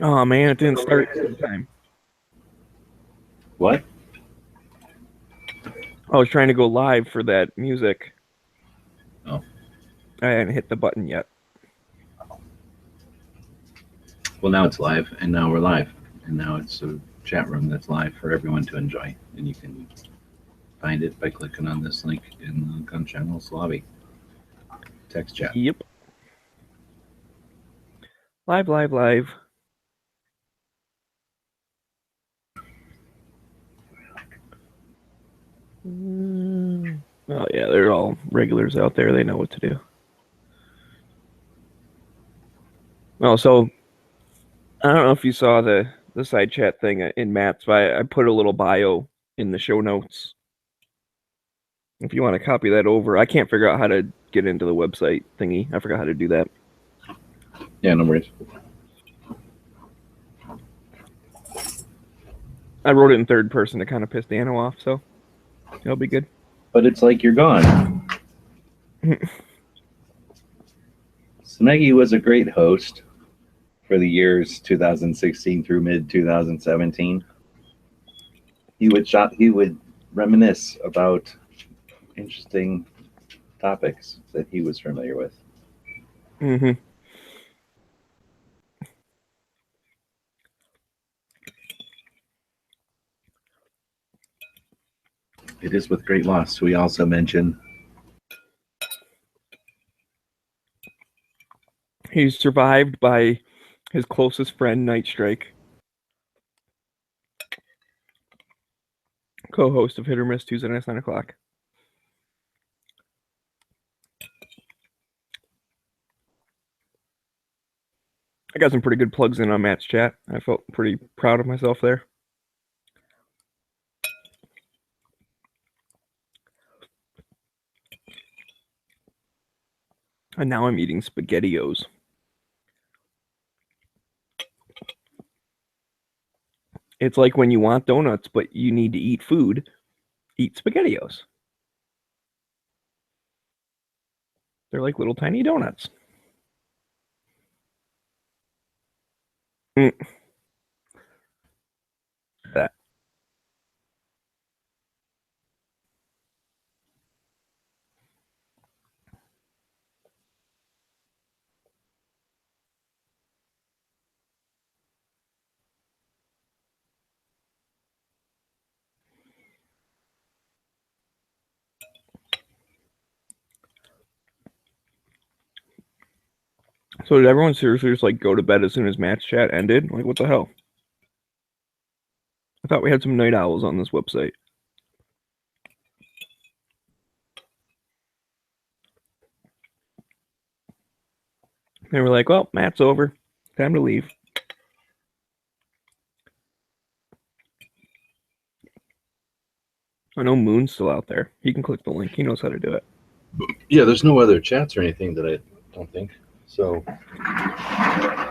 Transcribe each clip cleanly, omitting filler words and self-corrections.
Oh man, it didn't start in time. What? I was trying to go live for that music. Oh, I hadn't hit the button yet. well, now it's live, and now we're live, and now it's a chat room that's live for everyone to enjoy, and you can find it by clicking on this link in the Gun Channel's lobby text chat. Yep. Live, live, live. Oh yeah, they're all regulars out there. They know what to do. Oh, so I don't know if you saw the side chat thing in Matt's, but I put a little bio in the show notes. If you want to copy that over, I can't figure out how to get into the website thingy. I forgot how to do that. Yeah, no worries. I wrote it in third person to kind of piss Dano off, so it'll be good. But it's like you're gone. Smeggy was a great host for the years 2016 through mid 2017. He would reminisce about interesting topics that he was familiar with. Mm-hmm. It is with great loss. We also mention He's survived by his closest friend, Night Strike, co-host of Hit or Miss Tuesday nights 9 o'clock. I got some pretty good plugs in on Matt's chat. I felt pretty proud of myself there. And now I'm eating SpaghettiOs. It's like when you want donuts, but you need to eat food, eat SpaghettiOs. They're like little tiny donuts. Mm. That. So did everyone seriously just like go to bed as soon as Matt's chat ended? Like what the hell? I thought we had some night owls on this website. They were like, well, Matt's over. Time to leave. I know Moon's still out there. He can click the link. He knows how to do it. yeah, there's no other chats or anything that I don't think. So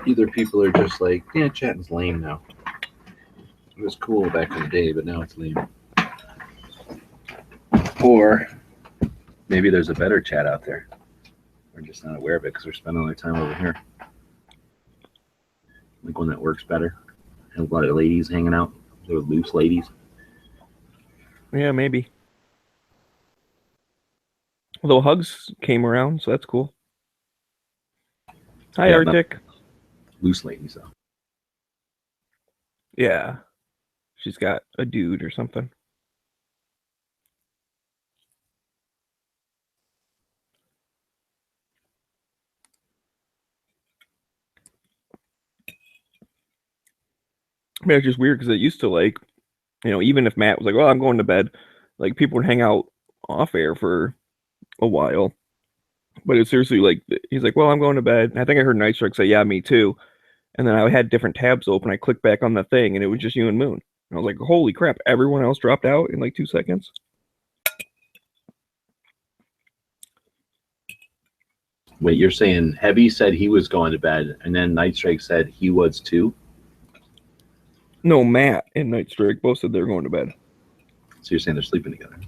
either people are just like, yeah, chatting's lame now. It was cool back in the day, but now it's lame. Or maybe there's a better chat out there. We're just not aware of it because we're spending all our time over here. Like one that works better. Has a lot of ladies hanging out. Those loose ladies. Yeah, maybe. Although Hugs came around, so that's cool. Hi, Yeah, Arctic. Loose ladies, though. Yeah. She's got a dude or something. I mean, it's just weird because it used to like, even if Matt was like, "Well, I'm going to bed," like people would hang out off air for a while. But it's seriously like he's like, "Well, I'm going to bed." And I think I heard Night Strike say, "Yeah, me too." And then I had different tabs open. I clicked back on the thing, and it was just you and Moon. And I was like, "Holy crap!" Everyone else dropped out in like 2 seconds. Wait, you're saying Heavy said he was going to bed, and then Night Strike said he was too? No, Matt and Night Strike both said they're going to bed. So you're saying they're sleeping together?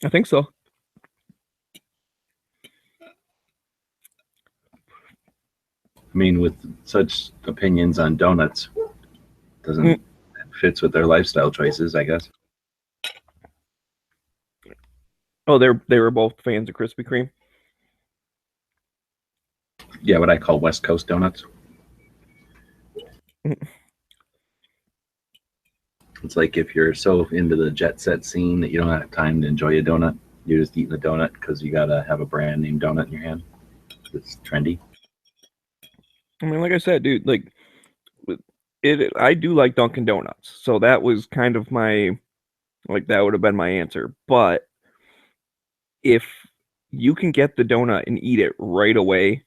I think so. I mean, with such opinions on donuts, doesn't fits with their lifestyle choices, I guess. Oh, they were both fans of Krispy Kreme. Yeah, what I call West Coast donuts. It's like if you're so into the jet set scene that you don't have time to enjoy a donut, you're just eating a donut because you gotta have a brand name donut in your hand. It's trendy. I mean, like I said, dude, like I do like Dunkin' Donuts, so that was kind of my that would have been my answer. But if you can get the donut and eat it right away,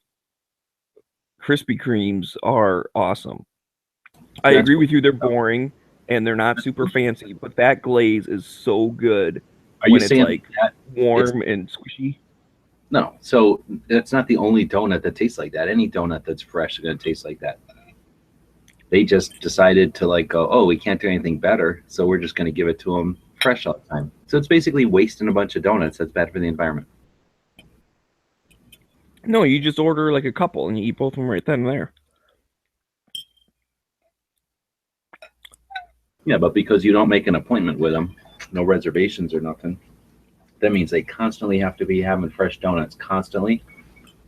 Krispy Kremes are awesome. I That's agree with you; they're boring and they're not super fancy, but that glaze is so good Are you when it's saying like that warm and squishy. no? So that's not the only donut that tastes like that. Any donut that's fresh is gonna taste like that. They just decided to like go, oh, we can't do anything better, so we're just gonna give it to them fresh all the time. So it's basically wasting a bunch of donuts. That's bad for the environment. No, you just order like a couple and you eat both of them right then and there. Yeah, but because you don't make an appointment with them, no reservations or nothing, that means they constantly have to be having fresh donuts constantly.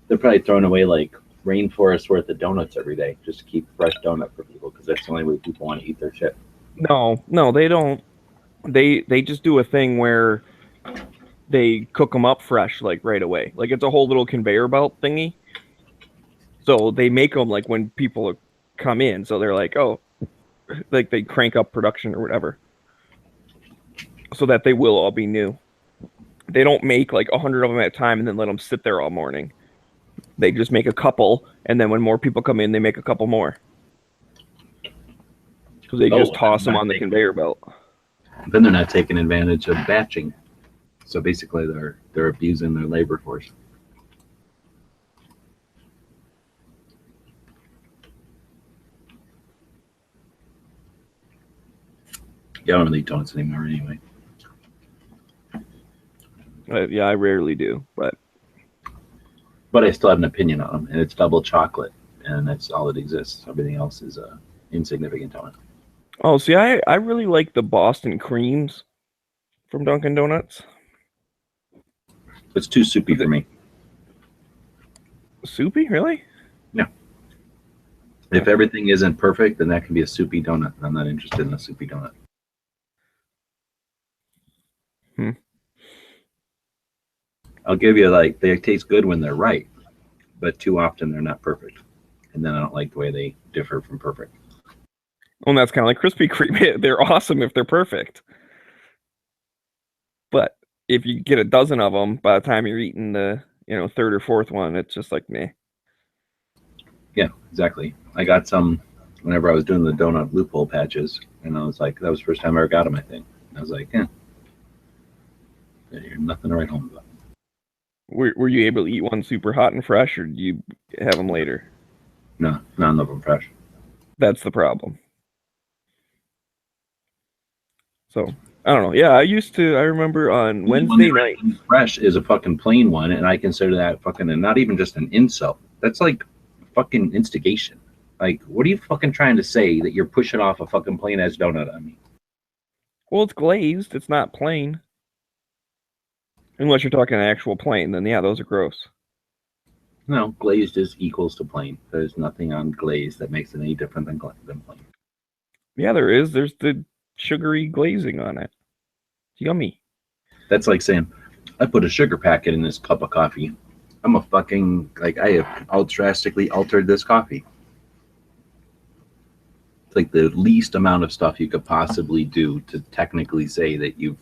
They're probably throwing away like rainforest worth of donuts every day just to keep fresh donut for people because that's the only way people want to eat their shit. No, they don't. They just do a thing where they cook them up fresh like right away. Like it's a whole little conveyor belt thingy. So they make them like when people come in. So they're like, oh, like they crank up production or whatever, so that they will all be new. They don't make like 100 of them at a time and then let them sit there all morning. They just make a couple, and then when more people come in, they make a couple more. Because they just toss them on the conveyor belt. Then they're not taking advantage of batching. So basically, they're abusing their labor force. Yeah, I don't really eat donuts anymore anyway. Yeah, I rarely do, but I still have an opinion on them, and it's double chocolate, and that's all that exists. Everything else is insignificant donut. oh, see, I really like the Boston creams from Dunkin' Donuts. It's too soupy for me. Soupy, really? Yeah. If everything isn't perfect, then that can be a soupy donut. I'm not interested in a soupy donut. I'll give you like they taste good when they're right, but too often they're not perfect. And then I don't like the way they differ from perfect. Well, that's kind of like Krispy Kreme. They're awesome if they're perfect. But if you get a dozen of them, by the time you're eating the third or fourth one, it's just like meh. Yeah, exactly. I got some whenever I was doing the donut loophole patches, and I was like, that was the first time I ever got them, I think. I was like, yeah, you're nothing to write home about. Were you able to eat one super hot and fresh, or do you have them later? No, none of them fresh. That's the problem. So I don't know. Yeah, I remember on Wednesday night. Fresh is a fucking plain one, and I consider that fucking, and not even just an insult. That's like fucking instigation. Like, what are you fucking trying to say that you're pushing off a fucking plain ass donut on me? Well, it's glazed. It's not plain. Unless you're talking an actual plain, then yeah, those are gross. No, glazed is equals to plain. There's nothing on glaze that makes it any different than plain. Yeah, there is. There's the sugary glazing on it. It's yummy. That's like saying, I put a sugar packet in this cup of coffee. I'm a fucking, like, I have drastically altered this coffee. It's like the least amount of stuff you could possibly do to technically say that you've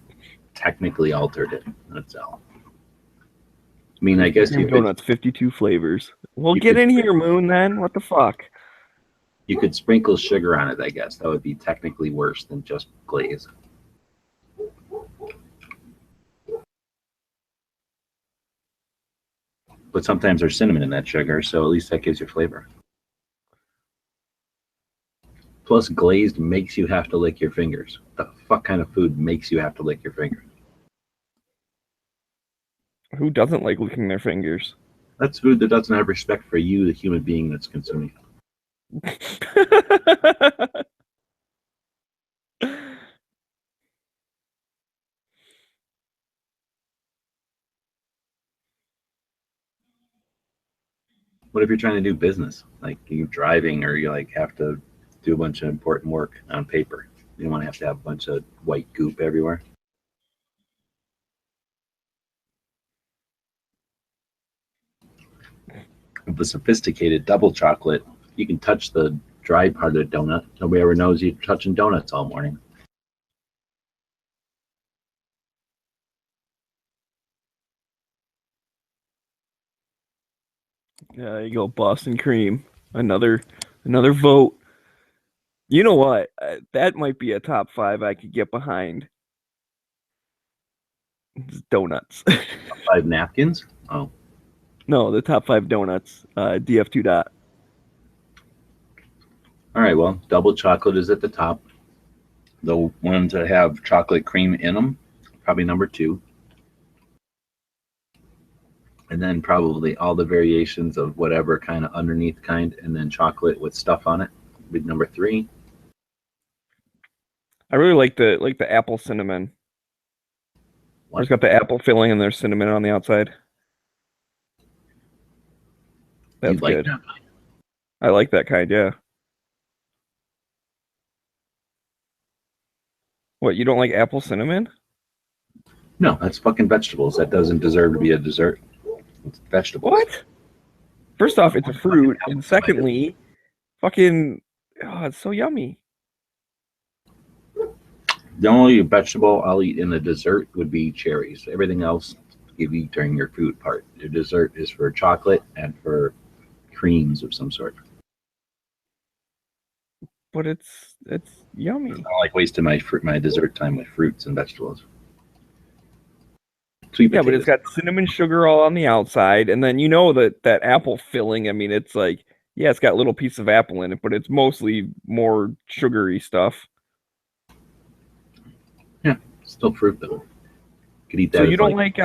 technically altered it. That's all. I mean, I guess you donuts, 52 flavors. Well, get in here, Moon, then. What the fuck? You could sprinkle sugar on it, I guess. That would be technically worse than just glaze. But sometimes there's cinnamon in that sugar, so at least that gives you flavor. Plus, glazed makes you have to lick your fingers. The fuck kind of food makes you have to lick your fingers? Who doesn't like licking their fingers? That's food that doesn't have respect for you, the human being that's consuming it. What if you're trying to do business? Like you're driving or you like have to do a bunch of important work on paper. You don't want to have a bunch of white goop everywhere. With the sophisticated double chocolate, you can touch the dry part of the donut. Nobody ever knows you're touching donuts all morning. Yeah, there you go, Boston cream. Another vote. You know what? That might be a top 5 I could get behind. It's donuts. 5 napkins? Oh. No, the top 5 donuts. DF2 dot. All right, well, double chocolate is at the top. The ones that have chocolate cream in them, probably number 2. And then probably all the variations of whatever kind of underneath kind, and then chocolate with stuff on it would be number 3. I really like the apple cinnamon. What? It's got the apple filling and there's cinnamon on the outside. That's You like good. that? I like that kind, yeah. What, you don't like apple cinnamon? No, that's fucking vegetables. That doesn't deserve to be a dessert. It's vegetables. What? First off, it's a fruit, and secondly, fucking, oh, it's so yummy. The only vegetable I'll eat in a dessert would be cherries. Everything else you eat during your food part. Your dessert is for chocolate and for creams of some sort. But it's yummy. I don't like wasting my dessert time with fruits and vegetables. Sweet Yeah, but it's potatoes. got cinnamon sugar all on the outside, and then you know that apple filling. I mean, it's like, yeah, it's got little piece of apple in it, but it's mostly more sugary stuff. Still fruit though. Could eat that. So as you don't like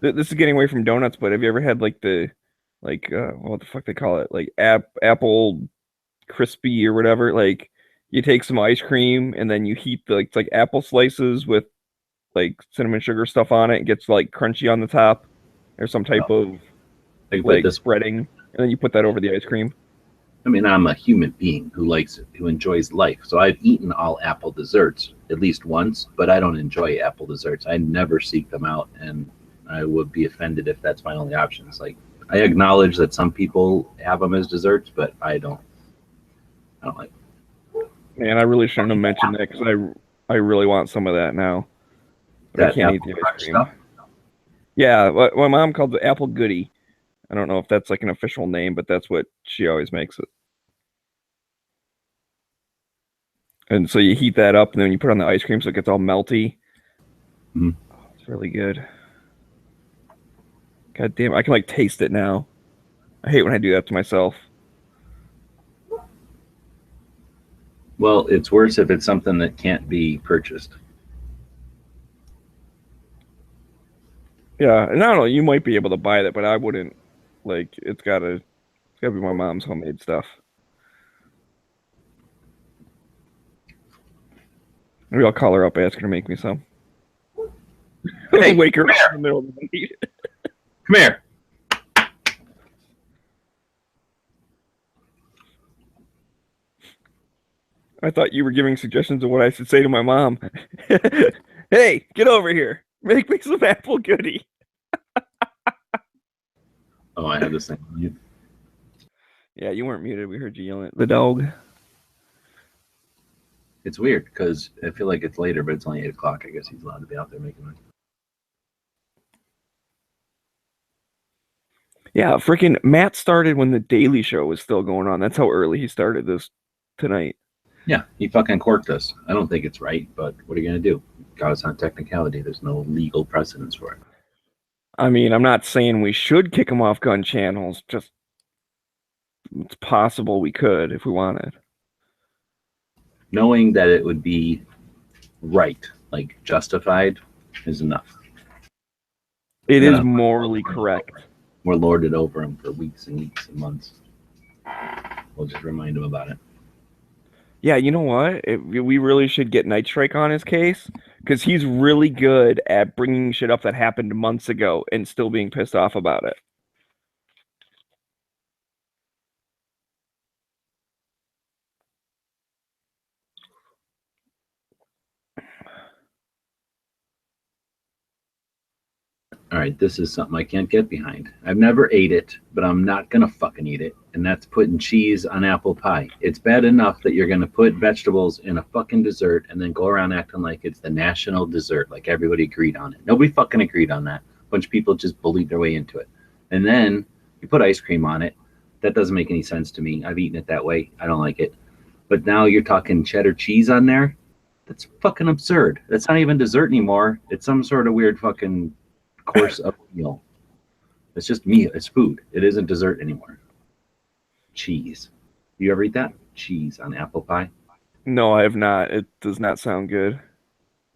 this is getting away from donuts, but have you ever had like what the fuck they call it? Like apple crispy or whatever? Like you take some ice cream and then you heat it's like apple slices with like cinnamon sugar stuff on it. It gets like crunchy on the top or some type of like this? spreading, and then you put that over the ice cream. I mean, I'm a human being who enjoys life. So I've eaten all apple desserts at least once, but I don't enjoy apple desserts. I never seek them out, and I would be offended if that's my only options. Like, I acknowledge that some people have them as desserts, but I don't like them. Man, I really shouldn't have mentioned that because I really want some of that now. But I can't eat the ice cream. Stuff? Yeah, what my mom called the apple goodie. I don't know if that's like an official name, but that's what she always makes it. And so you heat that up, and then you put it on the ice cream so it gets all melty. Mm-hmm. Oh, it's really good. God damn, I can like taste it now. I hate when I do that to myself. Well, it's worse if it's something that can't be purchased. Yeah, and I don't know, you might be able to buy that, but I wouldn't. Like, it's gotta be my mom's homemade stuff. Maybe I'll call her up, ask her to make me some. Hey, wake her up in the middle of the night. Come here. I thought you were giving suggestions of what I should say to my mom. Hey, get over here. Make me some apple goodie. Oh, I have this thing on mute. Yeah, you weren't muted. We heard you yelling at the dog. It's weird because I feel like it's later, but it's only 8 o'clock. I guess he's allowed to be out there making noise. Yeah, freaking Matt started when the Daily Show was still going on. That's how early he started this tonight. Yeah, he fucking corked us. I don't think it's right, but what are you going to do? God, it's not technicality. There's no legal precedence for it. I mean, I'm not saying we should kick him off gun channels. Just it's possible we could if we wanted. Knowing that it would be right, like justified, is enough. It is morally correct. We're lorded over him for weeks and weeks and months. We'll just remind him about it. Yeah, you know what? We really should get Night Strike on his case because he's really good at bringing shit up that happened months ago and still being pissed off about it. All right, this is something I can't get behind. I've never ate it, but I'm not gonna fucking eat it. And that's putting cheese on apple pie. It's bad enough that you're gonna put vegetables in a fucking dessert and then go around acting like it's the national dessert, like everybody agreed on it. Nobody fucking agreed on that. A bunch of people just bullied their way into it. And then you put ice cream on it. That doesn't make any sense to me. I've eaten it that way. I don't like it. But now you're talking cheddar cheese on there? That's fucking absurd. That's not even dessert anymore. It's some sort of weird fucking course of meal. It's just meal. It's food. It isn't dessert anymore. Cheese. You ever eat that? Cheese on apple pie? No, I have not. It does not sound good.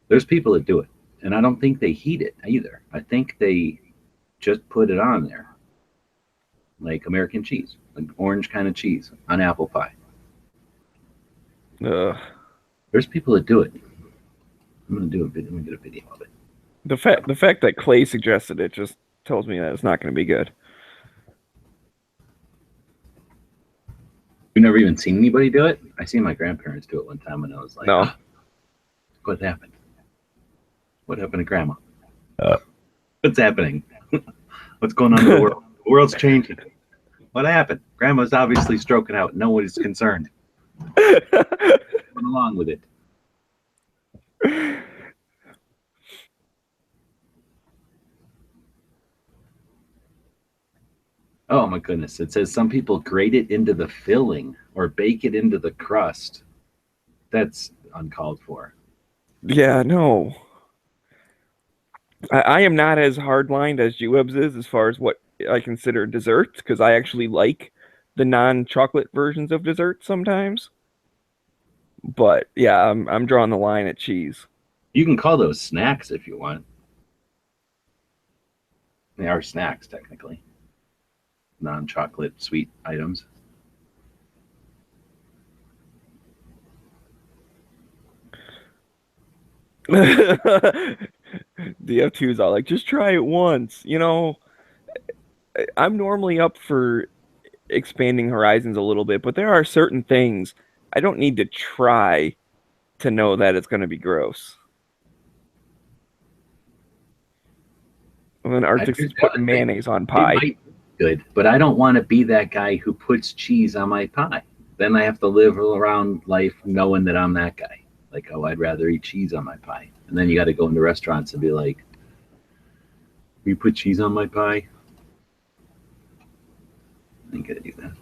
There's people that do it, and I don't think they heat it either. I think they just put it on there, like American cheese, like orange kind of cheese on apple pie. Ugh. There's people that do it. I'm gonna do a video. I'm gonna get a video of it. The fact that Clay suggested it just tells me that it's not going to be good. You've never even seen anybody do it? I seen my grandparents do it one time, and I was like, No. "Ah, what happened? What happened to Grandma? What's happening? What's going on in the world? The world's changing. What happened? Grandma's obviously stroking out. Nobody's concerned. Going along with it. Oh my goodness. It says some people grate it into the filling or bake it into the crust. That's uncalled for. Yeah, no. I am not as hardlined as G-Webs is as far as what I consider desserts because I actually like the non-chocolate versions of desserts sometimes. But yeah, I'm drawing the line at cheese. You can call those snacks if you want. They are snacks, technically. Non-chocolate sweet items. DF2 is all like, just try it once. You know, I'm normally up for expanding horizons a little bit, but there are certain things I don't need to try to know that it's going to be gross. And then Arctic's is putting mayonnaise on pie. It might be good, but I don't want to be that guy who puts cheese on my pie. Then I have to live around life knowing that I'm that guy. Like, oh, I'd rather eat cheese on my pie. And then you got to go into restaurants and be like, you put cheese on my pie? I ain't gonna do that.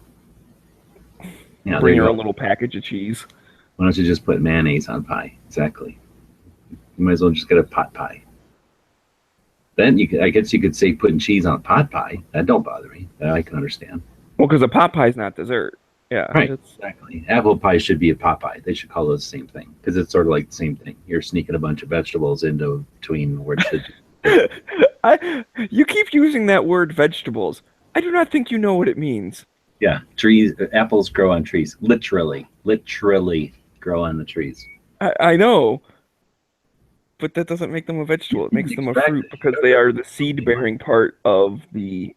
Yeah, Bring her a little package of cheese. Why don't you just put mayonnaise on pie? Exactly. You might as well just get a pot pie. Then I guess you could say putting cheese on pot pie. That don't bother me. That I can understand. Well, because a pot pie is not dessert. Yeah. Right. Exactly. Apple pie should be a pot pie. They should call those the same thing because it's sort of like the same thing. You're sneaking a bunch of vegetables into between where it should. You keep using that word vegetables. I do not think you know what it means. Yeah, trees. Apples grow on trees. Literally grow on the trees. I know. But that doesn't make them a vegetable. It makes them a fruit because they are the seed-bearing part of the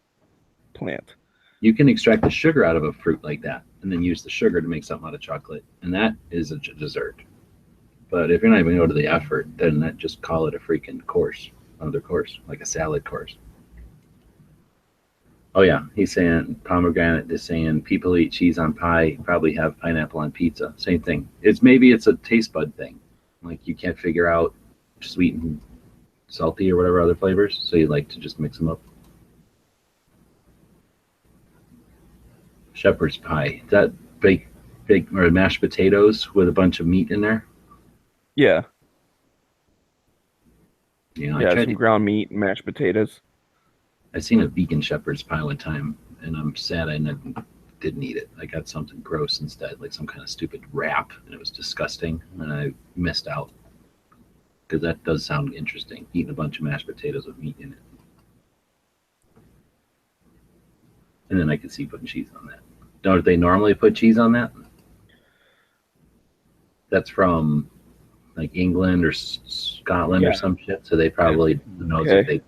plant. You can extract the sugar out of a fruit like that and then use the sugar to make something out of chocolate. And that is a dessert. But if you're not even going to go to the effort, then just call it a freaking course, another course, like a salad course. Oh, yeah. He's saying, Pomegranate is saying, people eat cheese on pie, probably have pineapple on pizza. Same thing. Maybe it's a taste bud thing. Like you can't figure out sweet and salty or whatever other flavors, so you like to just mix them up. Shepherd's pie. Is that baked or mashed potatoes with a bunch of meat in there? Yeah. Yeah, some ground meat and mashed potatoes. I seen a vegan shepherd's pie one time, and I'm sad I didn't eat it. I got something gross instead, like some kind of stupid wrap, and it was disgusting, and I missed out. Because that does sound interesting, eating a bunch of mashed potatoes with meat in it. And then I could see putting cheese on that. Don't they normally put cheese on that? That's from like England or Scotland or some shit. So they probably knows Okay. if they.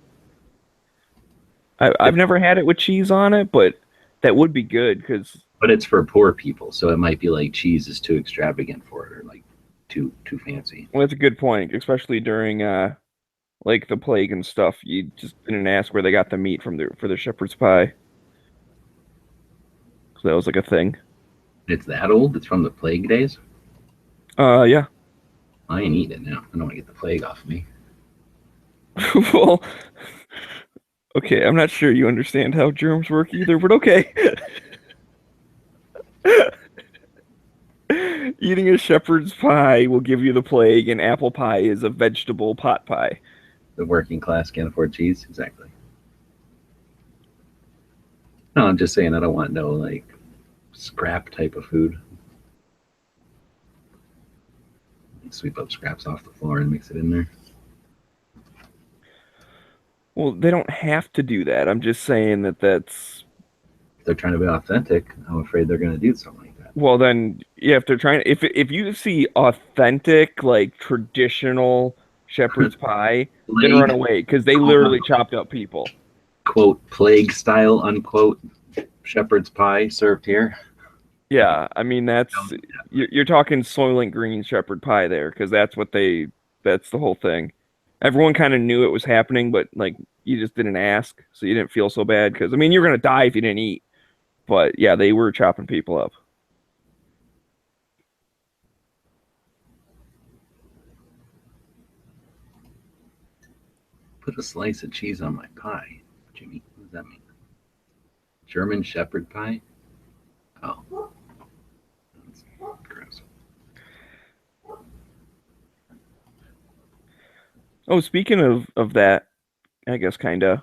I've never had it with cheese on it, but that would be good because. But it's for poor people, so it might be like cheese is too extravagant for it, or like too fancy. Well, that's a good point, especially during like the plague and stuff. You just didn't ask where they got the meat from for the shepherd's pie. So that was like a thing. It's that old? It's from the plague days? Yeah. I ain't eating it now. I don't want to get the plague off of me. Well, okay, I'm not sure you understand how germs work either, but okay. Eating a shepherd's pie will give you the plague, and apple pie is a vegetable pot pie. The working class can't afford cheese? Exactly. No, I'm just saying I don't want no like scrap type of food. Sweep up scraps off the floor and mix it in there. Well, they don't have to do that. I'm just saying that's. If they're trying to be authentic, I'm afraid they're going to do something like that. Well, then, yeah, if they're trying, if you see authentic, like traditional shepherd's pie, then run away because they literally chopped up people. Quote, plague style, unquote, shepherd's pie served here. Yeah, I mean you're talking Soylent Green shepherd pie there because that's the whole thing. Everyone kind of knew it was happening, but like you just didn't ask, so you didn't feel so bad because I mean you're gonna die if you didn't eat. But yeah, they were chopping people up. Put a slice of cheese on my pie, Jimmy. What does that mean? German shepherd pie? Oh. That's gross. Oh, speaking of that, I guess kinda.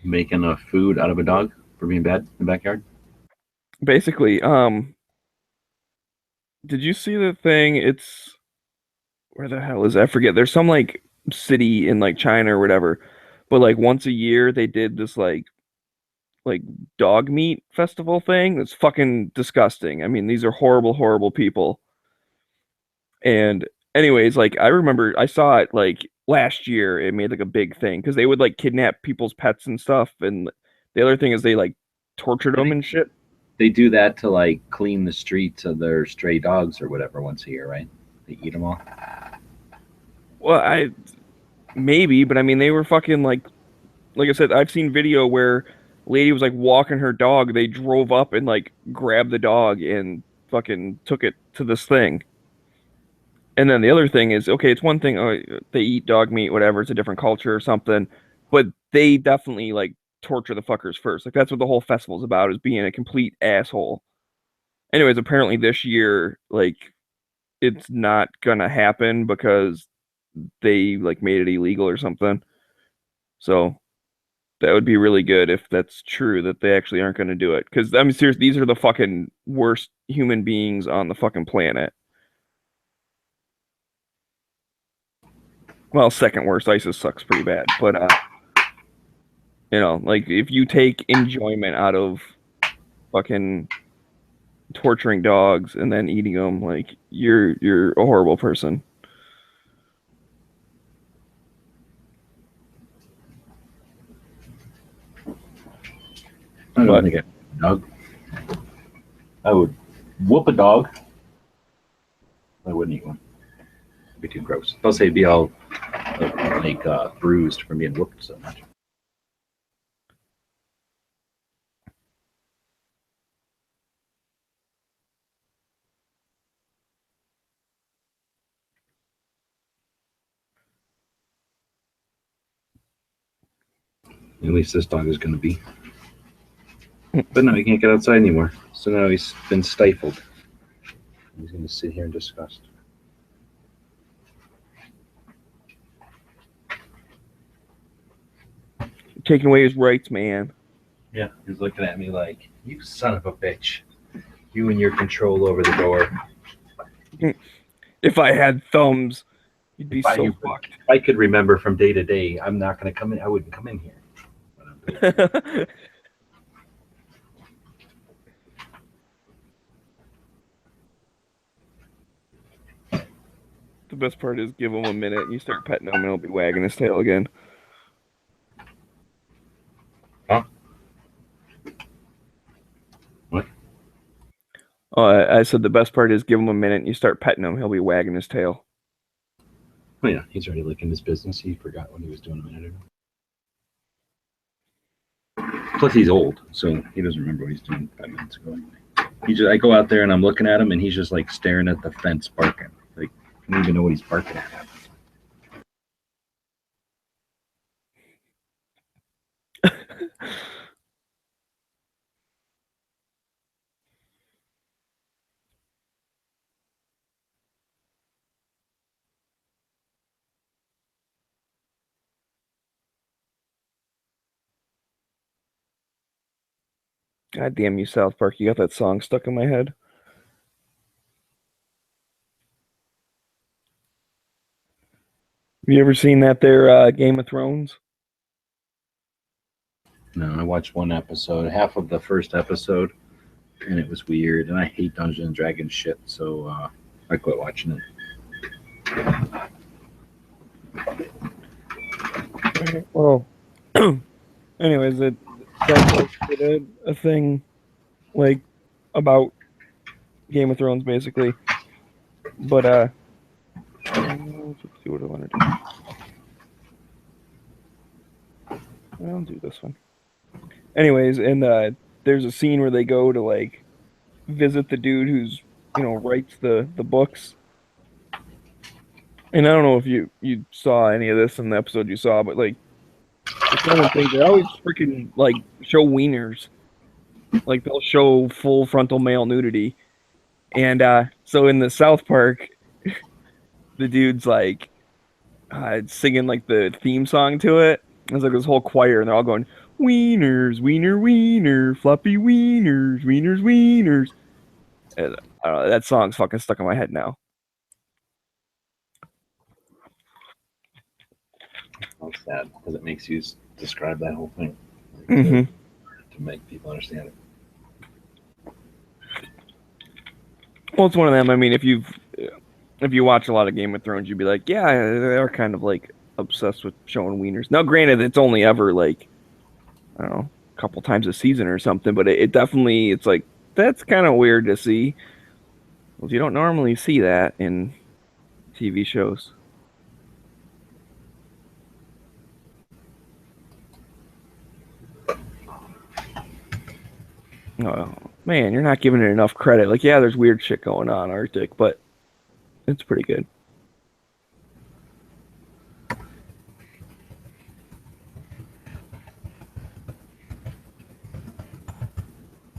Making a food out of a dog for being bad in the backyard? Basically, did you see the thing? It's where the hell is it? I forget. There's some like city in like China or whatever, but like once a year they did this like dog meat festival thing. That's fucking disgusting. I mean, these are horrible, horrible people. And anyways, like I remember I saw it like last year. It made like a big thing because they would like kidnap people's pets and stuff. And the other thing is they like tortured them and shit. They do that to like clean the streets of their stray dogs or whatever once a year, right? They eat them all. Well, I maybe, but I mean they were fucking like I said, I've seen video where lady was like walking her dog. They drove up and like grabbed the dog and fucking took it to this thing. And then the other thing is, okay, it's one thing, they eat dog meat, whatever, it's a different culture or something, but they definitely like torture the fuckers first. Like that's what the whole festival's about, is being a complete asshole. Anyways, apparently this year, like it's not gonna happen because they like made it illegal or something. So that would be really good if that's true that they actually aren't gonna do it. Because I mean, seriously, these are the fucking worst human beings on the fucking planet. Well, second worst. ISIS sucks pretty bad, but like if you take enjoyment out of fucking torturing dogs and then eating them, like you're a horrible person. I don't think I'd eat a dog. I would whoop a dog. I wouldn't eat one. It'd be too gross. They'll say it'd be all like bruised from being whooped so much. At least this dog is going to be. But no, he can't get outside anymore. So now he's been stifled. He's going to sit here in disgust. Taking away his rights, man. Yeah, he's looking at me like, you son of a bitch. You and your control over the door. If I had thumbs, you'd be so fucked. If I could remember from day to day, I'm not going to come in. I wouldn't come in here. The best part is give him a minute and you start petting him and he'll be wagging his tail again. Huh? What? Oh, I said the best part is give him a minute and you start petting him, he'll be wagging his tail. Oh yeah, he's already looking his business. He forgot what he was doing a minute ago. Plus, he's old, so he doesn't remember what he's doing 5 minutes ago. I go out there and I'm looking at him, and he's just like staring at the fence, barking. Like, I don't even know what he's barking at. God damn you, South Park. You got that song stuck in my head. Have you ever seen that there, Game of Thrones? No, I watched one episode, half of the first episode, and it was weird. And I hate Dungeons and Dragons shit, so I quit watching it. Well, anyways, that did a thing like about Game of Thrones basically. But let's see what I want to do. I'll do this one. Anyways, and there's a scene where they go to like visit the dude who's writes the books. And I don't know if you saw any of this in the episode you saw, but like it's one of the things they always freaking like show wieners. Like they'll show full frontal male nudity. And so in the South Park, the dude's like singing like the theme song to it. There's like this whole choir, and they're all going, "Wieners, wiener, wiener, floppy wieners, wieners, wieners." And I don't know, that song's fucking stuck in my head now. That's sad because it makes you describe that whole thing Mm-hmm. to make people understand it. Well, it's one of them. I mean, if you watch a lot of Game of Thrones, you'd be like, yeah, they are kind of like obsessed with showing wieners. Now, granted, it's only ever like, I don't know, a couple times a season or something, but it definitely, it's like, that's kind of weird to see. Well, you don't normally see that in TV shows. Oh, man, you're not giving it enough credit. Like, yeah, there's weird shit going on, Arctic, but it's pretty good.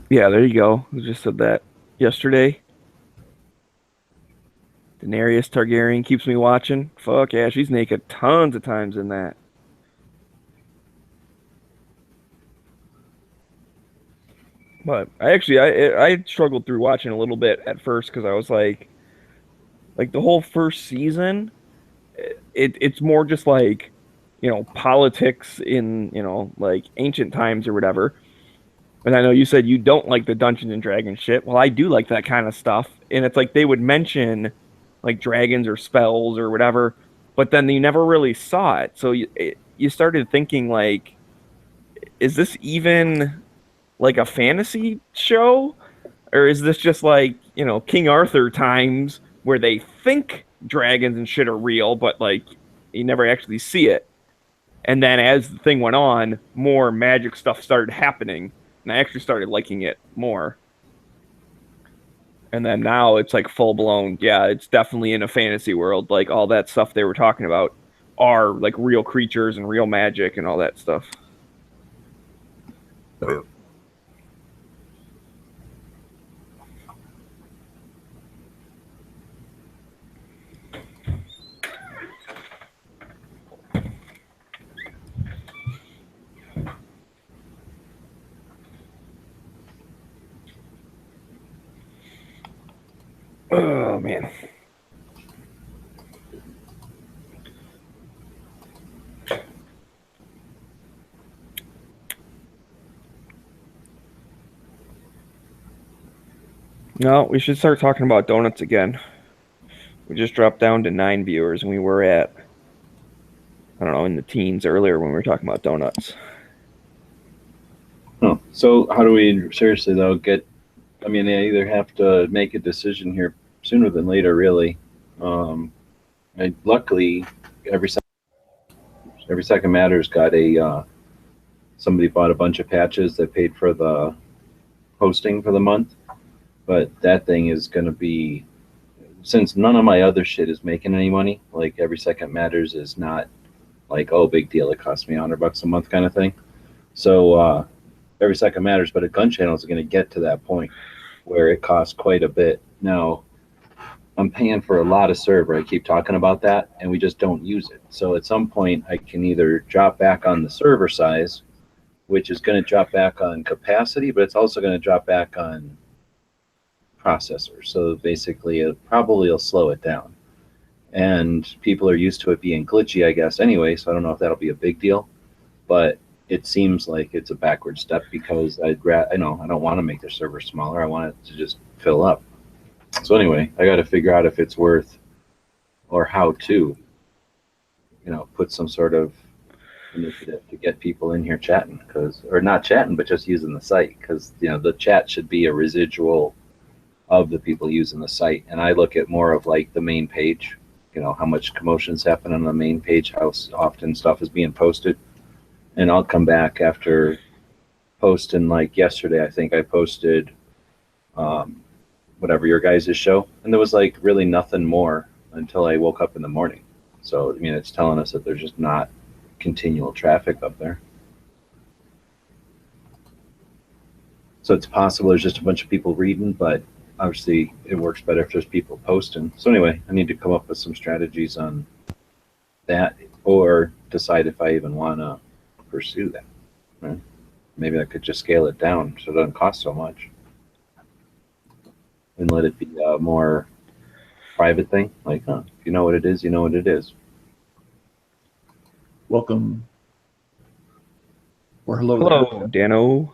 Yeah, there you go. I just said that yesterday. Daenerys Targaryen keeps me watching. Fuck yeah, she's naked tons of times in that. But I struggled through watching a little bit at first because I was like the whole first season, it's more just like politics in like ancient times or whatever. And I know you said you don't like the Dungeons and Dragons shit. Well, I do like that kind of stuff, and it's like they would mention like dragons or spells or whatever, but then you never really saw it. So you started thinking like, is this even like a fantasy show? Or is this just like, King Arthur times where they think dragons and shit are real, but like you never actually see it? And then as the thing went on, more magic stuff started happening, and I actually started liking it more. And then now it's like full blown, yeah, it's definitely in a fantasy world. Like all that stuff they were talking about are like real creatures and real magic and all that stuff. Oh man. No, we should start talking about donuts again. We just dropped down to 9 viewers, and we were at, I don't know, in the teens earlier when we were talking about donuts. Oh, so how do we seriously though get? I mean, they either have to make a decision here sooner than later, really. Luckily, every second matters got a somebody bought a bunch of patches that paid for the hosting for the month, but that thing is going to be, since none of my other shit is making any money. Like every second matters is not like, oh, big deal, it cost me $100 a month kind of thing. So every second matters, but a gun channel is going to get to that point where it costs quite a bit. Now, I'm paying for a lot of server. I keep talking about that, and we just don't use it. So at some point, I can either drop back on the server size, which is going to drop back on capacity, but it's also going to drop back on processor. So basically, it probably will slow it down. And people are used to it being glitchy, I guess, anyway, so I don't know if that'll be a big deal. But it seems like it's a backward step because I don't want to make their server smaller. I want it to just fill up. So anyway, I got to figure out if it's worth or how to, put some sort of initiative to get people in here chatting, or not chatting, but just using the site, because the chat should be a residual of the people using the site. And I look at more of like the main page, how much commotion's happening on the main page, how often stuff is being posted. And I'll come back after posting, like yesterday, I think I posted whatever your guys' show, and there was like really nothing more until I woke up in the morning. So I mean, it's telling us that there's just not continual traffic up there. So it's possible there's just a bunch of people reading, but obviously it works better if there's people posting. So anyway, I need to come up with some strategies on that, or decide if I even want to pursue that. Right? Maybe I could just scale it down so it doesn't cost so much, and let it be a more private thing. Like, if you know what it is, you know what it is. Welcome. Or hello. Hello, Dano.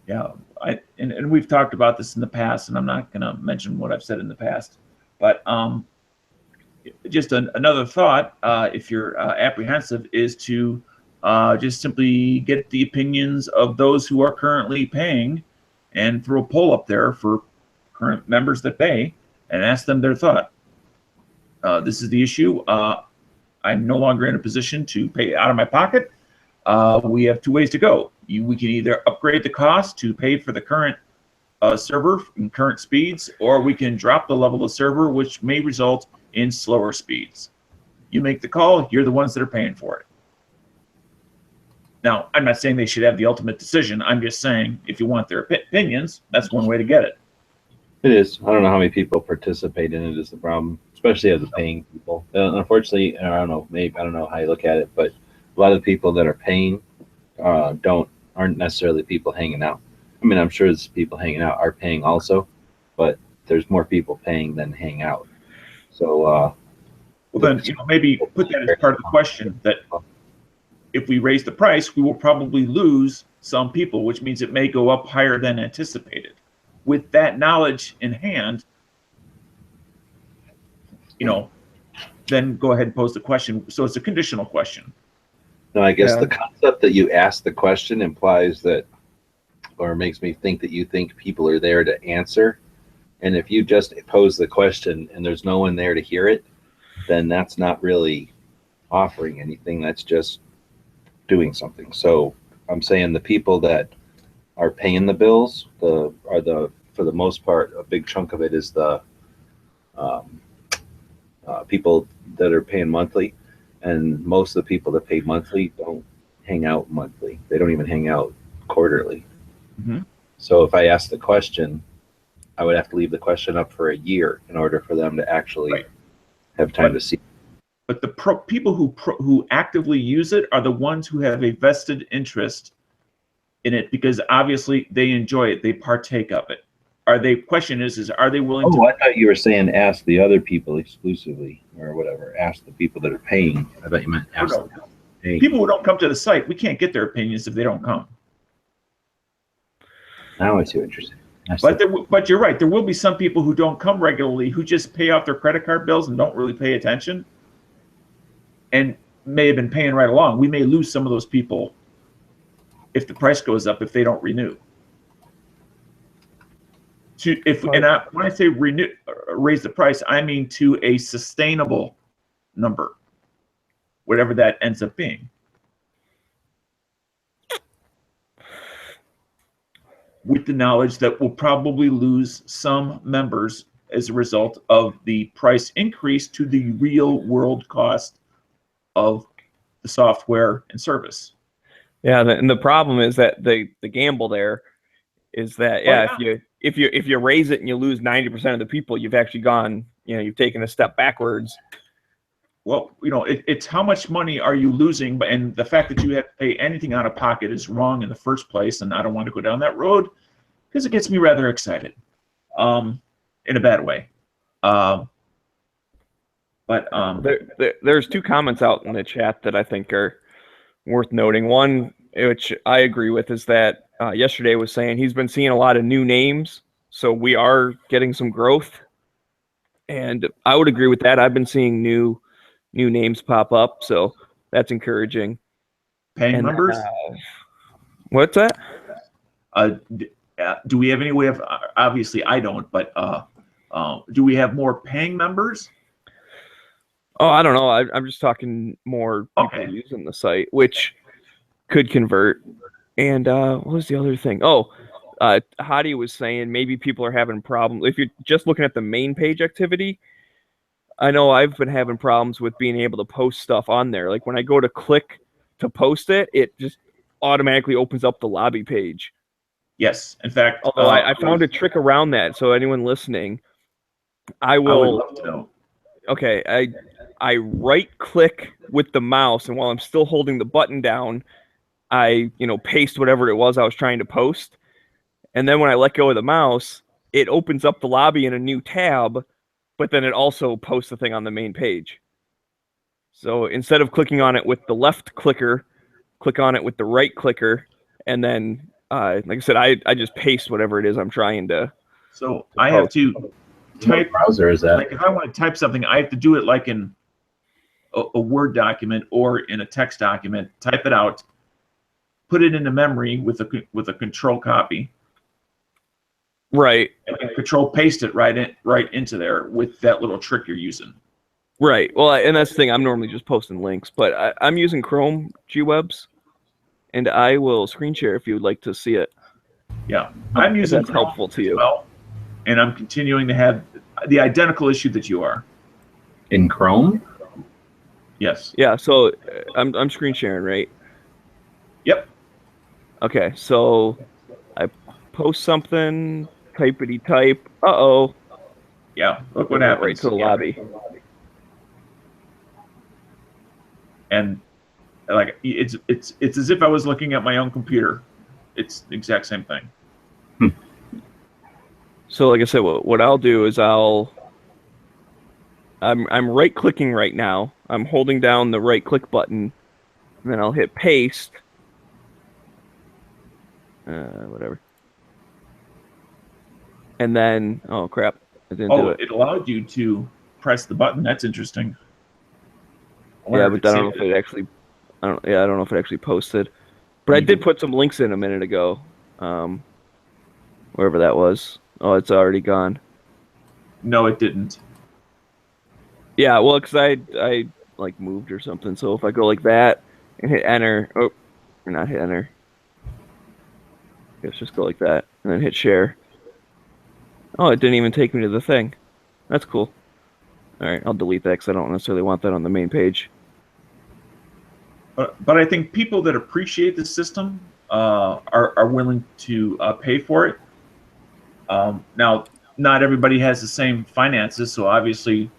Yeah, and we've talked about this in the past, and I'm not going to mention what I've said in the past, but just another thought, if you're apprehensive, is to just simply get the opinions of those who are currently paying and throw a poll up there for current members that pay and ask them their thought. This is the issue. I'm no longer in a position to pay out of my pocket. We have two ways to go. We can either upgrade the cost to pay for the current server and current speeds, or we can drop the level of server, which may result in slower speeds. You make the call. You're the ones that are paying for it. Now, I'm not saying they should have the ultimate decision. I'm just saying if you want their opinions, that's one way to get it. It is. I don't know how many people participate in it is the problem, especially as the paying people. Unfortunately, I don't know how you look at it, but a lot of the people that are paying aren't necessarily people hanging out. I mean, I'm sure there's people hanging out are paying also, but there's more people paying than hang out. So, well, then maybe put that as part of the question, that if we raise the price, we will probably lose some people, which means it may go up higher than anticipated. With that knowledge in hand, then go ahead and pose the question. So it's a conditional question. No, I guess the concept that you ask the question implies that, or makes me think that you think people are there to answer. And if you just pose the question and there's no one there to hear it, then that's not really offering anything. That's just doing something. So I'm saying the people that are paying the bills, for the most part, a big chunk of it is the people that are paying monthly. And most of the people that pay monthly don't hang out monthly. They don't even hang out quarterly. Mm-hmm. So if I ask the question, I would have to leave the question up for a year in order for them to actually have time to see. But the people who actively use it are the ones who have a vested interest in it, because obviously they enjoy it, they partake of it. Question is are they willing to? I thought you were saying ask the other people exclusively or whatever. Ask the people that are paying. I thought you meant ask them. People who don't come to the site, we can't get their opinions if they don't come. Now I see what you're saying. But you're right. There will be some people who don't come regularly who just pay off their credit card bills and don't really pay attention, and may have been paying right along. We may lose some of those people if the price goes up, if they don't renew. When I say raise the price, I mean to a sustainable number, whatever that ends up being. With the knowledge that we'll probably lose some members as a result of the price increase to the real world cost of the software and service. Yeah, and the problem is that the gamble there is that if you raise it and you lose 90% of the people, you've actually gone, you've taken a step backwards. Well, it's how much money are you losing, and the fact that you have to pay anything out of pocket is wrong in the first place, and I don't want to go down that road because it gets me rather excited, in a bad way. There's two comments out in the chat that I think are worth noting. One, which I agree with, is that yesterday was saying he's been seeing a lot of new names, so we are getting some growth, and I would agree with that. I've been seeing new names pop up, so that's encouraging. Paying members? What's that? Do we have any way of? Obviously, I don't, but do we have more paying members? Oh, I don't know. I'm just talking more people using the site, which could convert. And what was the other thing? Oh, Hadi was saying maybe people are having problems. If you're just looking at the main page activity, I know I've been having problems with being able to post stuff on there. Like when I go to click to post it, it just automatically opens up the lobby page. Yes. In fact, although I found a trick around that. So anyone listening, I would love to know. Okay, I right click with the mouse, and while I'm still holding the button down, I paste whatever it was I was trying to post. And then when I let go of the mouse, it opens up the lobby in a new tab, but then it also posts the thing on the main page. So instead of clicking on it with the left clicker, click on it with the right clicker, and then like I said, I just paste whatever it is I'm trying to. So I have to type. What browser is that? Like if I want to type something, I have to do it like in a Word document or in a text document. Type it out, put it into memory with a control copy. Right. And control paste it right into there with that little trick you're using. Right. Well, and that's the thing. I'm normally just posting links, but I'm using Chrome GWebs, and I will screen share if you would like to see it. Yeah, I'm using that's helpful to you. Well, and I'm continuing to have the identical issue that you are. In Chrome? Yes. Yeah. So I'm screen sharing, right? Yep. Okay. So I post something. Typity type. Uh-oh. Yeah. Look what happened. Right to the lobby. And like it's as if I was looking at my own computer. It's the exact same thing. So like I said, what I'll do is I'm right clicking right now. I'm holding down the right click button, and then I'll hit paste. Whatever. And then, oh crap, I didn't do it. It allowed you to press the button. That's interesting. Yeah, but I don't know if it actually. I don't know if it actually posted. But I did put some links in a minute ago. Wherever that was. Oh, it's already gone. No, it didn't. Yeah, well, because I like moved or something. So if I go like that and hit enter, or not hit enter. Let's just go like that and then hit share. Oh, it didn't even take me to the thing. That's cool. All right, I'll delete that because I don't necessarily want that on the main page. But I think people that appreciate the system are willing to pay for it. Now, not everybody has the same finances, so obviously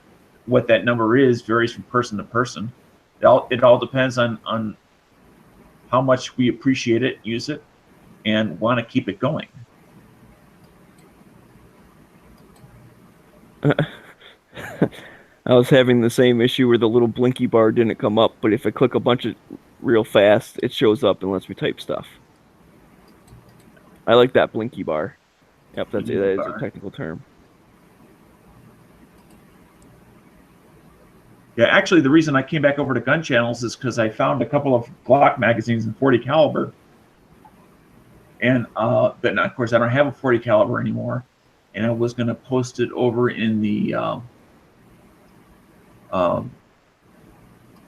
what that number is varies from person to person. It all depends on how much we appreciate it, use it, and want to keep it going. I was having the same issue where the little blinky bar didn't come up, but if I click a bunch of real fast, it shows up and lets me type stuff. I like that blinky bar. Yep, that is a technical term. Yeah, actually, the reason I came back over to Gun Channels is because I found a couple of Glock magazines in 40 caliber, and but of course I don't have a 40 caliber anymore, and I was going to post it over in the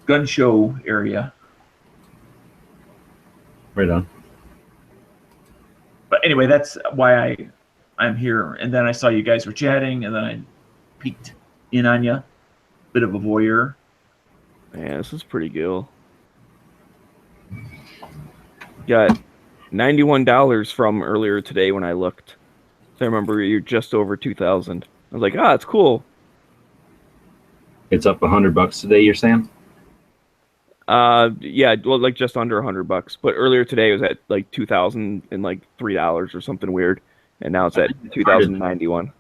gun show area. Right on. But anyway, that's why I'm here. And then I saw you guys were chatting, and then I peeked in on you. Bit of a voyeur. Yeah, this is pretty good. Got $91 from earlier today when I looked. So I remember you're just over 2,000. I was like, it's cool. It's up $100 today, you're saying? Yeah, well, like just under $100. But earlier today it was at like 2,000 and like $3 or something weird, and now it's at 2,091.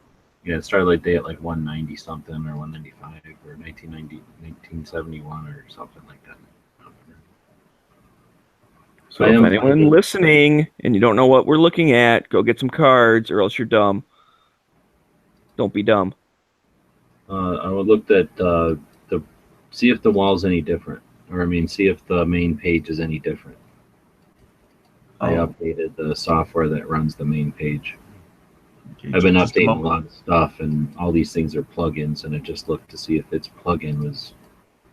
Yeah, it started like day at like 190 something or 195 or 1971 or something like that. So if anyone listening and you don't know what we're looking at, go get some cards, or else you're dumb. Don't be dumb. I looked at see if the wall's any different, or see if the main page is any different. I updated the software that runs the main page. Okay, I've been updating a lot of stuff, and all these things are plugins, and I just looked to see if its plugin was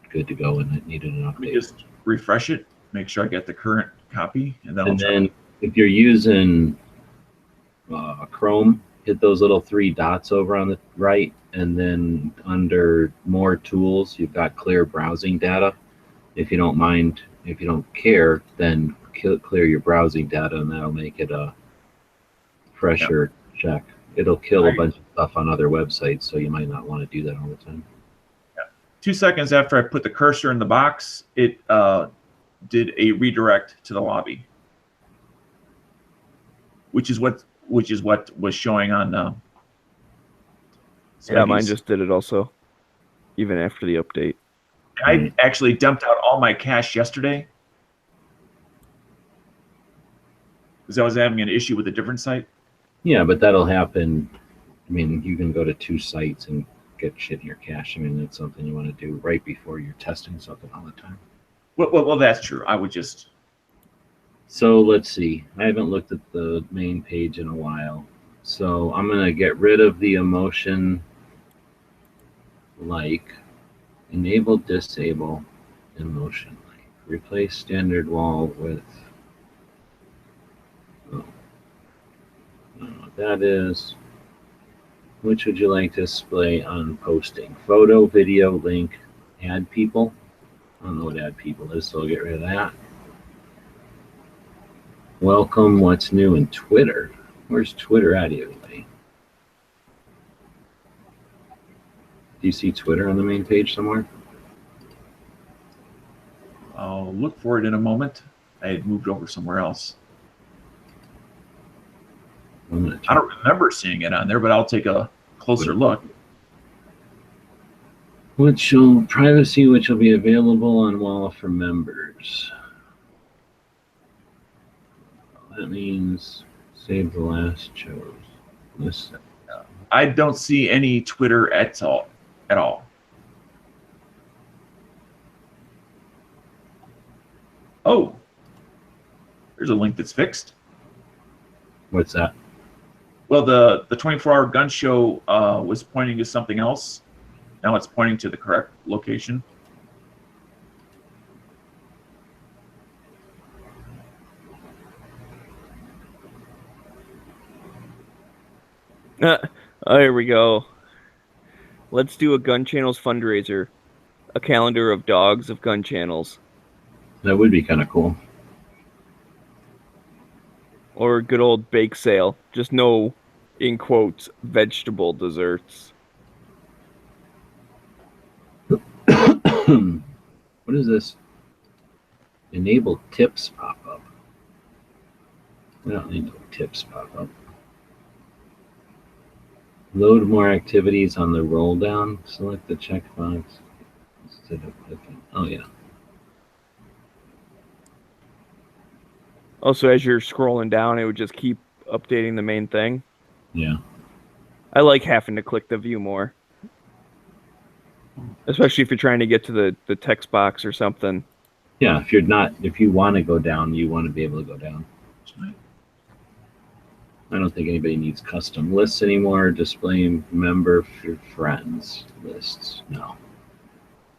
good to go and it needed an update. Just refresh it, make sure I get the current copy, and then if you're using Chrome, hit those little 3 dots over on the right, and then under more tools, you've got clear browsing data. If you don't care, then clear your browsing data, and that'll make it a fresher check. It'll kill a bunch of stuff on other websites, so you might not want to do that all the time. 2 seconds after I put the cursor in the box, it did a redirect to the lobby, which is what was showing on. Yeah, mine just did it also, even after the update. I actually dumped out all my cache yesterday because I was having an issue with a different site. Yeah, but that'll happen. You can go to 2 sites and get shit in your cache. That's something you want to do right before you're testing something all the time. Well, that's true. I would just. So let's see. I haven't looked at the main page in a while. So I'm going to get rid of the emotion like, enable, disable, emotion like. Replace standard wall with, I don't know what that is. Which would you like to display on posting? Photo, video, link, add people. I don't know what add people is, so I'll get rid of that. Welcome, what's new in Twitter? Where's Twitter at anyway? Do you see Twitter on the main page somewhere? I'll look for it in a moment. I had moved over somewhere else. I don't remember seeing it on there, but I'll take a closer look. Privacy, which will be available on wall for members. That means save the last chose. Listen. I don't see any Twitter at all. Oh, there's a link that's fixed. What's that? Well, the 24-hour gun show was pointing to something else. Now it's pointing to the correct location. Here we go. Let's do a Gun Channels fundraiser. A calendar of dogs of gun channels. That would be kind of cool. Or a good old bake sale. Just no, in quotes, vegetable desserts. What is this? Enable tips pop up. We don't need no tips pop up. Load more activities on the roll down. Select the checkbox instead of clicking. Oh, yeah. Also, as you're scrolling down, it would just keep updating the main thing. Yeah. I like having to click the view more. Especially if you're trying to get to the text box or something. Yeah, if you want to go down, you want to be able to go down. I don't think anybody needs custom lists anymore. Display member for friends lists. No.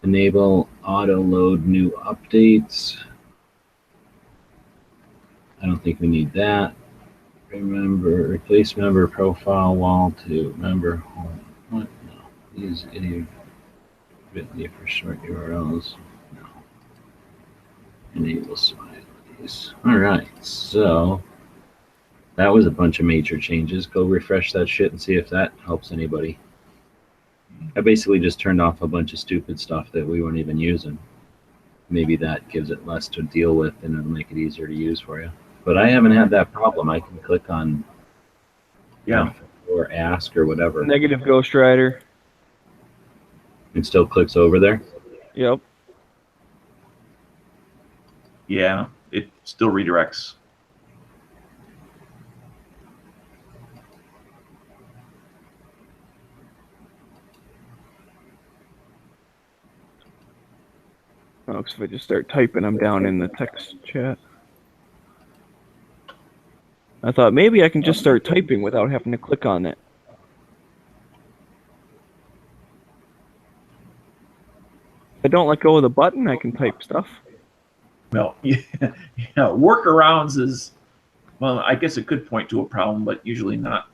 Enable auto load new updates. I don't think we need that. Remember, replace member profile wall to member home. What? No. Use any bit.ly for short URLs. No. Enable smileys. All right, so that was a bunch of major changes. Go refresh that shit and see if that helps anybody. I basically just turned off a bunch of stupid stuff that we weren't even using. Maybe that gives it less to deal with and it'll make it easier to use for you. But I haven't had that problem. I can click on or ask or whatever. Negative Ghost Rider. It still clicks over there? Yep. Yeah, it still redirects. Oh, because if I just start typing, I'm down in the text chat. I thought maybe I can just start typing without having to click on it. If I don't let go of the button, I can type stuff. Well, yeah, workarounds is, well, I guess it could point to a problem, but usually not.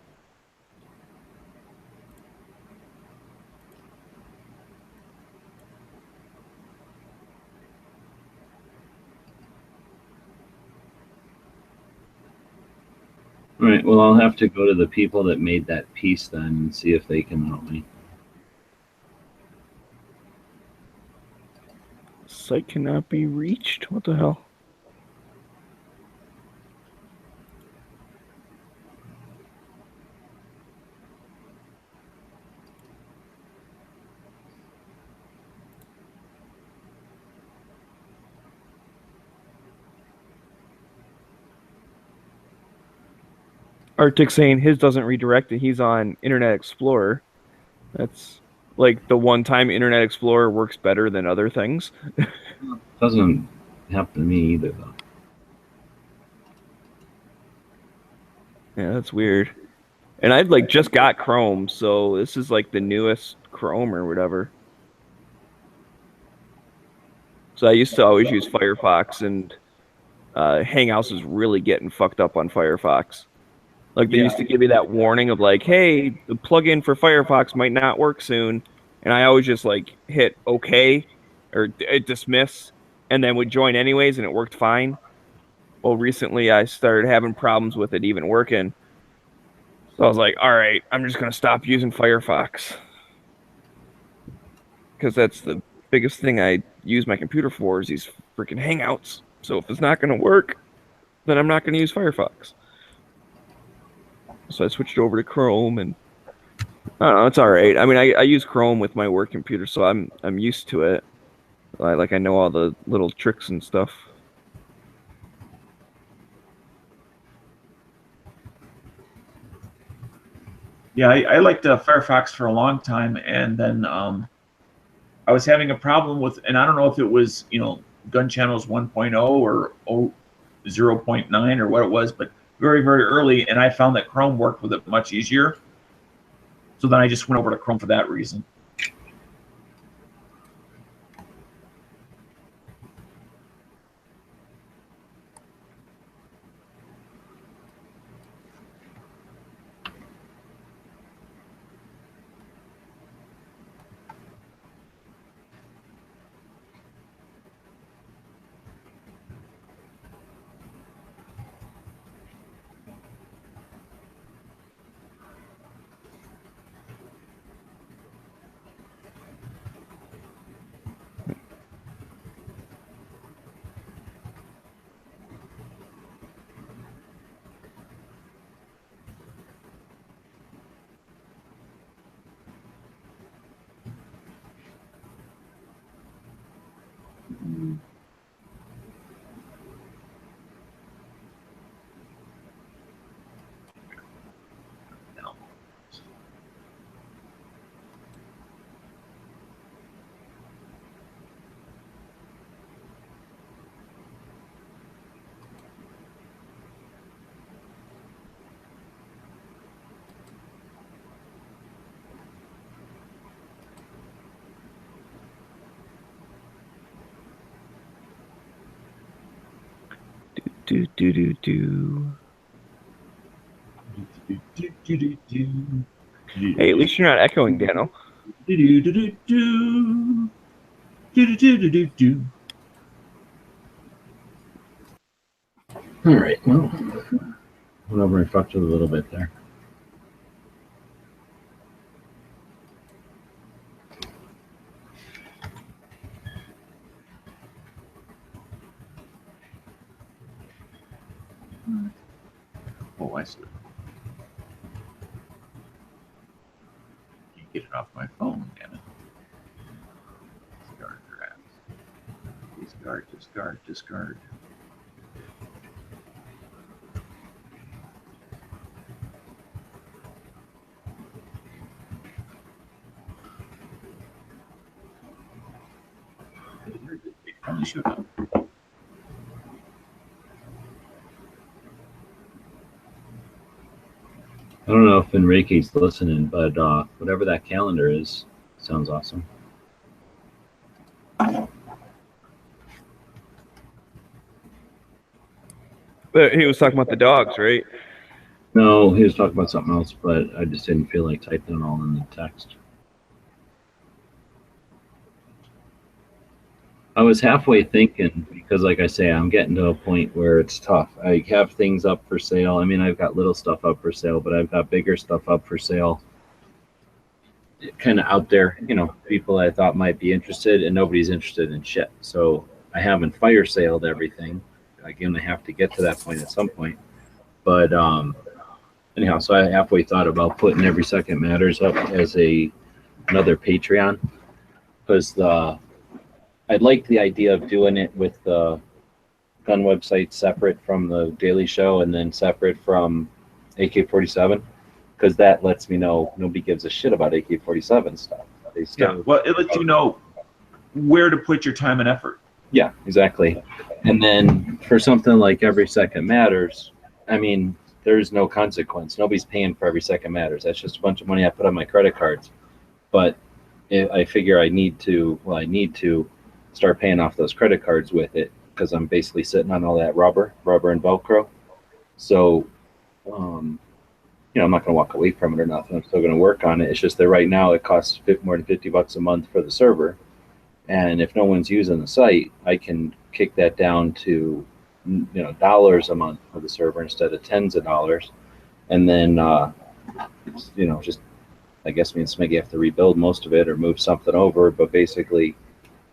All right, well, I'll have to go to the people that made that piece then and see if they can help me. Site cannot be reached. What the hell? Arctic saying his doesn't redirect and he's on Internet Explorer. That's like the one time Internet Explorer works better than other things. Doesn't happen to me either, though. Yeah, that's weird. And I've like just got Chrome, so this is like the newest Chrome or whatever. So I used to always use Firefox, and Hangouts is really getting fucked up on Firefox. Like they used to give you that warning of like, hey, the plugin for Firefox might not work soon, and I always just like hit OK or dismiss, and then would join anyways, and it worked fine. Well, recently I started having problems with it even working, so I was like, all right, I'm just gonna stop using Firefox because that's the biggest thing I use my computer for is these freaking Hangouts. So if it's not gonna work, then I'm not gonna use Firefox. So I switched over to Chrome, and I don't know, it's all right. I mean, I use Chrome with my work computer, so I'm used to it. I know all the little tricks and stuff. Yeah, I liked Firefox for a long time, and then I was having a problem with, and I don't know if it was, Gun Channels 1.0 or 0.9 or what it was, but very, very early, and I found that Chrome worked with it much easier. So then I just went over to Chrome for that reason. do do do do. Hey, at least you're not echoing, Dano. All right. Well, went over and fucked with a little bit there. Oh, I see. Can't get it off my phone, damn it. Discard drafts. Discard, discard, discard. It probably should have. I don't know if Enrique's listening, but whatever that calendar is, sounds awesome. But he was talking about the dogs, right? No, he was talking about something else, but I just didn't feel like typing it all in the text. I was halfway thinking, because like I say, I'm getting to a point where it's tough. I have things up for sale. I mean, I've got little stuff up for sale, but I've got bigger stuff up for sale. Kind of out there, you know, people I thought might be interested, and nobody's interested in shit. So I haven't fire saled everything. Again, I have to get to that point at some point. But anyhow, so I halfway thought about putting Every Second Matters up as another Patreon, because I'd like the idea of doing it with the gun website separate from the Daily Show and then separate from AK-47, because that lets me know nobody gives a shit about AK-47 stuff. They still, Yeah, well, it lets you know where to put your time and effort. Yeah, exactly. And then for something like Every Second Matters, I mean, there's no consequence. Nobody's paying for Every Second Matters. That's just a bunch of money I put on my credit cards. But I figure I need to start paying off those credit cards with it, because I'm basically sitting on all that rubber and Velcro. So, you know, I'm not going to walk away from it or nothing. I'm still going to work on it. It's just that right now it costs more than $50 a month for the server. And if no one's using the site, I can kick that down to, you know, dollars a month for the server instead of tens of dollars. And then, you know, just, I guess me and Smiggy have to rebuild most of it or move something over. But basically,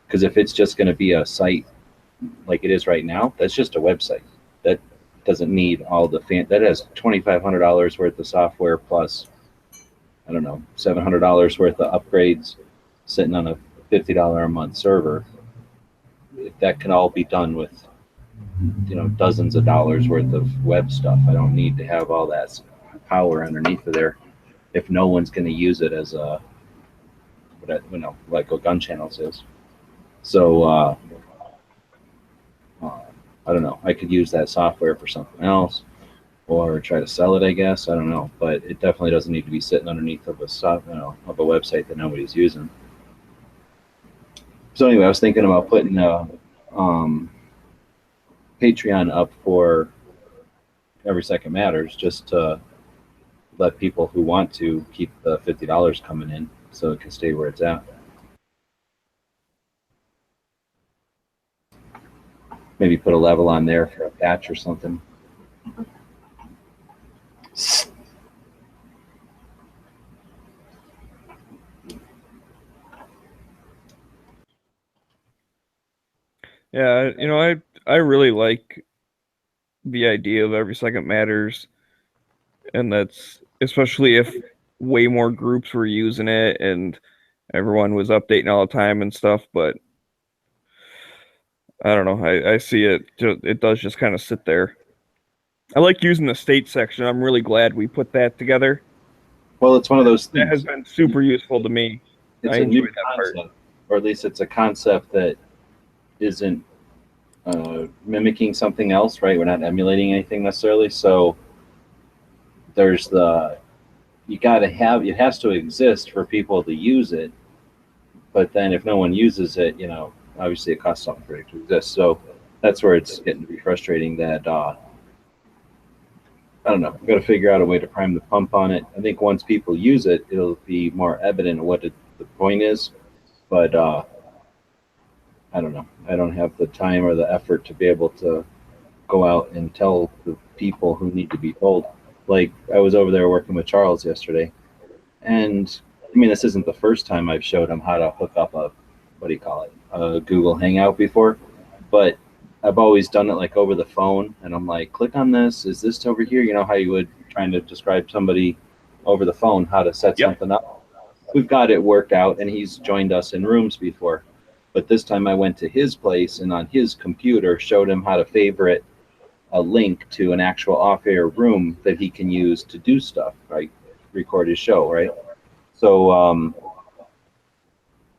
because if it's just going to be a site like it is right now, that's just a website. That doesn't need all the that has $2,500 worth of software plus, I don't know, $700 worth of upgrades sitting on a $50 a month server. That can all be done with, you know, dozens of dollars worth of web stuff. I don't need to have all that power underneath of there if no one's going to use it as a, you know, like what Gun Channels is. So I don't know. I could use that software for something else, or try to sell it, I guess. I don't know, but it definitely doesn't need to be sitting underneath of a of a website that nobody's using. So anyway, I was thinking about putting a Patreon up for Every Second Matters, just to let people who want to keep the $50 coming in, so it can stay where it's at. Maybe put a level on there for a patch or something. Yeah, you know, I really like the idea of Every Second Matters, and that's especially if way more groups were using it and everyone was updating all the time and stuff. But I don't know. I see it. It does just kind of sit there. I like using the state section. I'm really glad we put that together. Well, it's one of those That things. has been super useful to me. It's I a new enjoyed that part. concept, or at least it's a concept that isn't mimicking something else, right? We're not emulating anything necessarily. So there's it has to exist for people to use it. But then if no one uses it, you know, obviously it costs something for it to exist. So that's where it's getting to be frustrating that I don't know. I've got to figure out a way to prime the pump on it. I think once people use it, it'll be more evident what the point is. But I don't know. I don't have the time or the effort to be able to go out and tell the people who need to be told. Like I was over there working with Charles yesterday, and I mean this isn't the first time I've showed him how to hook up a a Google Hangout before, but I've always done it like over the phone, and I'm like, click on this. Is this over here? You know how you would trying to describe somebody over the phone how to set something up. We've got it worked out, and he's joined us in rooms before. But this time I went to his place and on his computer showed him how to favorite a link to an actual off-air room that he can use to do stuff, right? Record his show, right? So,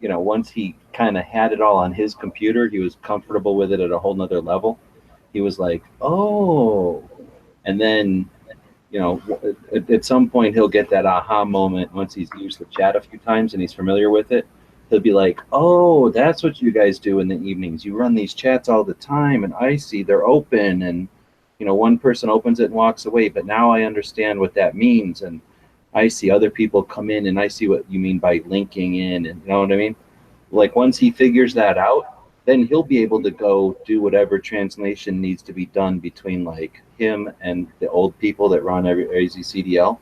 you know, once he kind of had it all on his computer, he was comfortable with it at a whole nother level. He was like, oh, and then, you know, at some point he'll get that aha moment once he's used the chat a few times and he's familiar with it. He'll be like, oh, that's what you guys do in the evenings. You run these chats all the time, and I see they're open, and, you know, one person opens it and walks away, but now I understand what that means, and I see other people come in, and I see what you mean by linking in, and you know what I mean? Like, once he figures that out, then he'll be able to go do whatever translation needs to be done between, like, him and the old people that run every CDL,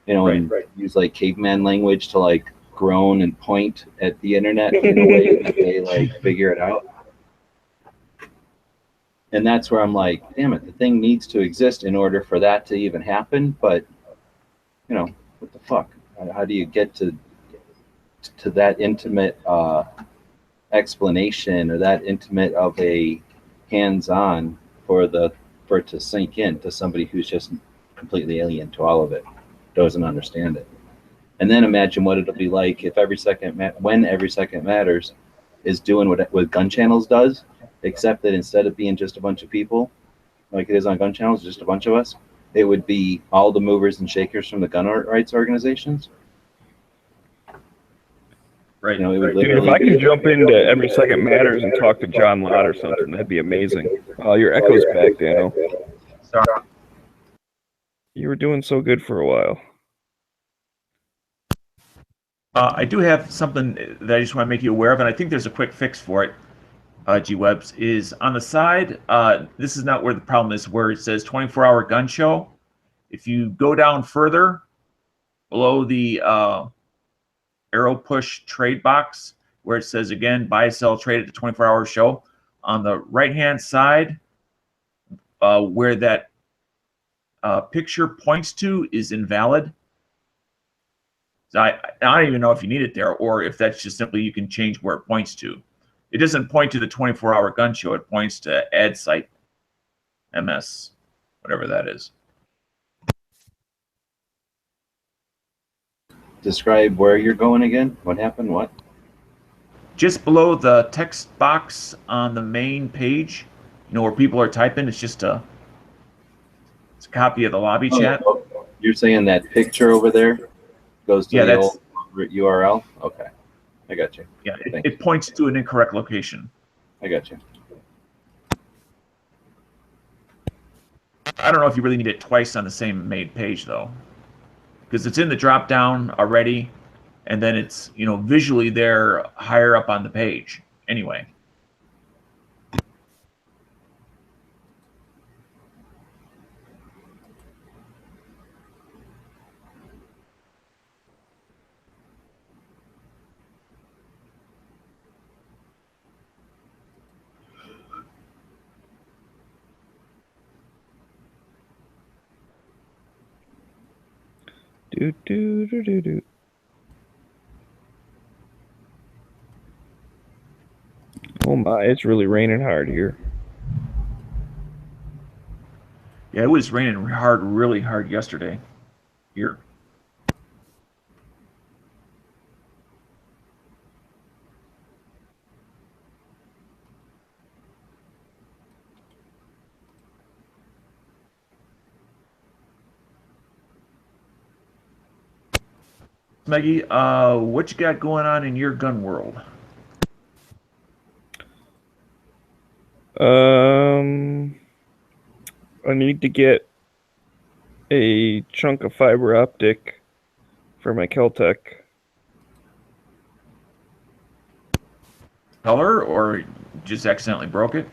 you know, and use, like, caveman language to, like, groan and point at the internet in a way that they like figure it out. And that's where I'm like, damn it, the thing needs to exist in order for that to even happen. But you know, what the fuck? How do you get to that intimate explanation or that intimate of a hands-on for it to sink in to somebody who's just completely alien to all of it, doesn't understand it? And then imagine what it'll be like if when Every Second Matters is doing what Gun Channels does, except that instead of being just a bunch of people, like it is on Gun Channels, just a bunch of us, it would be all the movers and shakers from the gun rights organizations. Right. You know, it would Dude, if I could jump into Every Second Matters and talk to John Lott or something, that'd be amazing. Oh, your echo's back, Dano. Sorry. You were doing so good for a while. I do have something that I just want to make you aware of, and I think there's a quick fix for it. G-Webs is on the side. This is not where the problem is, where it says 24-hour gun show. If you go down further below the arrow push trade box, where it says again, buy, sell, trade at the 24-hour show, on the right-hand side, where that picture points to is invalid. I don't even know if you need it there or if that's just simply you can change where it points to. It doesn't point to the 24-hour gun show. It points to ad site MS, whatever that is. Describe where you're going again. What happened? What? Just below the text box on the main page, you know, where people are typing, it's a copy of the lobby chat. You're saying that picture over there goes to the old URL? Okay. I got you. Yeah, it points to an incorrect location. I got you. I don't know if you really need it twice on the same made page, though, because it's in the drop down already, and then it's, you know, visually there higher up on the page anyway. Do do do do do. Oh my, it's really raining hard here. Yeah, it was raining hard, really hard yesterday here. Maggie, what you got going on in your gun world? I need to get a chunk of fiber optic for my Keltec. Color, or just accidentally broke it?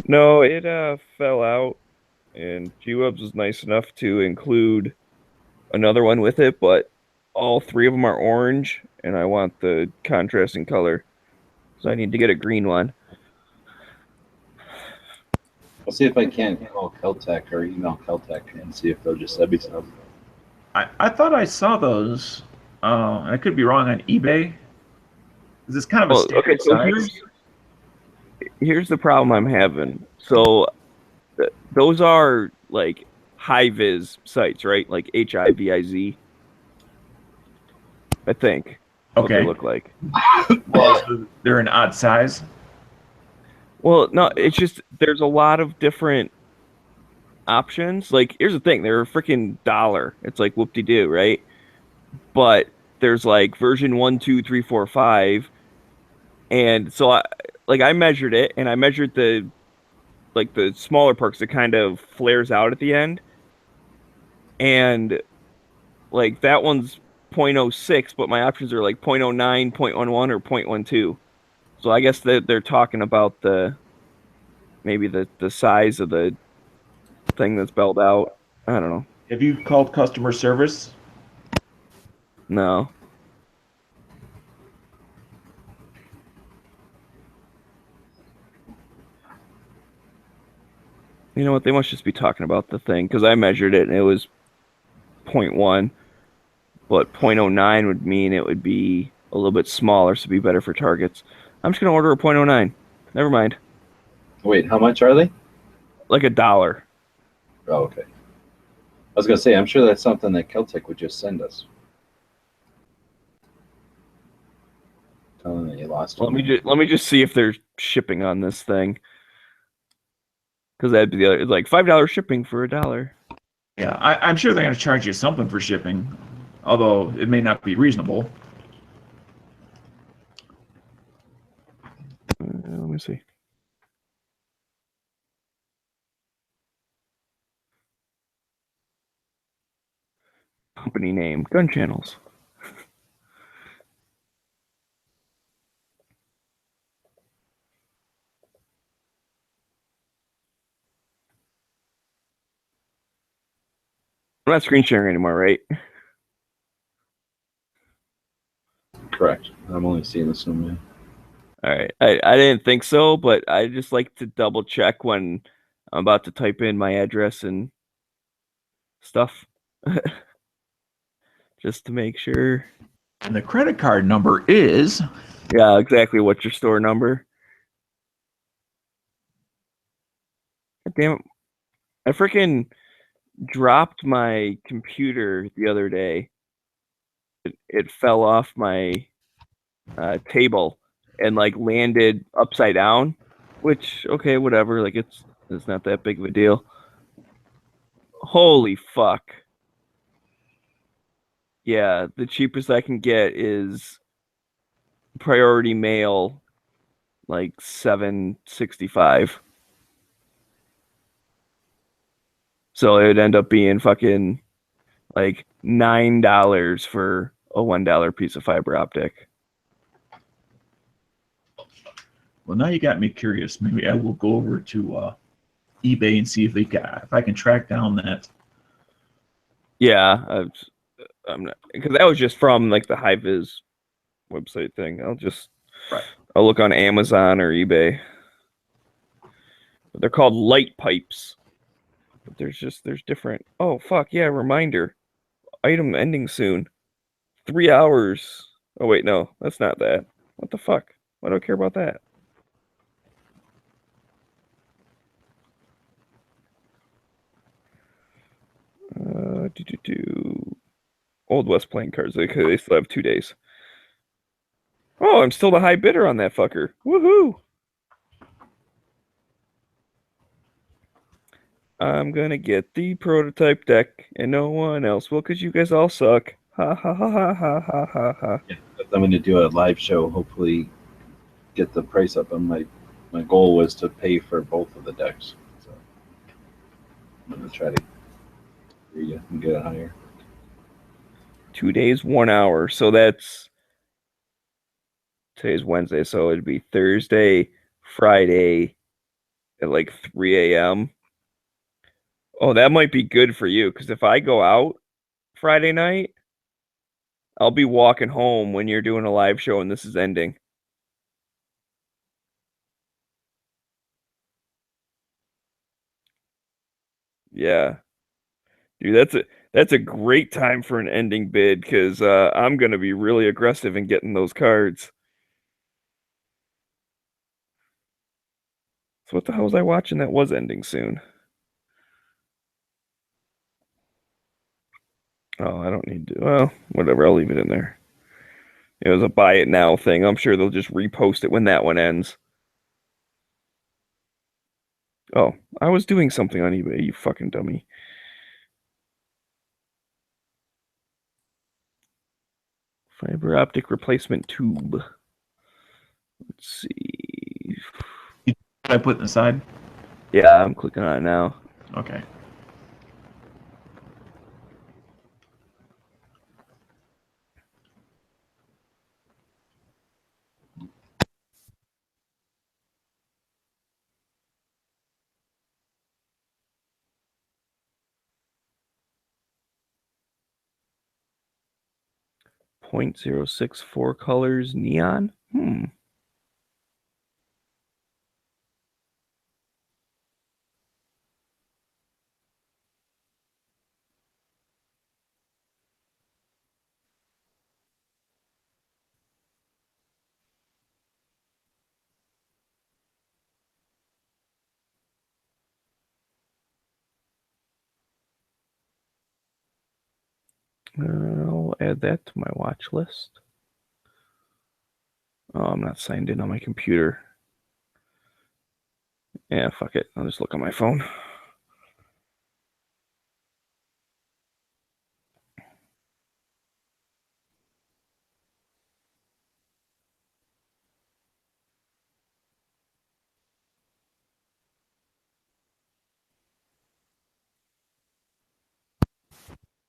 No, it fell out, and G-Webs was nice enough to include another one with it, but all three of them are orange, and I want the contrasting color, so I need to get a green one. I'll see if I can call Keltec or email Keltec and see if they'll just send me some. I thought I saw those. And I could be wrong on eBay. Is this kind of a Well, standard okay, so size? here's the problem I'm having. So those are like high-vis sites, right? Like HIVIZ, I think. What they Okay. look like. Well, they're an odd size. Well, no, it's just there's a lot of different options. Like, here's the thing: they're a freaking $1. It's like whoop-de-doo, right? But there's like version 1, 2, 3, 4, 5, and so I measured it, and I measured the smaller perks that kind of flares out at the end, and like that one's 0.06, but my options are like 0.09, 0.11, or 0.12. So I guess that they're talking about maybe the size of the thing that's belled out. I don't know. Have you called customer service? No. You know what? They must just be talking about the thing, because I measured it and it was 0.1, but 0.09 would mean it would be a little bit smaller, so it'd be better for targets. I'm just gonna order a 0.09. Never mind. Wait, how much are they? Like $1. Oh, okay. I was gonna say, I'm sure that's something that Keltec would just send us. Tell them that you lost. Let me just see if there's shipping on this thing, because that'd be the other, like $5 shipping for $1. Yeah, I'm sure they're going to charge you something for shipping, although it may not be reasonable. Let me see. Company name, Gun Channels. I'm not screen sharing anymore, right? Correct. I'm only seeing this one, man. All right. I didn't think so, but I just like to double check when I'm about to type in my address and stuff. Just to make sure. And the credit card number is... Yeah, exactly. What's your store number? God damn it. I freaking dropped my computer the other day. It fell off my table and like landed upside down, which, okay, whatever. Like it's not that big of a deal. Holy fuck. Yeah, the cheapest I can get is priority mail, like $7.65. So it would end up being fucking like $9 for a $1 piece of fiber optic. Well, now you got me curious. Maybe I will go over to eBay and see if I can track down that. Yeah, I'm not, because that was just from like the HiViz website thing. I'll look on Amazon or eBay. But they're called light pipes. But there's different. Oh fuck yeah! Reminder. Item ending soon. 3 hours. Oh wait, no, that's not that. What the fuck? Why do I care about that? Old West playing cards. They still have 2 days. Oh, I'm still the high bidder on that fucker. Woohoo! I'm gonna get the prototype deck, and no one else will, because you guys all suck. Ha ha ha ha ha ha ha ha. Yeah, I'm going to do a live show. Hopefully, get the price up on my my goal was to pay for both of the decks. So I'm gonna try to read it and get it higher. 2 days, 1 hour. So that's today's Wednesday, so it'd be Thursday, Friday at like 3 a.m. Oh, that might be good for you because if I go out Friday night, I'll be walking home when you're doing a live show and this is ending. Yeah. Dude, that's a great time for an ending bid because I'm gonna be really aggressive in getting those cards. So what the hell was I watching that was ending soon? Oh, I don't need to. Well, whatever. I'll leave it in there. It was a buy it now thing. I'm sure they'll just repost it when that one ends. Oh, I was doing something on eBay, you fucking dummy. Fiber optic replacement tube. Let's see. Did I put in the side? Yeah, I'm clicking on it now. Okay. .064 colors neon. I'll add that to my watch list. Oh, I'm not signed in on my computer. Yeah, fuck it. I'll just look on my phone.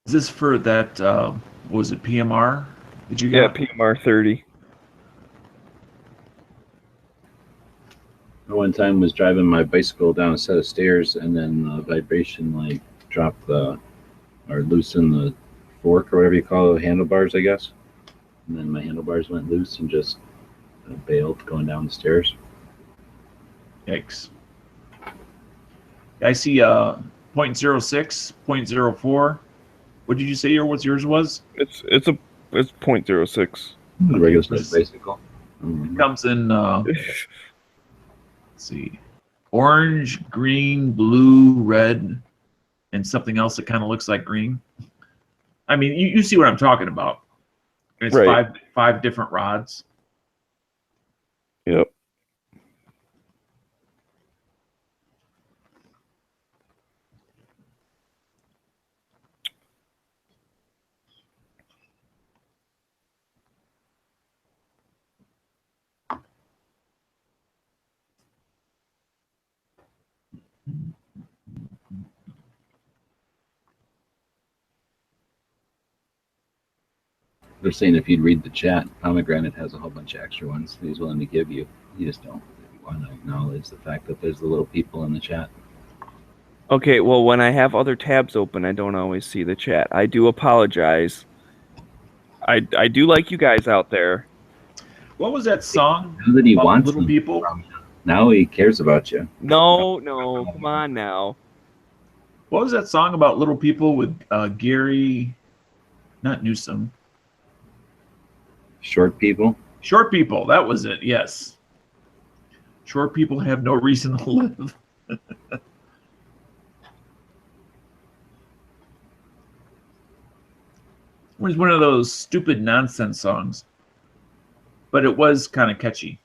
Is this for that? What was it, PMR? Did you Yeah, get? PMR 30. I one time was driving my bicycle down a set of stairs, and then the vibration like dropped the or loosened the fork or whatever you call the handlebars, I guess. And then my handlebars went loose and just bailed going down the stairs. Yikes. I see .06, .04. What did you say what's yours was? It's .06. The regular size bicycle. It comes in let's see, orange, green, blue, red, and something else that kind of looks like green. I mean, you see what I'm talking about. It's Right. five different rods. Yep. They're saying if you'd read the chat, Pomegranate has a whole bunch of extra ones that he's willing to give you. You just don't want to acknowledge the fact that there's the little people in the chat. Okay, well, when I have other tabs open, I don't always see the chat. I do apologize. I do like you guys out there. What was that song? Now that he about wants little them people. from you. Now he cares about you. No, come on now. What was that song about little people with Gary, not Newsom? Short people. Short people. That was it. Yes. Short people have no reason to live. It was one of those stupid nonsense songs, but it was kind of catchy.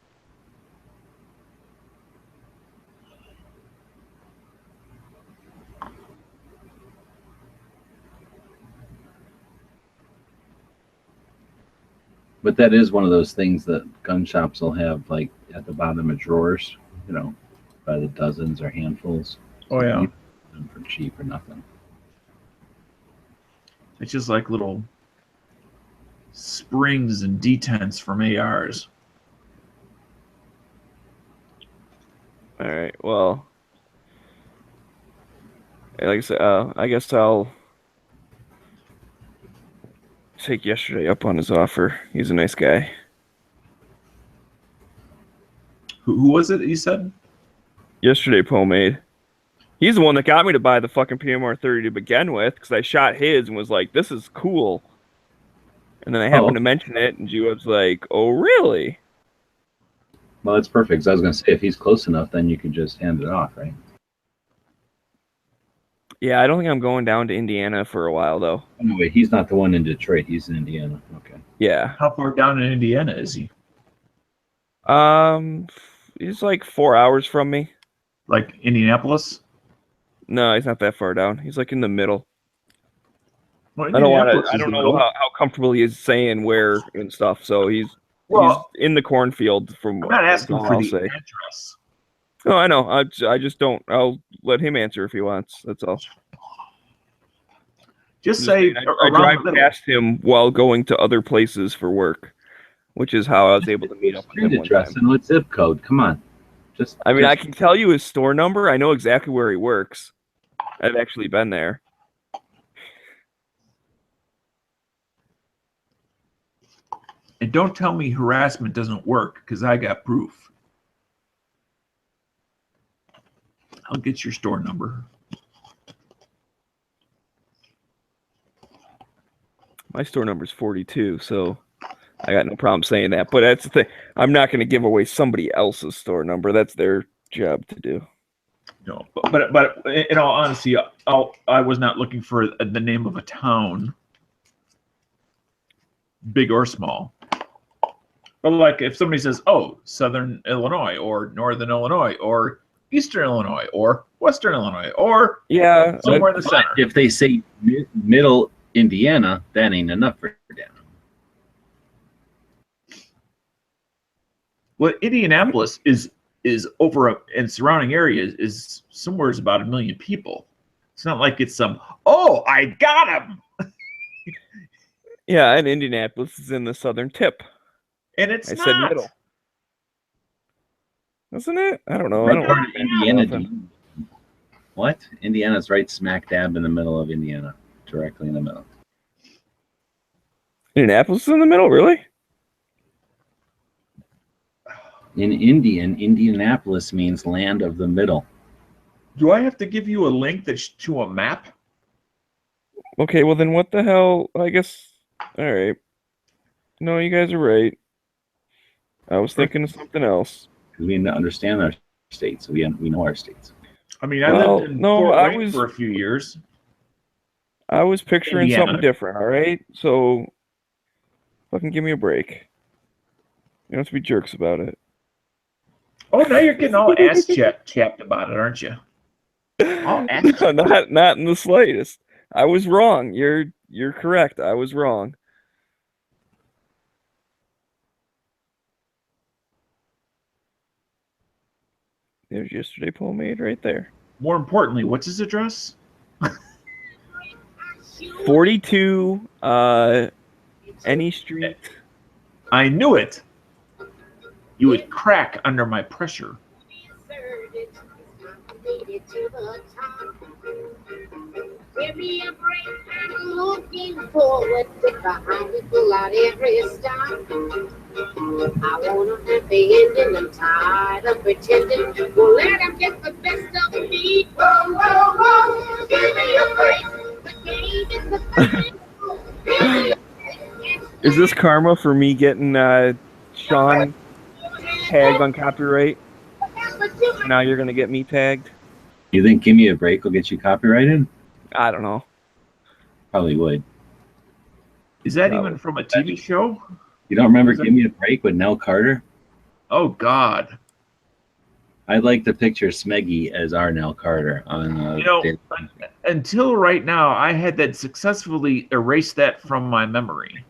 But that is one of those things that gun shops will have, like at the bottom of drawers. by the dozens or handfuls. Oh yeah. You get them for cheap or nothing. It's just like little springs and detents from ARs. All right. Well, like I said, I guess I'll take yesterday up on his offer. He's a nice guy. Who was it you said? Yesterday, Pomade. He's the one that got me to buy the fucking PMR 30 to begin with, because I shot his and was like, "This is cool." And then I happened to mention it, and G-Web's like, "Oh, really?" Well, it's perfect. 'Cause I was going to say, if he's close enough, then you can just hand it off, right? Yeah, I don't think I'm going down to Indiana for a while, though. Oh, no, wait, he's not the one in Detroit. He's in Indiana. Okay. Yeah. How far down in Indiana is he? He's like 4 hours from me. Like Indianapolis? No, he's not that far down. He's like in the middle. Well, I don't want to. Indianapolis I is don't the know middle. how comfortable he is saying where and stuff. So he's in the cornfield. From I'm not asking all for I'll the say. address. No, I know. I just don't. I'll let him answer if he wants. That's all. Just say I around drive the middle. past him while going to other places for work, which is how I was able to meet up with Street him one address time. and what zip code? Come on. I mean, I can tell you his store number. I know exactly where he works. I've actually been there. And don't tell me harassment doesn't work, because I got proof. I'll get your store number. My store number is 42, so I got no problem saying that. But that's the thing. I'm not going to give away somebody else's store number. That's their job to do. No, but in all honesty, I was not looking for the name of a town, big or small. But like if somebody says, "Oh, Southern Illinois," or Northern Illinois, or Eastern Illinois, or Western Illinois, or Yeah, somewhere in the center. If they say middle Indiana, that ain't enough for Dan. Well, Indianapolis is over and surrounding areas is somewhere is about 1 million people. It's not like it's some. Oh, I got him, yeah, and Indianapolis is in the southern tip. and it's I not. said middle. Isn't it? I don't know. What I don't part of Indiana do often. you- What? Indiana's right smack dab in the middle of Indiana. Directly in the middle. Indianapolis is in the middle, really? In Indian, Indianapolis means land of the middle. Do I have to give you a link that's to a map? Okay, well then what the hell? I guess. All right. No, you guys are right. I was thinking of something else. Because we understand our states. We know our states. I mean, I Well, lived in no, Fort I Wayne was- for a few years. I was picturing Indiana. something different, all right? So, fucking give me a break. You don't have to be jerks about it. Oh, now you're getting all ass chapped about it, aren't you? All ass No, not in the slightest. I was wrong. You're correct. I was wrong. There's yesterday Pomade right there. More importantly, what's his address? 42 any street. I knew it. You would crack under my pressure. Give me a break. I'm looking forward to behind it pull out every stop. I want a happy ending. I'm tired of pretending. Well, let him get the best of me. Whoa, whoa, whoa. Give me a break. The game is the fight. Is this karma for me getting Sean tagged on copyright? Now you're gonna get me tagged? You think Give Me a Break will get you copyrighted? I don't know. Probably would. Is that No. even from a TV show? You don't remember Is that- Give Me a Break with Nell Carter? Oh, God. I'd like to picture Smeggy as our Nell Carter on You know, until right now, I had that successfully erased that from my memory.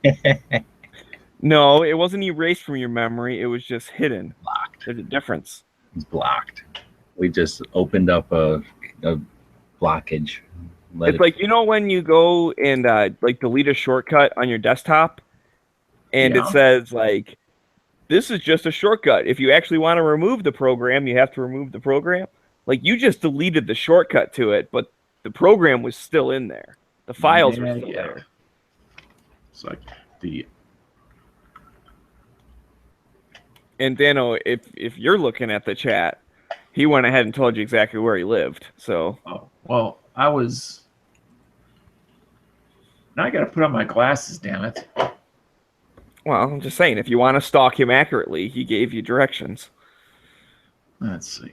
No, it wasn't erased from your memory. It was just hidden. Locked. There's a difference. It's blocked. We just opened up a blockage. It's like, you know, when you go and like delete a shortcut on your desktop and Yeah. it says like, this is just a shortcut. If you actually want to remove the program, you have to remove the program. Like, you just deleted the shortcut to it, but the program was still in there. The files were still there. It's like the And Dano, if you're looking at the chat, he went ahead and told you exactly where he lived. So oh well, I was. Now I got to put on my glasses. Damn it! well, I'm just saying, if you want to stalk him accurately, he gave you directions. Let's see.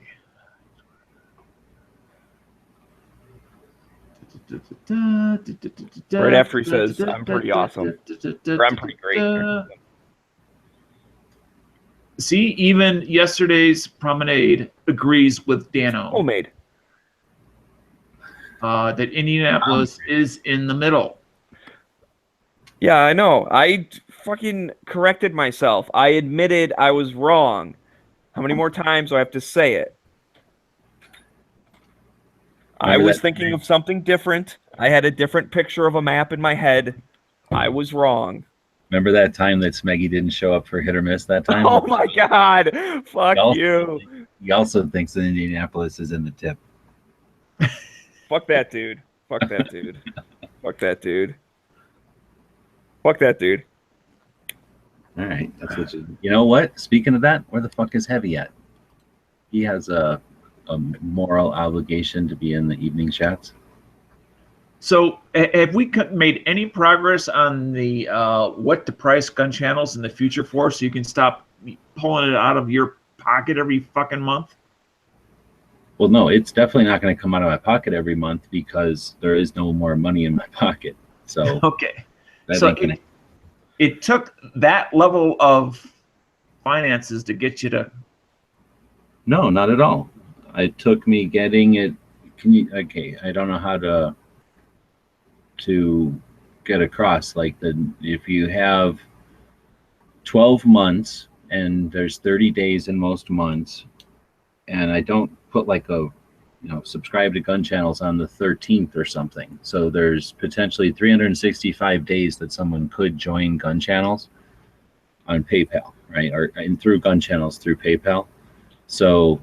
Right after he says, "I'm pretty awesome," or "I'm pretty great." See, even yesterday's promenade agrees with Dano Homemade. that Indianapolis is in the middle. Yeah, I know. I fucking corrected myself. I admitted I was wrong. How many more times do I have to say it? I Remember was that thinking thing? of something different. I had a different picture of a map in my head. I was wrong. Remember that time that Smeggy didn't show up for hit or miss that time? Oh my god! Fuck Y'all- you! He also thinks that Indianapolis is in the tip. Fuck that dude! Fuck that dude! Fuck that dude! Fuck that dude! All right, that's what you know. What? Speaking of that, where the fuck is Heavy at? He has a moral obligation to be in the evening chats. So, have we made any progress on the what to price gun channels in the future for, so you can stop pulling it out of your pocket every fucking month? Well, no, it's definitely not going to come out of my pocket every month because there is no more money in my pocket. So Okay. that So ain't gonna- it took that level of finances to get you to. No, not at all. It took me getting it. Okay, I don't know how to get across. Like if you have 12 months and there's 30 days in most months, and I don't put like a subscribe to gun channels on the 13th or something. So there's potentially 365 days that someone could join gun channels on PayPal, right? And through gun channels through PayPal. So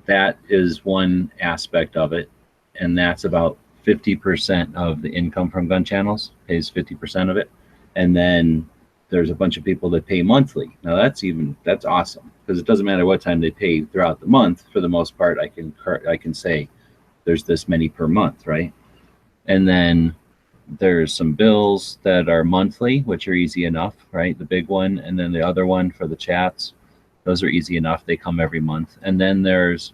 that is one aspect of it. And that's about 50% of the income from gun channels, pays 50% of it. And then there's a bunch of people that pay monthly. Now that's awesome, because it doesn't matter what time they pay throughout the month. For the most part, I can say there's this many per month, right? And then there's some bills that are monthly, which are easy enough, right? The big one, and then the other one for the chats, those are easy enough. They come every month. And then there's,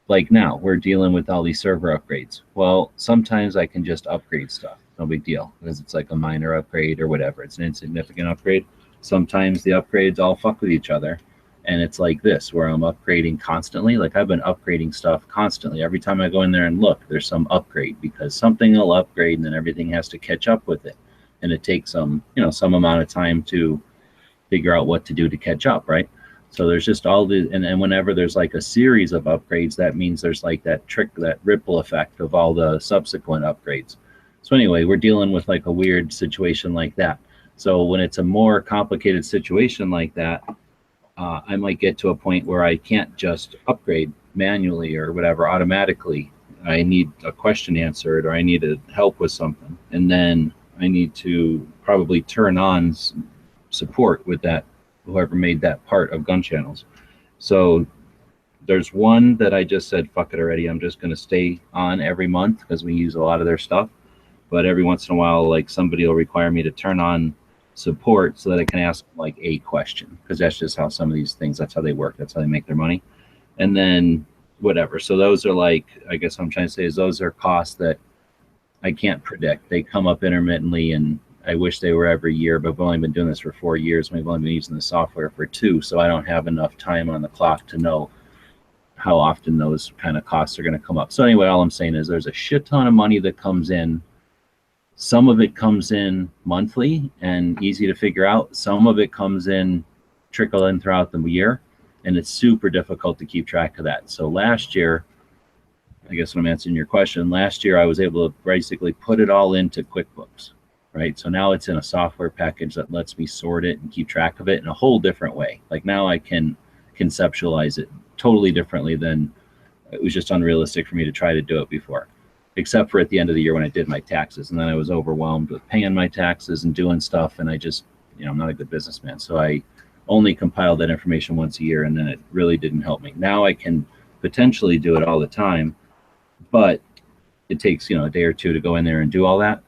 like now, we're dealing with all these server upgrades. Well, sometimes I can just upgrade stuff. No big deal, because it's like a minor upgrade or whatever. It's an insignificant upgrade. Sometimes the upgrades all fuck with each other. And it's like this, where I'm upgrading constantly. Like I've been upgrading stuff constantly. Every time I go in there and look, there's some upgrade, because something will upgrade and then everything has to catch up with it. And it takes some amount of time to figure out what to do to catch up, right? So there's just all the, and whenever there's like a series of upgrades, that means there's like that ripple effect of all the subsequent upgrades. So anyway, we're dealing with like a weird situation like that. So when it's a more complicated situation like that, I might get to a point where I can't just upgrade manually or whatever automatically. I need a question answered, or I need help with something. And then I need to probably turn on support with that, whoever made that part of gun channels. So there's one that I just said, fuck it already. I'm just going to stay on every month because we use a lot of their stuff. But every once in a while, like somebody will require me to turn on support so that I can ask like a question, because that's just how some of these things, that's how they work. That's how they make their money. And then whatever. So those are like, I guess what I'm trying to say is those are costs that I can't predict. They come up intermittently, and I wish they were every year, but we've only been doing this for 4 years. We've only been using the software for 2, so I don't have enough time on the clock to know how often those kind of costs are going to come up. So anyway, all I'm saying is there's a shit ton of money that comes in. Some of it comes in monthly and easy to figure out. Some of it comes in, trickle in throughout the year. and it's super difficult to keep track of that. So last year, I guess when I'm answering your question, last year I was able to basically put it all into QuickBooks, right? So now it's in a software package that lets me sort it and keep track of it in a whole different way. Like now I can conceptualize it totally differently than it was just unrealistic for me to try to do it before, except for at the end of the year when I did my taxes. And then I was overwhelmed with paying my taxes and doing stuff. And I just, I'm not a good businessman. So I only compiled that information once a year, and then it really didn't help me. Now I can potentially do it all the time, but it takes, a day or two to go in there and do all that.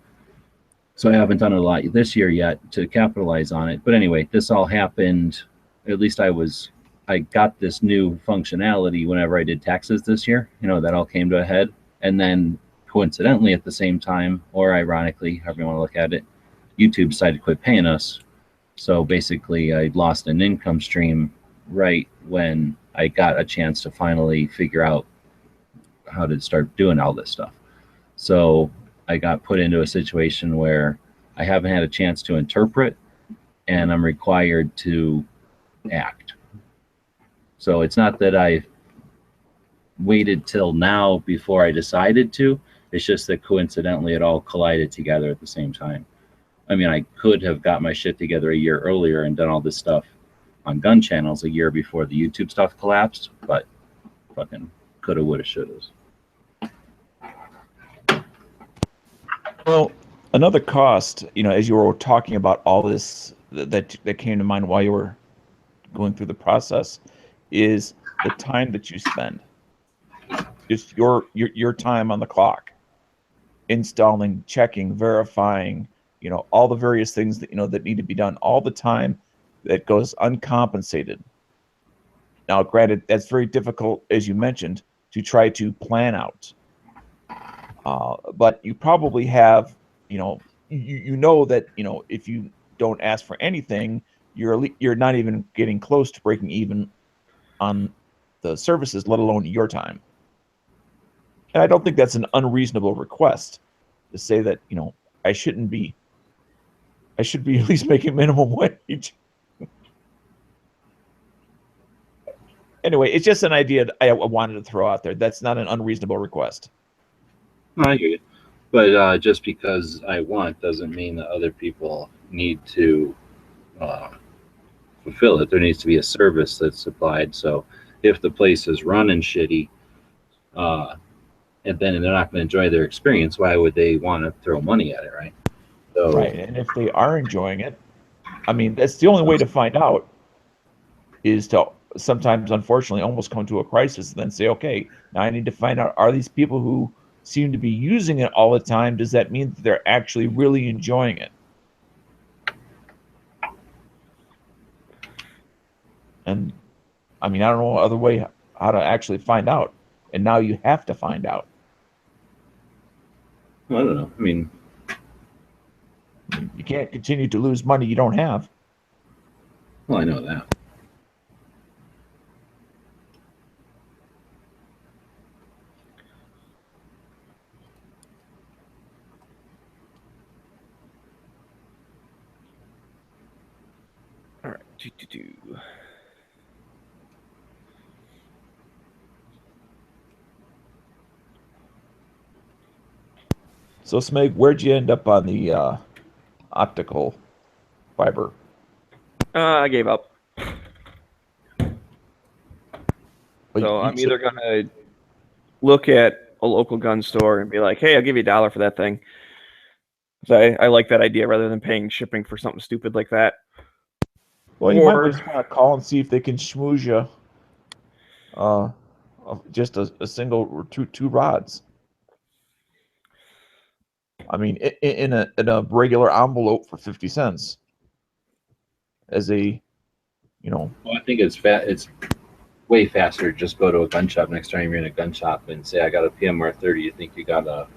So I haven't done it a lot this year yet to capitalize on it. But anyway, this all happened, at least I got this new functionality whenever I did taxes this year, that all came to a head. And then coincidentally at the same time, or ironically, however you want to look at it, YouTube decided to quit paying us. So basically I lost an income stream right when I got a chance to finally figure out how to start doing all this stuff. So I got put into a situation where I haven't had a chance to interpret, and I'm required to act. So it's not that I waited till now before I decided to. It's just that coincidentally it all collided together at the same time. I mean, I could have got my shit together a year earlier and done all this stuff on gun channels a year before the YouTube stuff collapsed, but fucking coulda, woulda, shouldas. Well, another cost, as you were talking about all this that came to mind while you were going through the process, is the time that you spend. Just your time on the clock, installing, checking, verifying, all the various things that that need to be done, all the time that goes uncompensated. Now, granted, that's very difficult, as you mentioned, to try to plan out. But you probably have, you know that if you don't ask for anything, you're not even getting close to breaking even on the services, let alone your time. And I don't think that's an unreasonable request to say that I should be at least making minimum wage. Anyway, it's just an idea I wanted to throw out there. That's not an unreasonable request. No, I hear you. But just because I want doesn't mean that other people need to fulfill it. There needs to be a service that's supplied. So if the place is running shitty, and then they're not going to enjoy their experience, why would they want to throw money at it, right? So, right, and if they are enjoying it, I mean, that's the only way to find out, is to sometimes, unfortunately, almost come to a crisis and then say, okay, now I need to find out, are these people who seem to be using it all the time, does that mean that they're actually really enjoying it? And I mean, I don't know other way how to actually find out. And now you have to find out. I don't know. I mean, you can't continue to lose money you don't have. Well, I know that. All right. So, Smeg, where'd you end up on the optical fiber? I gave up. But So I'm either going to look at a local gun store and be like, hey, I'll give you $1 for that thing. So I like that idea rather than paying shipping for something stupid like that. Well, you might just want to call and see if they can schmooze you just a single or two rods. I mean, in a regular envelope for 50 cents. As a, Well, I think it's way faster to just go to a gun shop next time you're in a gun shop and say, I got a PMR 30. You think you got a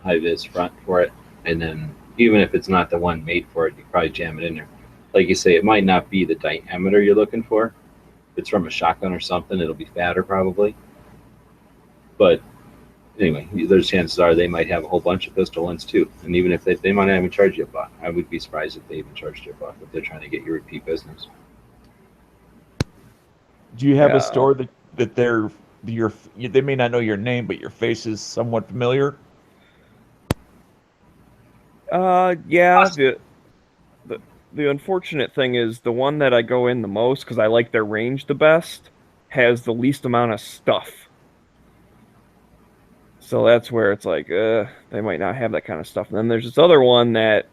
high-vis front for it? And then even if it's not the one made for it, you probably jam it in there. Like you say, it might not be the diameter you're looking for. If it's from a shotgun or something, it'll be fatter probably. But anyway, there's chances are they might have a whole bunch of pistol ones too. And even if they might not even charge you $1. I would be surprised if they even charged you $1 if they're trying to get your repeat business. Do you have Yeah. a store that they may not know your name, but your face is somewhat familiar? Yeah. The unfortunate thing is the one that I go in the most because I like their range the best has the least amount of stuff. So that's where it's like, they might not have that kind of stuff. And then there's this other one that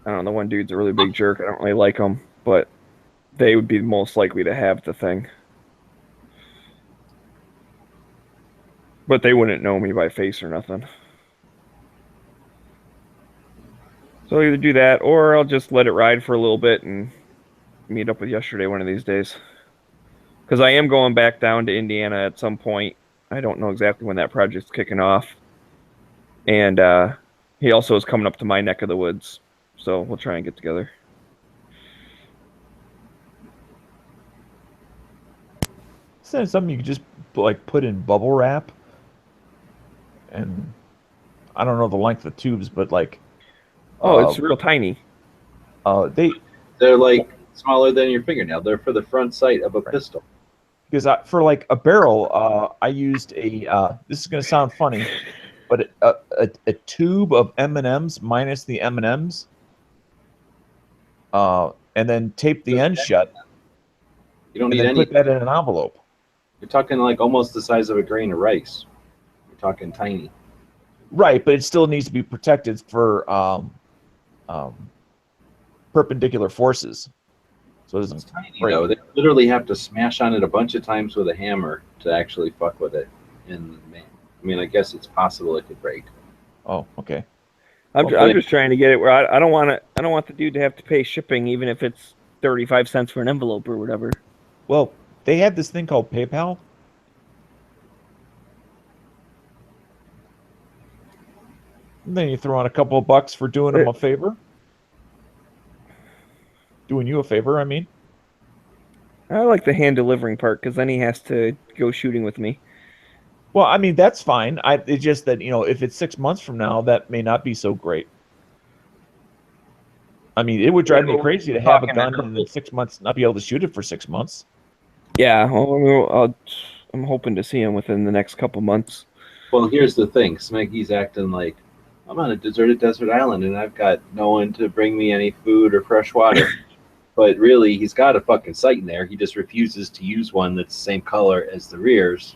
I don't know. The one dude's a really big jerk. I don't really like him, but they would be most likely to have the thing. But they wouldn't know me by face or nothing. So I'll either do that or I'll just let it ride for a little bit and meet up with yesterday one of these days. Because I am going back down to Indiana at some point. I don't know exactly when that project's kicking off. And he also is coming up to my neck of the woods. So we'll try and get together. Isn't that something you could just like put in bubble wrap? And I don't know the length of the tubes, but like, Oh, it's real tiny. They're like smaller than your fingernail. They're for the front sight of a pistol. Because for like a barrel, I used a. This is going to sound funny, but a tube of M&Ms minus the M&Ms, and then tape the end shut. You don't And need then any. put that in an envelope. You're talking like almost the size of a grain of rice. You're talking tiny. Right, but it still needs to be protected for perpendicular forces. So it It's doesn't tiny break. though. They literally have to smash on it a bunch of times with a hammer to actually fuck with it. And I mean, I guess it's possible it could break. Oh, okay. I'm Okay. just trying to get it where I don't want to. I don't want the dude to have to pay shipping, even if it's 35 cents for an envelope or whatever. Well, they have this thing called PayPal. And then you throw in a couple of bucks for doing them a favor. Doing you a favor, I mean. I like the hand delivering part because then he has to go shooting with me. Well, I mean, that's fine. It's just that, if it's 6 months from now, that may not be so great. I mean, it would drive me crazy to have a gun and in 6 months not be able to shoot it for 6 months. Yeah, well, I'm hoping to see him within the next couple months. Well, here's the thing. Smeggy's acting like, I'm on a deserted desert island and I've got no one to bring me any food or fresh water. But really, he's got a fucking sight in there. He just refuses to use one that's the same color as the rears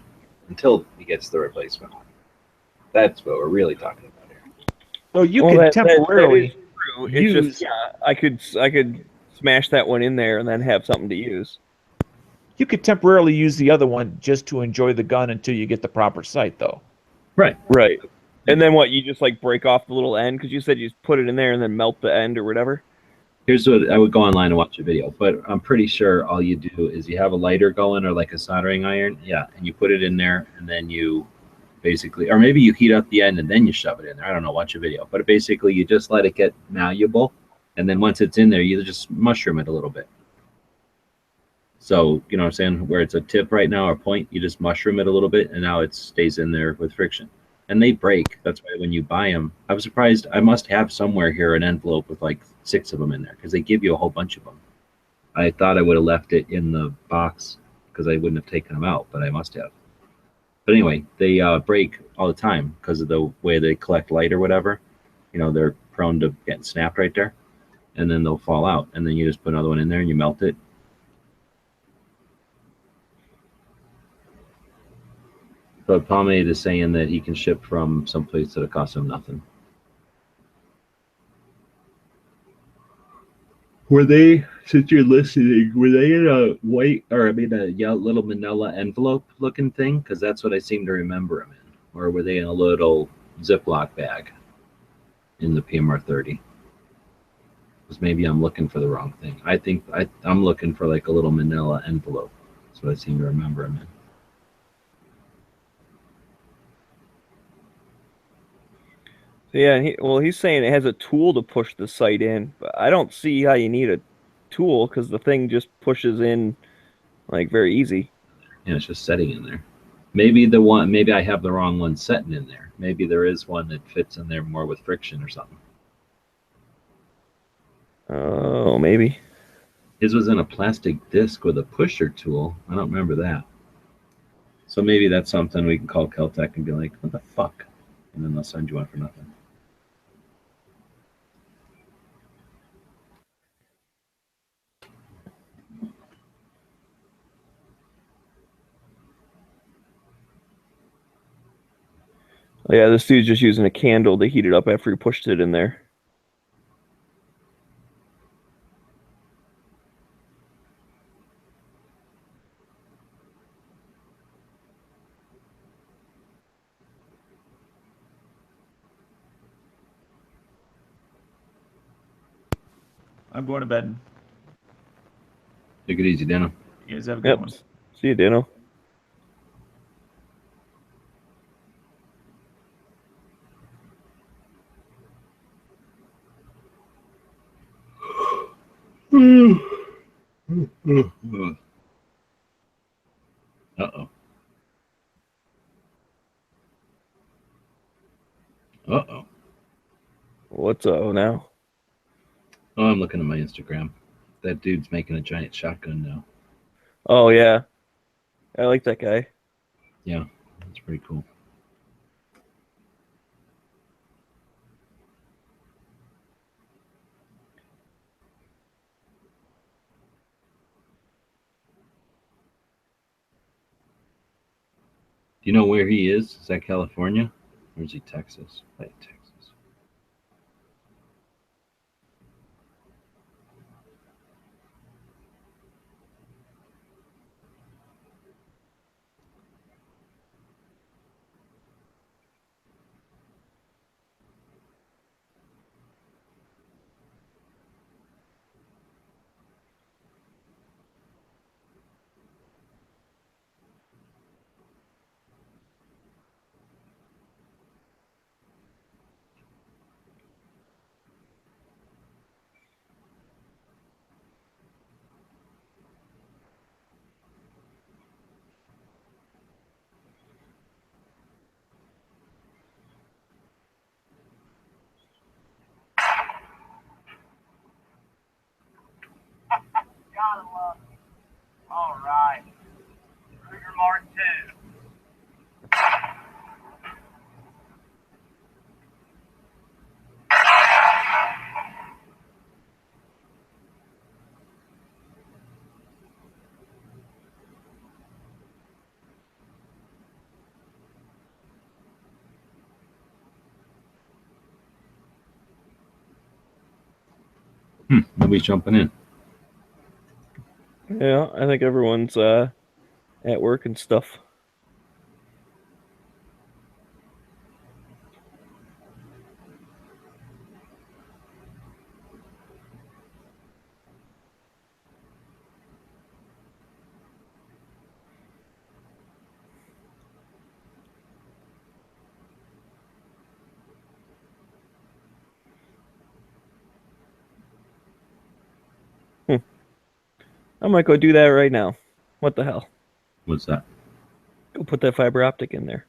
until he gets the replacement one. That's what we're really talking about here. So you Well, can that temporarily is true. It's use. just I could smash that one in there and then have something to use. You could temporarily use the other one just to enjoy the gun until you get the proper sight, though. Right. Right. And then what? You just like break off the little end because you said you just put it in there and then melt the end or whatever. Here's what I would go online and watch a video, but I'm pretty sure all you do is you have a lighter going or like a soldering iron, and you put it in there and then you basically, or maybe you heat up the end and then you shove it in there. I don't know, watch a video, but basically you just let it get malleable, and then once it's in there, you just mushroom it a little bit. So, you know what I'm saying, where it's a tip right now or point, you just mushroom it a little bit, and now it stays in there with friction. And they break. That's why when you buy them, I was surprised. I must have somewhere here an envelope with like 6 of them in there because they give you a whole bunch of them. I thought I would have left it in the box because I wouldn't have taken them out, but I must have. But anyway, they break all the time because of the way they collect light or whatever. They're prone to getting snapped right there, and then they'll fall out. And then you just put another one in there and you melt it. But Pomade is saying that he can ship from someplace that'll cost him nothing. Were they, since you're listening, were they in a white, or a yellow, little manila envelope looking thing? Because that's what I seem to remember them in. Or were they in a little Ziploc bag in the PMR 30? Because maybe I'm looking for the wrong thing. I think I'm looking for like a little manila envelope. That's what I seem to remember them in. Yeah, he's saying it has a tool to push the sight in, but I don't see how you need a tool because the thing just pushes in like very easy. Yeah, it's just setting in there. Maybe I have the wrong one setting in there. Maybe there is one that fits in there more with friction or something. Oh, maybe. His was in a plastic disc with a pusher tool. I don't remember that. So maybe that's something we can call Kel-Tec and be like, what the fuck? And then they'll send you one for nothing. Oh, yeah, this dude's just using a candle to heat it up after he pushed it in there. I'm going to bed. Take it easy, Dano. You guys have a good Yep. one. See you, Dano. Uh-oh. Uh-oh. What's up now? Oh, I'm looking at my Instagram. That dude's making a giant shotgun now. Oh, yeah. I like that guy. Yeah, that's pretty cool. Do you know where he is? Is that California? Or is he Texas? Like Texas. Gotta love it. All right. Ruger Mark II. Nobody's jumping in. Yeah, I think everyone's at work and stuff. I might go do that right now. What the hell? What's that? Go put that fiber optic in there.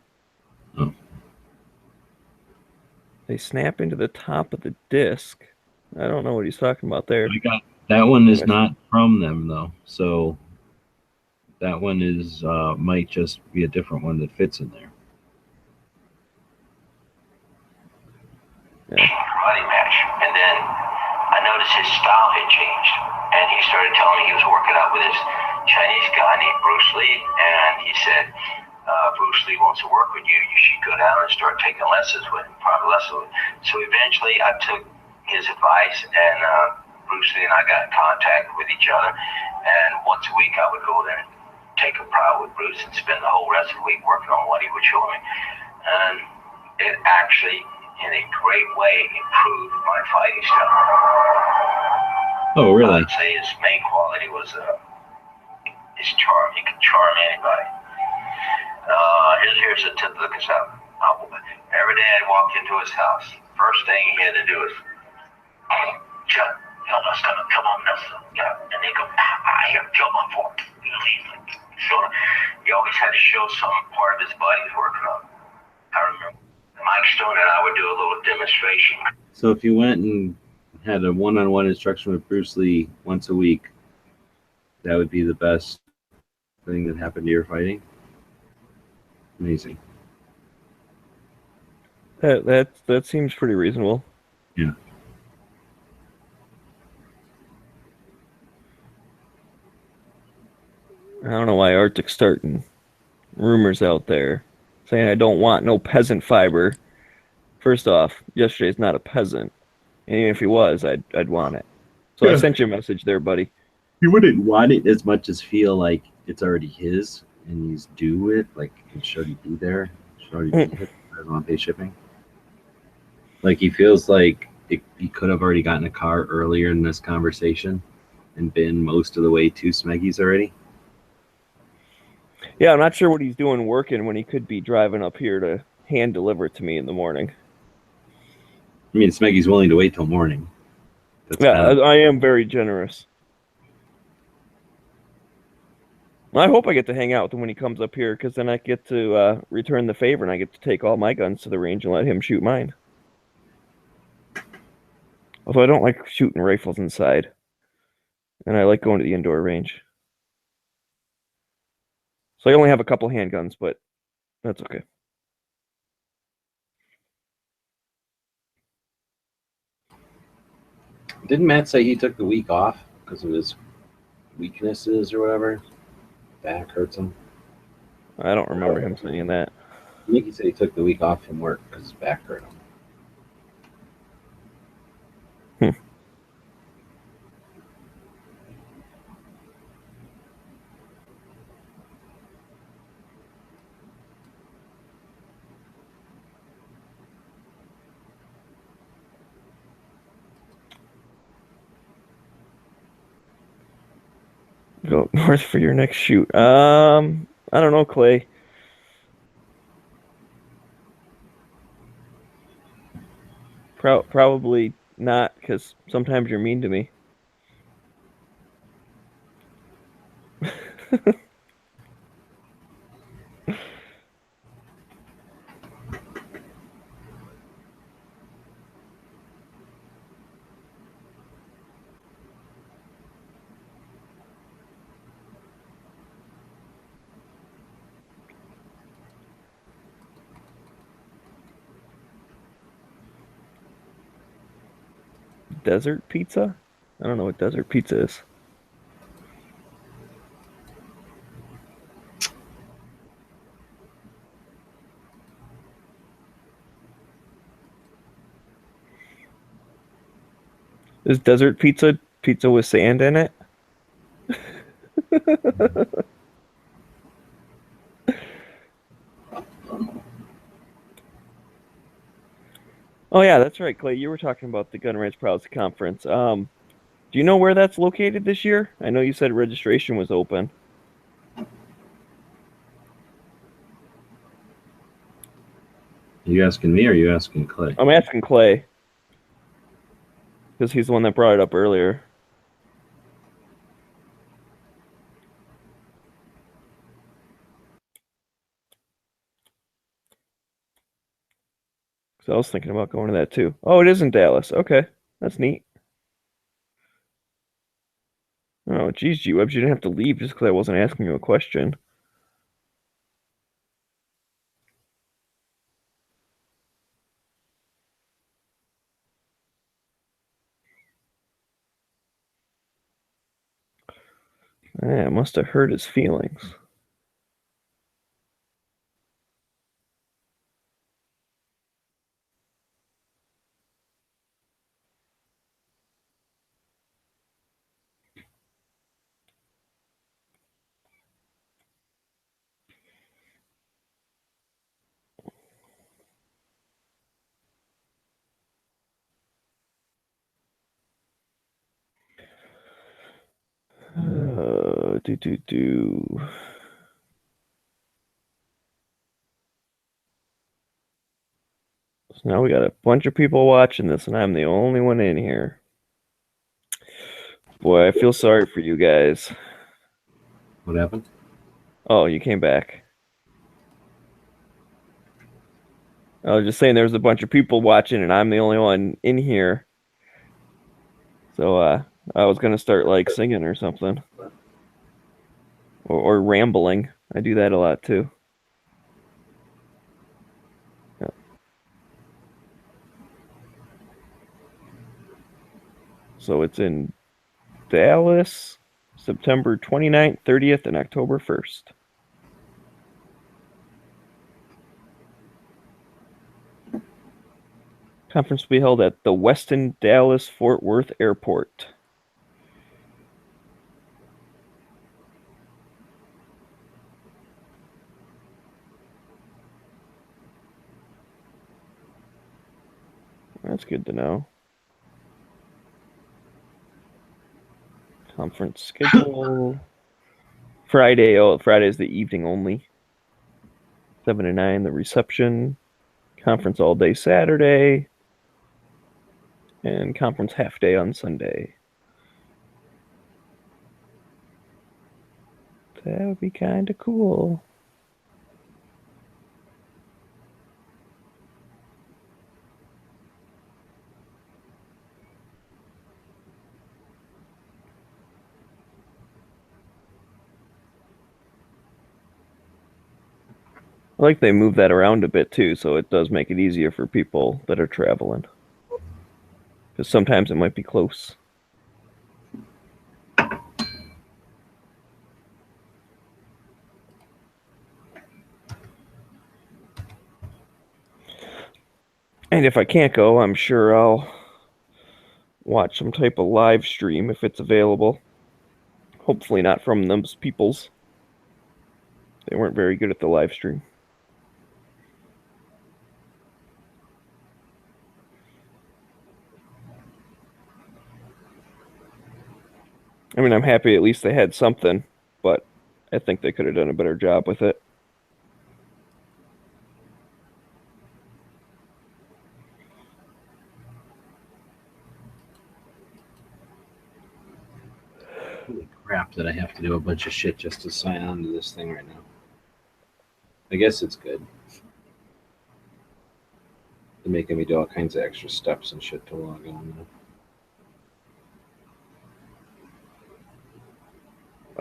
Oh. They snap into the top of the disc. I don't know what he's talking about there. I got that one is not from them though. So that one is might just be a different one that fits in there. Running match. And then I noticed his style had changed. And he started telling me he was working out with this Chinese guy named Bruce Lee. And he said, Bruce Lee wants to work with you. You should go down and start taking lessons with him, private lessons with him. So eventually I took his advice, and Bruce Lee and I got in contact with each other. And once a week I would go there and take a private with Bruce and spend the whole rest of the week working on what he would show me. And it actually, in a great way, improved my fighting style. Oh, really? I'd say his main quality was his charm. He could charm anybody. Here's a tip. Look this up. Every day I'd walk into his house. First thing he had to do is, Chuck, Elmo's gonna come on this. Yeah. And they go, I have Joe on for. He always had to show some part of his body he's working on. I remember Mike Stone and I would do a little demonstration. So if you went and had a one-on-one instruction with Bruce Lee once a week, that would be the best thing that happened to your fighting. Amazing. That seems pretty reasonable. Yeah. I don't know why Arctic's starting rumors out there saying I don't want no peasant fiber. First off, yesterday's not a peasant. And even if he was, I'd want it. So I Yeah. sent you a message there, buddy. You wouldn't want it as much as feel like it's already his and he's due it. Like it should already be there. Should already be hit. Doesn't want to pay shipping. Like he feels like he could have already gotten a car earlier in this conversation and been most of the way to Smeggy's already. Yeah, I'm not sure what he's doing working when he could be driving up here to hand deliver it to me in the morning. I mean, Smeggy's willing to wait till morning. That's Yeah, kind of- I am very generous. I hope I get to hang out with him when he comes up here, because then I get to return the favor and I get to take all my guns to the range and let him shoot mine. Although I don't like shooting rifles inside. And I like going to the indoor range. So I only have a couple handguns, but that's okay. Didn't Matt say he took the week off because of his weaknesses or whatever? Back hurts him. I don't remember him saying that. I think he said he took the week off from work because his back hurt him. Go north for your next shoot. I don't know, Clay. Probably not, because sometimes you're mean to me. Desert pizza? I don't know what desert pizza is. Is desert pizza pizza with sand in it? Oh yeah, that's right, Clay. You were talking about the Gun Ranch Pros conference. Do you know where that's located this year? I know you said registration was open. Are you asking me or are you asking Clay? I'm asking Clay. Because he's the one that brought it up earlier. So I was thinking about going to that too. Oh, it is in Dallas. Okay, that's neat. Oh, geez, G-Webs, you didn't have to leave just because I wasn't asking you a question. Yeah, it must have hurt his feelings. Do. So now we got a bunch of people watching this, and I'm the only one in here. Boy, I feel sorry for you guys. What happened? Oh, you came back. I was just saying there was a bunch of people watching, and I'm the only one in here. So I was gonna start like singing or something. or rambling. I do that a lot too. Yeah. So it's in Dallas, September 29th, 30th, and October 1st. Conference will be held at the Westin Dallas Fort Worth Airport. That's good to know. Conference schedule. Friday. Oh, Friday is the evening only. 7 to 9, the reception. Conference all day Saturday. And conference half day on Sunday. That would be kind of cool. I like they move that around a bit too, so it does make it easier for people that are traveling. Because sometimes it might be close. And if I can't go, I'm sure I'll watch some type of live stream if it's available. Hopefully not from those peoples. They weren't very good at the live stream. I mean, I'm happy at least they had something, but I think they could have done a better job with it. Holy crap that I have to do a bunch of shit just to sign on to this thing right now. I guess it's good. They're making me do all kinds of extra steps and shit to log on now.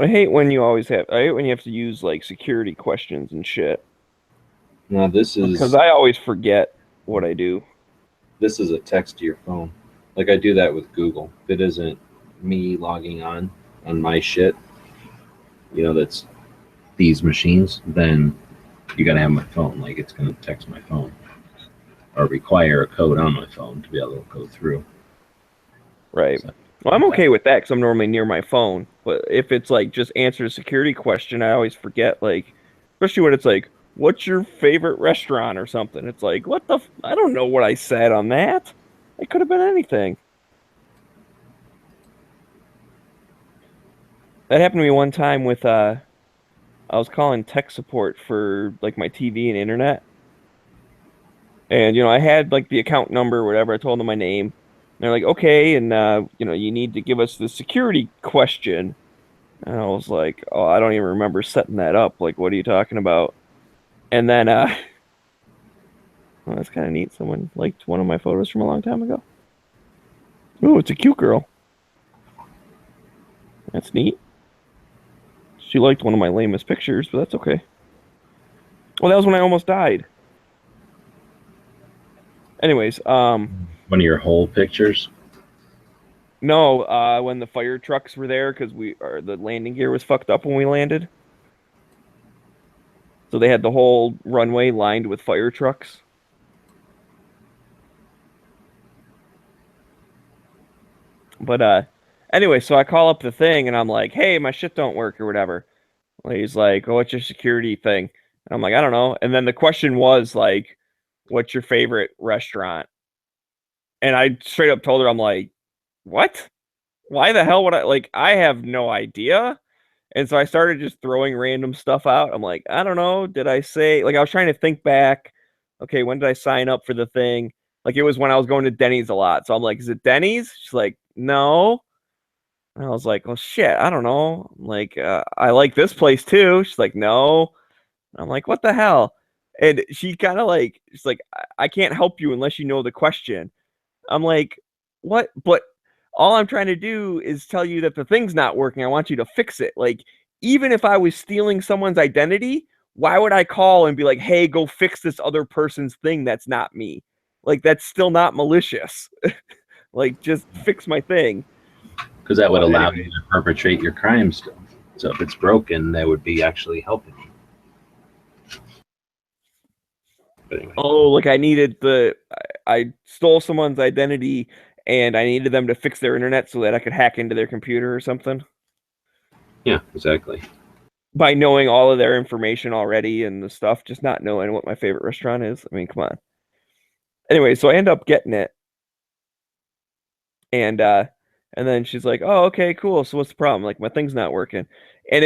I hate when you have to use like security questions and shit. Now this is because I always forget what I do. This is a text to your phone. Like I do that with Google. If it isn't me logging on my shit, you know, that's these machines, then you gotta have my phone. Like it's gonna text my phone or require a code on my phone to be able to go through. Right. So, well, I'm okay with that because I'm normally near my phone. But if it's like just answer a security question, I always forget. Like, especially when it's like, "What's your favorite restaurant?" or something. It's like, what the? I don't know what I said on that. It could have been anything. That happened to me one time with I was calling tech support for like my TV and internet. And you know, I had like the account number or whatever. I told them my name. And they're like, "Okay, and you know, you need to give us the security question." And I was like, "Oh, I don't even remember setting that up. Like, what are you talking about?" And then well, that's kind of neat. Someone liked one of my photos from a long time ago. Ooh, it's a cute girl. That's neat. She liked one of my lamest pictures, but that's okay. Well, that was when I almost died. Anyways, one of your whole pictures? No, when the fire trucks were there because the landing gear was fucked up when we landed. So they had the whole runway lined with fire trucks. But anyway, so I call up the thing and I'm like, "Hey, my shit don't work," or whatever. Well, he's like, "Oh, what's your security thing?" And I'm like, "I don't know." And then the question was like, "What's your favorite restaurant?" And I straight up told her, I'm like, "What? Why the hell would I, like, I have no idea." And so I started just throwing random stuff out. I'm like, "I don't know. Did I say," like, I was trying to think back. Okay, when did I sign up for the thing? Like, it was when I was going to Denny's a lot. So I'm like, "Is it Denny's?" She's like, "No." And I was like, "Well, shit, I don't know. Like, I like this place too." She's like, "No." I'm like, "What the hell?" And she kind of like, she's like, I can't help you unless you know the question." I'm like, "What?" But all I'm trying to do is tell you that the thing's not working. I want you to fix it. Like, even if I was stealing someone's identity, why would I call and be like, hey, go fix this other person's thing that's not me? Like, that's still not malicious. Like, just fix my thing. Because that would But allow anyway. you to perpetrate your crime still. So if it's broken, that would be actually helping you. But anyway, Oh, like I stole someone's identity and I needed them to fix their internet so that I could hack into their computer or something yeah, exactly. by knowing all of their information already and the stuff, just not knowing what my favorite restaurant is. I mean, come on. Anyway, so I end up getting it. And then she's like, "Oh, okay, cool. So what's the problem? Like my thing's not working." And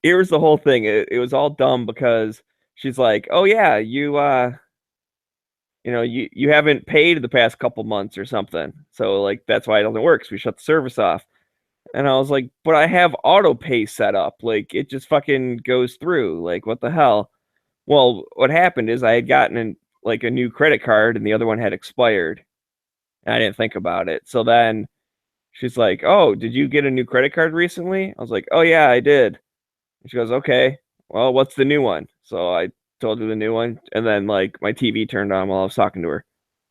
here's the whole thing. It was all dumb because she's like, "Oh yeah, you haven't paid the past couple months or something. So like that's why it doesn't work. So we shut the service off." And I was like, "But I have auto pay set up. Like it just fucking goes through. Like what the hell?" Well, what happened is I had gotten like a new credit card and the other one had expired. And I didn't think about it. So then she's like, "Oh, did you get a new credit card recently?" I was like, "Oh yeah, I did." And she goes, "Okay, well, what's the new one?" So I told her the new one, and then like my TV turned on while I was talking to her.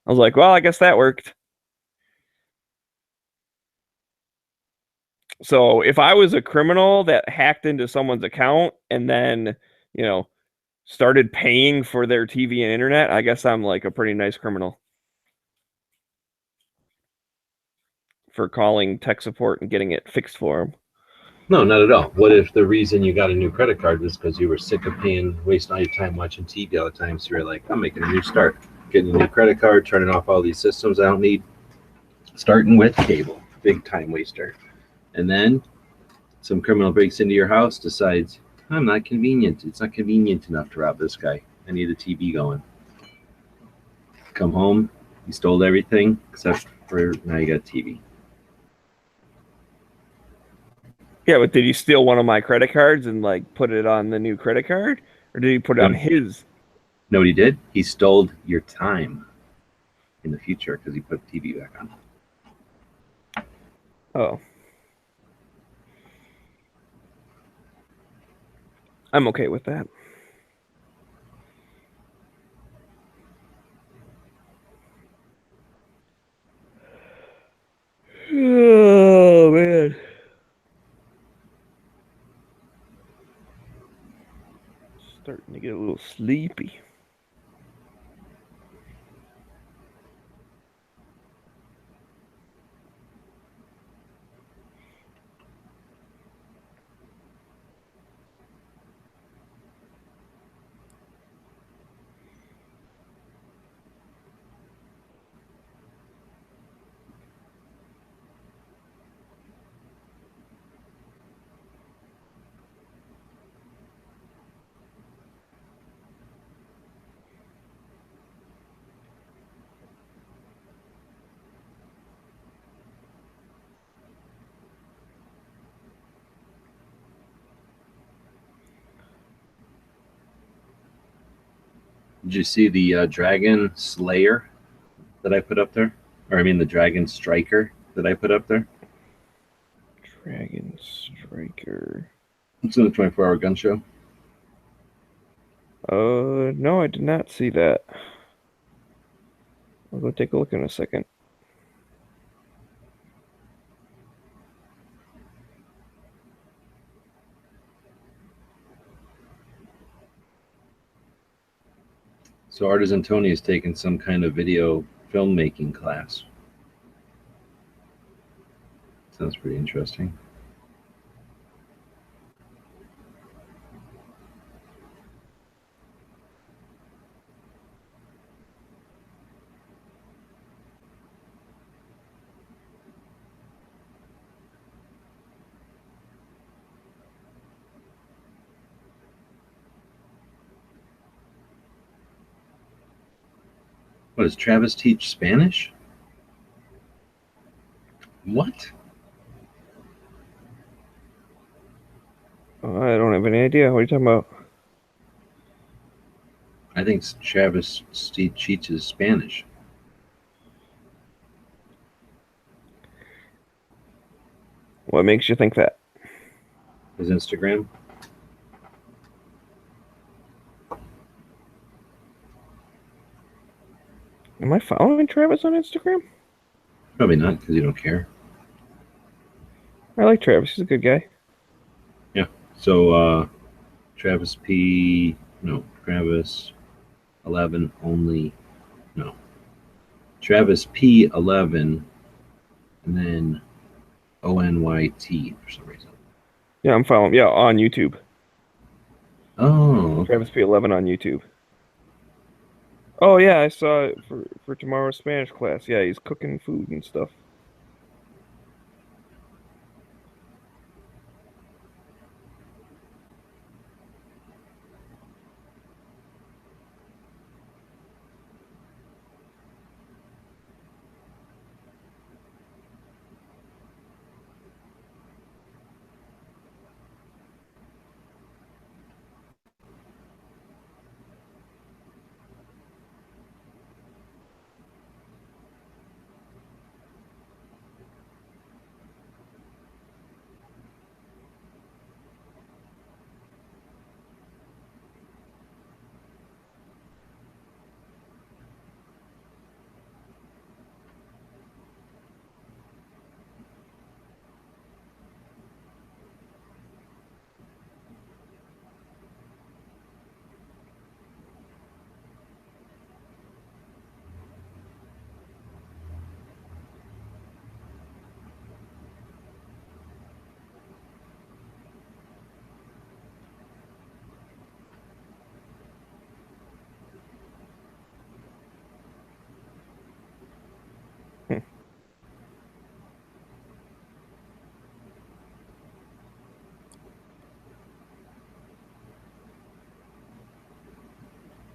I was like, "Well, I guess that worked." So if I was a criminal that hacked into someone's account and then, you know, started paying for their TV and internet, I guess I'm like a pretty nice criminal for calling tech support and getting it fixed for them. No, not at all. What if the reason you got a new credit card was because you were sick of wasting all your time watching TV all the time? So you're like, I'm making a new start, getting a new credit card, turning off all these systems I don't need, starting with cable, big time waster. And then some criminal breaks into your house, decides, I'm not convenient. It's not convenient enough to rob this guy. I need a TV going. Come home, he stole everything except for now you got TV. Yeah, but did he steal one of my credit cards and like put it on the new credit card, or did he put it on his? Know what he did? He stole your time in the future because he put the TV back on. Oh, I'm okay with that. Oh man. Starting to get a little sleepy. Did you see the Dragon Slayer that I put up there? Or I mean the Dragon Striker that I put up there? Dragon Striker. It's in the 24-hour gun show. No, I did not see that. I'll go take a look in a second. So Artisan Tony is taking some kind of video filmmaking class. Sounds pretty interesting. What, does Travis teach Spanish? What? Oh, I don't have any idea. What are you talking about? I think Travis teaches Spanish. What makes you think that? His Instagram. Am I following Travis on Instagram? Probably not, because you don't care. I like Travis. He's a good guy. So Travis 11 only. No. Travis P11 and then ONYT for some reason. Yeah, I'm following. Yeah, on YouTube. Oh, okay. Travis P11 on YouTube. Oh yeah, I saw it for tomorrow's Spanish class. Yeah, he's cooking food and stuff.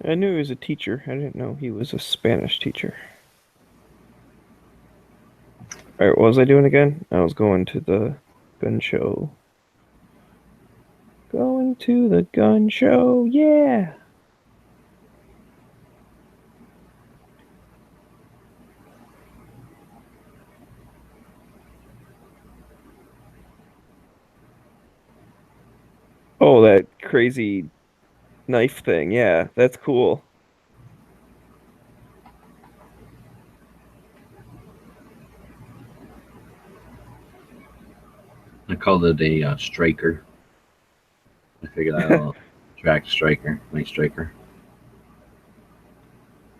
I knew he was a teacher. I didn't know he was a Spanish teacher. Alright, what was I doing again? I was going to the gun show. Going to the gun show, yeah! Oh, that crazy knife thing. Yeah, that's cool. I called it a striker. I figured out a track striker, nice striker.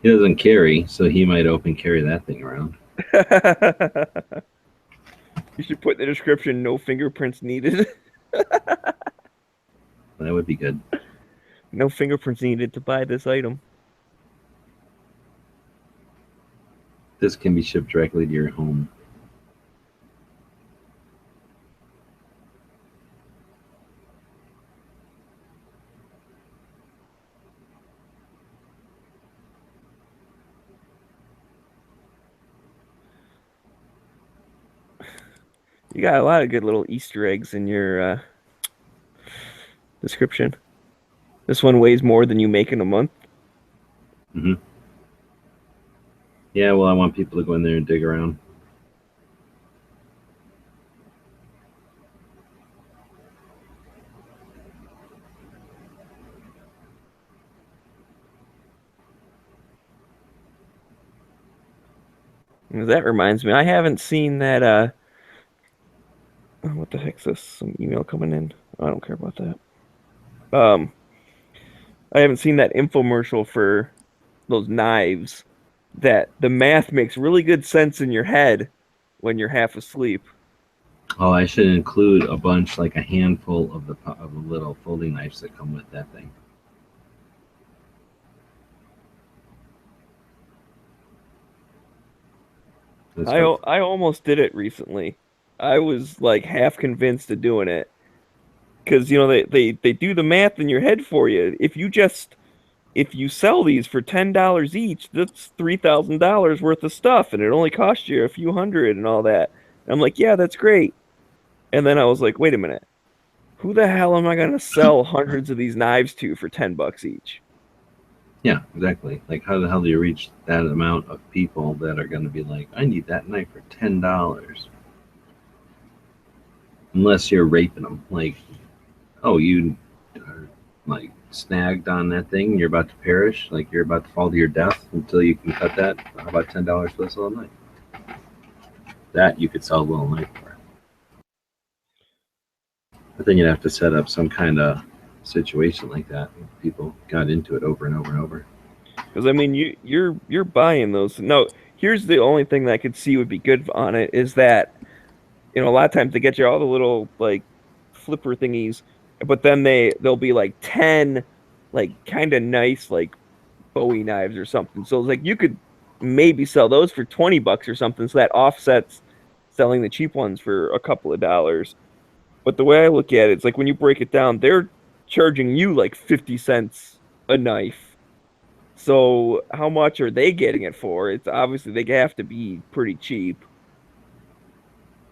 He doesn't carry, so he might open carry that thing around. You should put in the description, no fingerprints needed. That would be good. No fingerprints needed to buy this item. This can be shipped directly to your home. You got a lot of good little Easter eggs in your description. This one weighs more than you make in a month. Mm-hmm. Yeah, well, I want people to go in there and dig around. That reminds me, I haven't seen that. Oh, what the heck's this? Some email coming in. I don't care about that. I haven't seen that infomercial for those knives. That the math makes really good sense in your head when you're half asleep. Oh, I should include a bunch, like a handful of the little folding knives that come with that thing. I almost did it recently. I was like half convinced of doing it because they do the math in your head for you. If you sell these for $10 each, that's $3,000 worth of stuff, and it only costs you a few hundred and all that. And I'm like, yeah, that's great. And then I was like, wait a minute, who the hell am I gonna sell hundreds of these knives to for $10 each? Yeah, exactly. Like, how the hell do you reach that amount of people that are going to be like, I need that knife for $10? Unless you're raping them. Like, Oh, you are like snagged on that thing. You're about to perish. Like you're about to fall to your death until you can cut that. How about $10 for this little knife? That you could sell a little knife for. But then you'd have to set up some kind of situation like that. People got into it over and over and over. Because I mean, you're buying those. No, here's the only thing that I could see would be good on it is that, you know, a lot of times they get you all the little like flipper thingies, but then they'll be like 10 like kind of nice like Bowie knives or something. So it's like you could maybe sell those for $20 or something, so that offsets selling the cheap ones for a couple of dollars. But the way I look at it, it's like when you break it down, they're charging you like 50 cents a knife. So how much are they getting it for? It's obviously they have to be pretty cheap.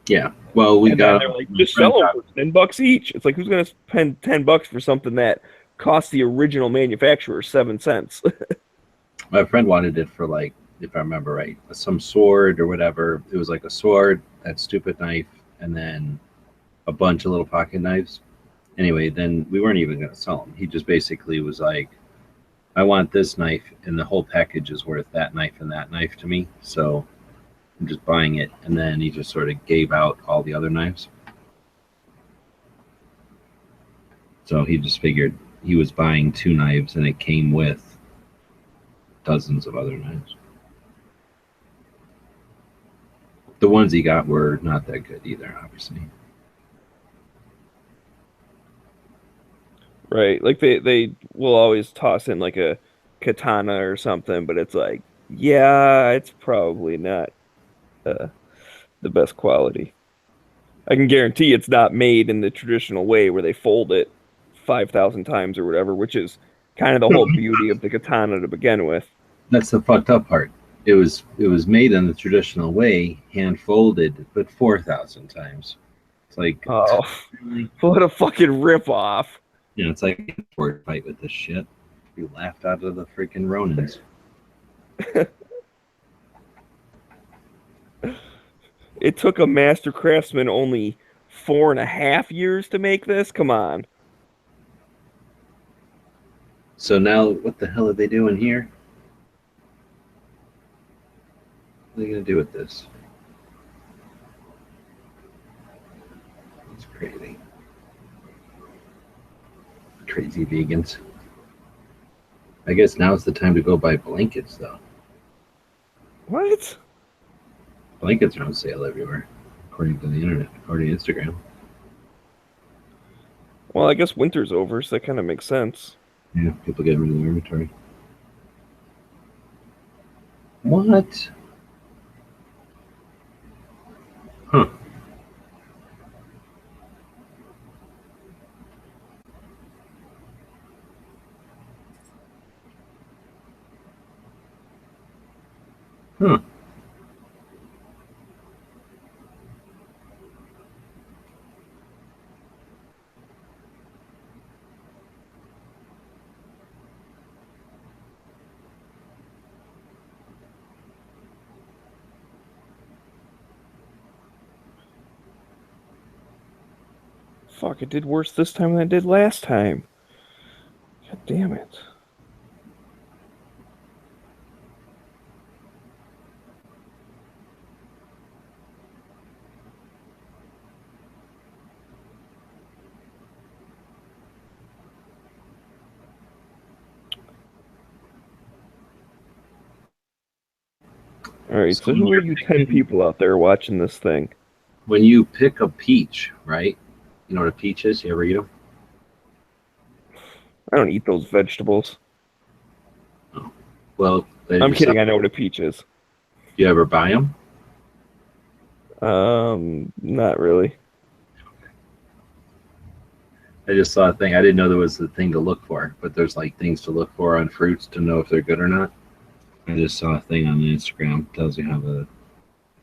Yeah. Well, we And then got they're like, just sell them for $10 each. It's like, who's going to spend $10 for something that cost the original manufacturer 7 cents? my friend wanted it for like, if I remember right, some sword or whatever. It was like a sword, that stupid knife, and then a bunch of little pocket knives. Anyway, then we weren't even going to sell them. He just basically was like, I want this knife, and the whole package is worth that knife and that knife to me. So I'm just buying it. And then he just sort of gave out all the other knives. So he just figured he was buying 2 knives, and it came with dozens of other knives. The ones he got were not that good either, obviously. Right. Like they will always toss in like a katana or something, but it's like, yeah, it's probably not the best quality. I can guarantee it's not made in the traditional way where they fold it 5,000 times or whatever, which is kind of the whole beauty of the katana to begin with. That's the fucked up part. It was made in the traditional way, hand folded, but 4,000 times. It's like, Oh, what a fucking rip off. you know, it's like a sword fight with this shit. We laughed out of the freaking Ronins. It took a master craftsman only 4.5 years to make this. Come on. So now, what the hell are they doing here? What are they gonna do with this? It's crazy. Crazy vegans. I guess now's the time to go buy blankets, though. What? Blankets are on sale everywhere, according to the internet, according to Instagram. Well, I guess winter's over, so that kind of makes sense. Yeah, people get rid of their inventory. What? Huh. Huh. Fuck, it did worse this time than it did last time. God damn it. Alright, so who are you 10 people out there watching this thing? When you pick a peach, right? You know what a peach is? You ever eat them? I don't eat those vegetables. Well, I'm kidding, I know what a peach is. You ever buy them? Not really. I just saw a thing. I didn't know there was a thing to look for, but there's like things to look for on fruits to know if they're good or not. I just saw a thing on Instagram tells you how to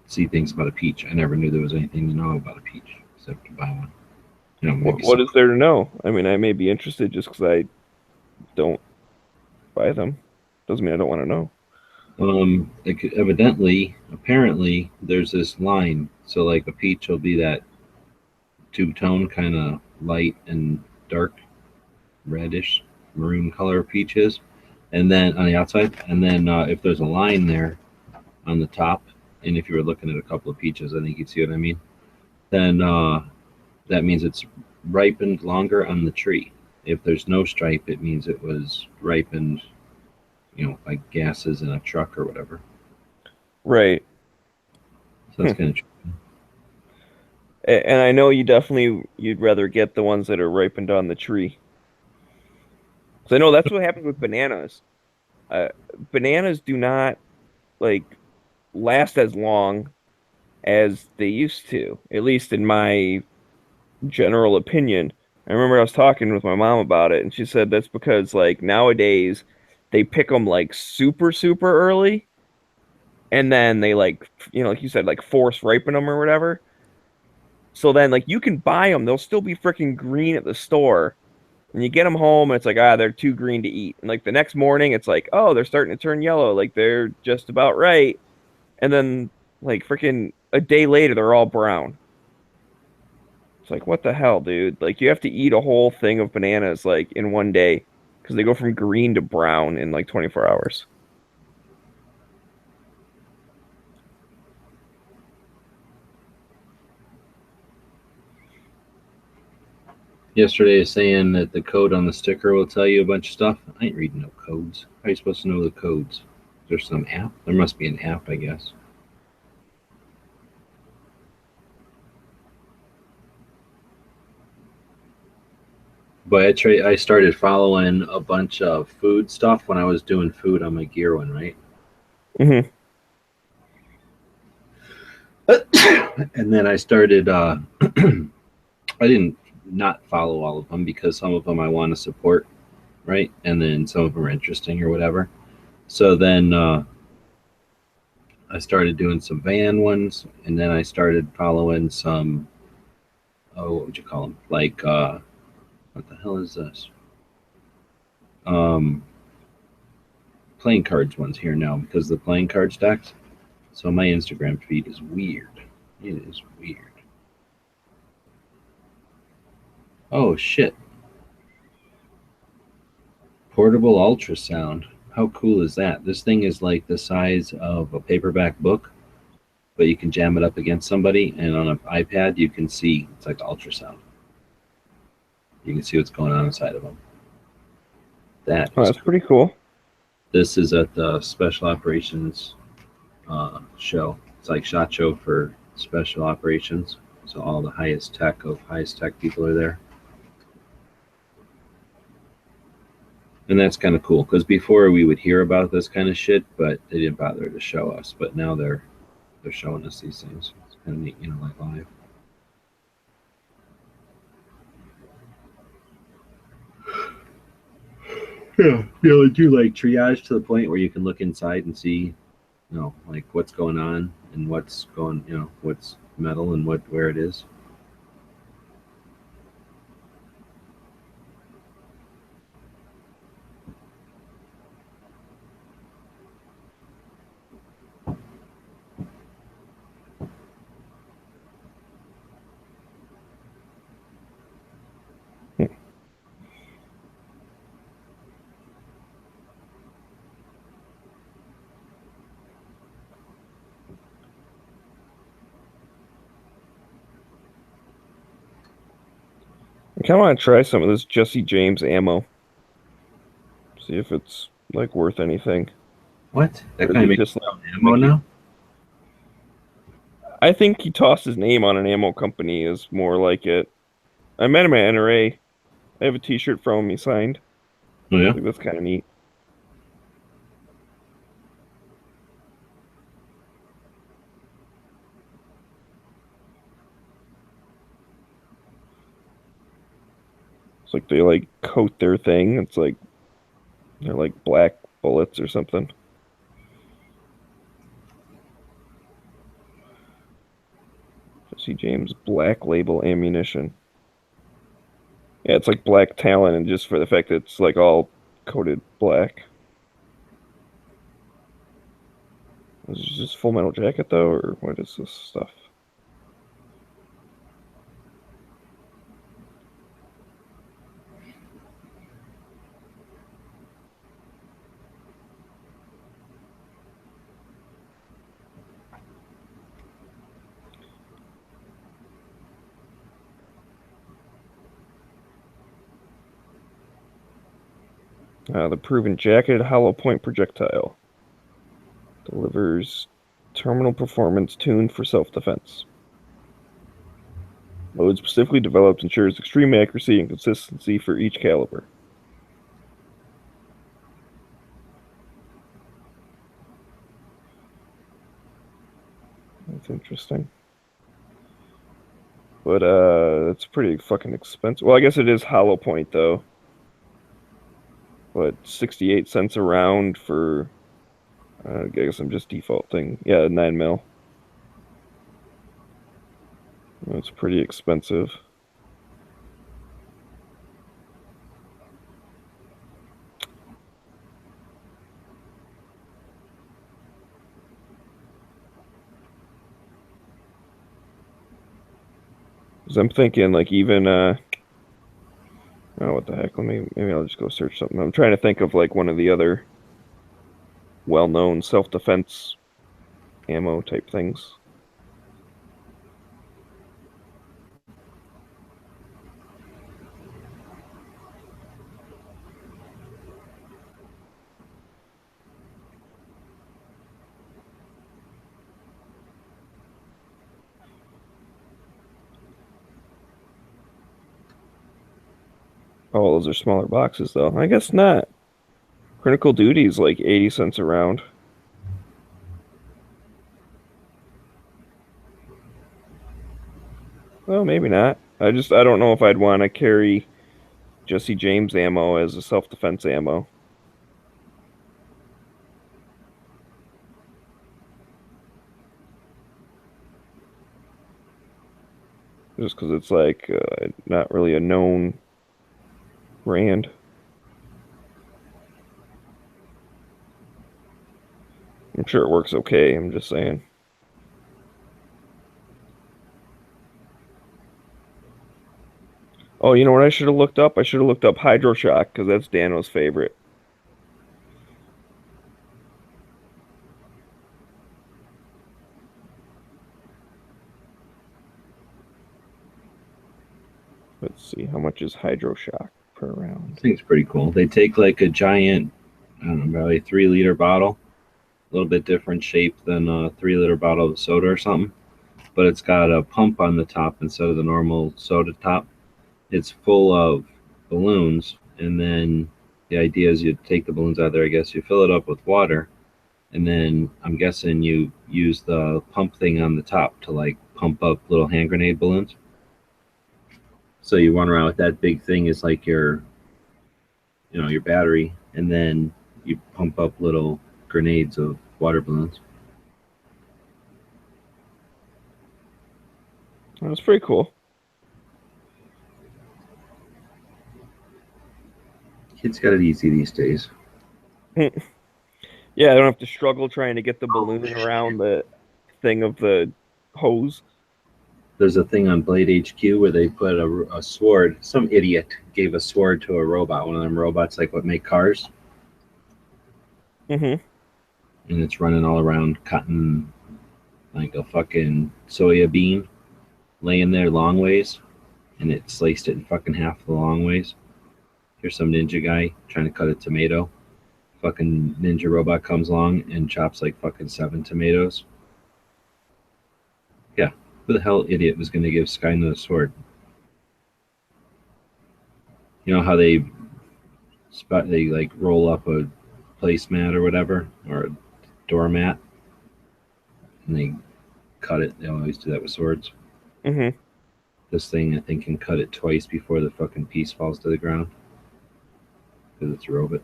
see things about a peach. I never knew there was anything to know about a peach except to buy one. You know, maybe What is there to know? I mean, I may be interested just because I don't buy them. Doesn't mean I don't want to know. Evidently, apparently, there's this line. So like a peach will be that two-tone kind of light and dark reddish maroon color peaches, and then on the outside, and then if there's a line there on the top, and if you were looking at a couple of peaches, I think you'd see what I mean. Then that means it's ripened longer on the tree. If there's no stripe, it means it was ripened, by gases in a truck or whatever. Right. So that's kind of. And I know you'd rather get the ones that are ripened on the tree. So I know that's what happens with bananas. Bananas do not last as long as they used to, at least in my general opinion. I remember I was talking with my mom about it, and she said that's because nowadays they pick them super super early, and then they like you said force ripen them or whatever. So then you can buy them, they'll still be freaking green at the store. And you get them home, and it's they're too green to eat. And the next morning, it's oh, they're starting to turn yellow. They're just about right. And then freaking a day later, they're all brown. It's what the hell, dude? You have to eat a whole thing of bananas in one day because they go from green to brown in 24 hours. Yesterday is saying that the code on the sticker will tell you a bunch of stuff. I ain't reading no codes. How are you supposed to know the codes? There's some app. There must be an app, I guess. But I started following a bunch of food stuff when I was doing food on my gear one, right? Mm-hmm. And then I started, I didn't not follow all of them because some of them I want to support, right? And then some of them are interesting or whatever. So then I started doing some van ones, and then I started following some, what would you call them? What the hell is this? Playing cards ones here now because the playing cards decks. So my Instagram feed is weird. It is weird. Oh shit. Portable ultrasound. How cool is that? This thing is the size of a paperback book, but you can jam it up against somebody, and on an iPad you can see it's like ultrasound. You can see what's going on inside of them. That's pretty cool. This is at the Special Operations show. It's like SHOT Show for special operations. So all the highest tech people are there. And that's kind of cool because before we would hear about this kind of shit, but they didn't bother to show us. But now they're showing us these things. It's kind of neat, live. Yeah, they do triage to the point where you can look inside and see, what's going on and what's what's metal and where it is. I kind of want to try some of this Jesse James ammo. See if it's worth anything. What? That Or kind of they makes just ammo now? I think he tossed his name on an ammo company is more like it. I met him at NRA. I have a T-shirt from him he signed. Oh yeah. I think that's kind of neat. It's they coat their thing. It's they're black bullets or something. Jesse James Black Label Ammunition. Yeah, it's Black Talon, and just for the fact that it's all coated black. Is this just Full Metal Jacket though, or what is this stuff? The proven jacketed hollow point projectile delivers terminal performance tuned for self-defense. Mode specifically developed ensures extreme accuracy and consistency for each caliber. That's interesting. But it's pretty fucking expensive. Well, I guess it is hollow point though. What, 68 cents a round for I guess I'm just defaulting. Yeah, 9 mil. That's pretty expensive. Because I'm thinking, like, even, oh, what the heck? Maybe I'll just go search something. I'm trying to think of, like, one of the other well-known self-defense ammo type things. Oh, those are smaller boxes, though. I guess not. Critical Duty is like 80 cents a round. Well, maybe not. I don't know if I'd want to carry Jesse James ammo as a self-defense ammo. Just because it's like not really a known brand. I'm sure it works okay. I'm just saying. Oh, you know what I should have looked up? I should have looked up Hydroshock because that's Dano's favorite. Let's see, how much is Hydroshock per round? I think it's pretty cool. They take like a giant, I don't know, probably 3-liter bottle, a little bit different shape than a 3-liter bottle of soda or something, but it's got a pump on the top instead of the normal soda top. It's full of balloons, and then the idea is you take the balloons out there, I guess, you fill it up with water, and then I'm guessing you use the pump thing on the top to like pump up little hand grenade balloons. So you run around with that big thing is like your battery, and then you pump up little grenades of water balloons. That's pretty cool. Kids got it easy these days. Yeah, I don't have to struggle trying to get the balloon around the thing of the hose. There's a thing on Blade HQ where they put a sword. Some idiot gave a sword to a robot, one of them robots like what make cars. Mm-hmm. And it's running all around cutting like a fucking soya bean, laying there long ways, and it sliced it in fucking half the long ways. Here's some ninja guy trying to cut a tomato. Fucking ninja robot comes along and chops like fucking 7 tomatoes. Yeah, who the hell idiot was going to give Skynet a sword? You know how they like roll up a placemat or whatever, or a doormat, and they cut it. They always do that with swords. Mm-hmm. This thing, I think, can cut it twice before the fucking piece falls to the ground. Because it's a robot.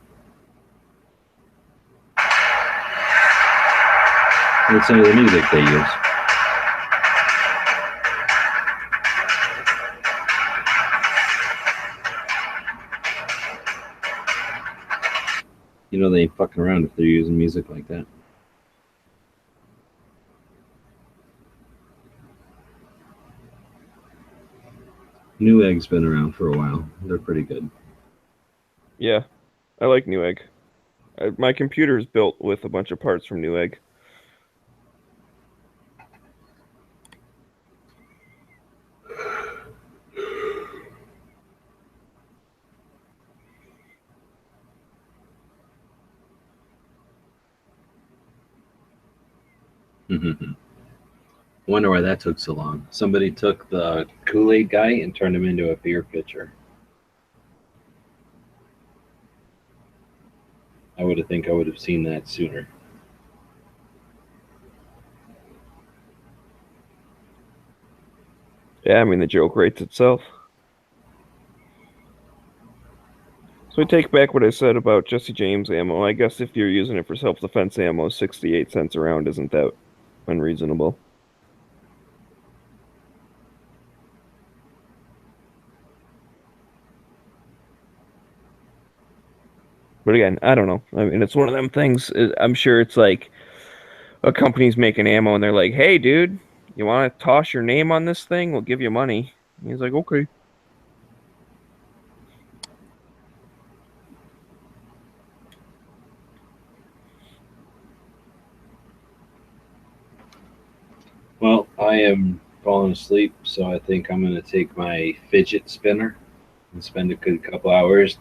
And it's some of the music they use. You know they ain't fucking around if they're using music like that. Newegg's been around for a while. They're pretty good. Yeah, I like Newegg. My computer is built with a bunch of parts from Newegg. Wonder why that took so long. Somebody took the Kool-Aid guy and turned him into a beer pitcher. I would have seen that sooner. Yeah, I mean, the joke writes itself. So I take back what I said about Jesse James ammo. I guess if you're using it for self-defense ammo, 68 cents a round isn't that unreasonable. But again, I don't know. I mean, it's one of them things. I'm sure it's like a company's making ammo and they're like, hey, dude, you want to toss your name on this thing? We'll give you money. And he's like, okay. Well, I am falling asleep, so I think I'm going to take my fidget spinner and spend a good couple hours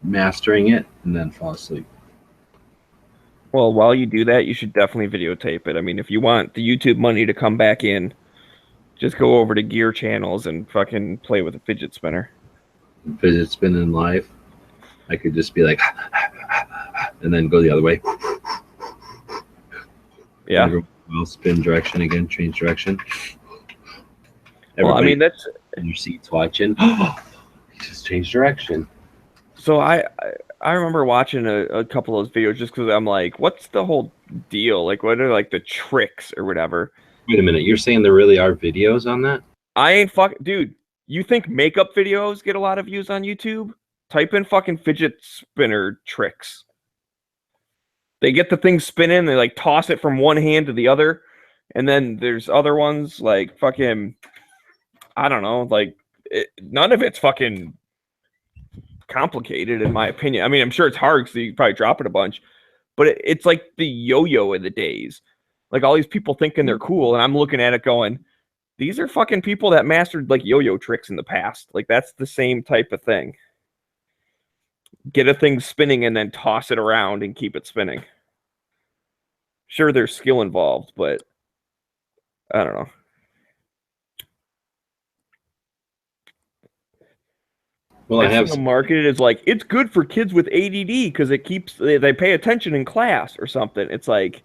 mastering it and then fall asleep. Well, while you do that, you should definitely videotape it. I mean, if you want the YouTube money to come back in, just go over to Gear Channels and fucking play with a fidget spinner. Fidget spinning live, I could just be like, and then go the other way. Yeah. I'll spin direction again, change direction. Well, I mean, that's in your seats watching. Just change direction. so. I remember watching a couple of those videos just because I'm like, what's the whole deal? Like, what are like the tricks or whatever? Wait a minute, you're saying there really are videos on that? I ain't fucking dude. You think makeup videos get a lot of views on YouTube? Type in fucking fidget spinner tricks. They get the thing spinning, they like toss it from one hand to the other, and then there's other ones like fucking, I don't know, like none of it's fucking complicated in my opinion. I mean, I'm sure it's hard because you probably drop it a bunch, but it's like the yo-yo of the days. Like all these people thinking they're cool, and I'm looking at it going, these are fucking people that mastered like yo-yo tricks in the past. Like that's the same type of thing. Get a thing spinning and then toss it around and keep it spinning. Sure, there's skill involved, but I don't know. Well, I have marketed as like it's good for kids with ADD because it keeps they pay attention in class or something. It's like,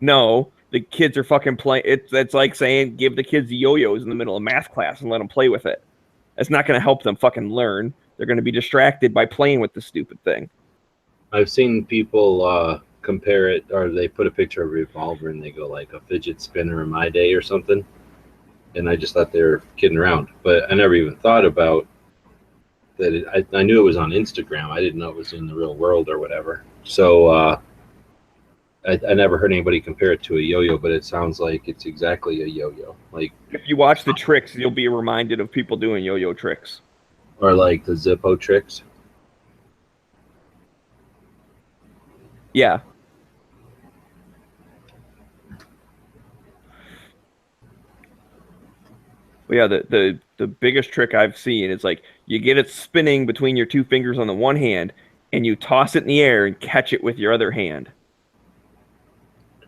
no, the kids are fucking playing. It's like saying give the kids the yo-yos in the middle of math class and let them play with it. It's not going to help them fucking learn. They're going to be distracted by playing with the stupid thing. I've seen people compare it, or they put a picture of a revolver and they go like a fidget spinner in my day or something. And I just thought they were kidding around. But I never even thought about that. I knew it was on Instagram. I didn't know it was in the real world or whatever. So I never heard anybody compare it to a yo-yo, but it sounds like it's exactly a yo-yo. Like if you watch the tricks, you'll be reminded of people doing yo-yo tricks. Or like the Zippo tricks. Yeah. But yeah, the biggest trick I've seen is like you get it spinning between your two fingers on the one hand, and you toss it in the air and catch it with your other hand.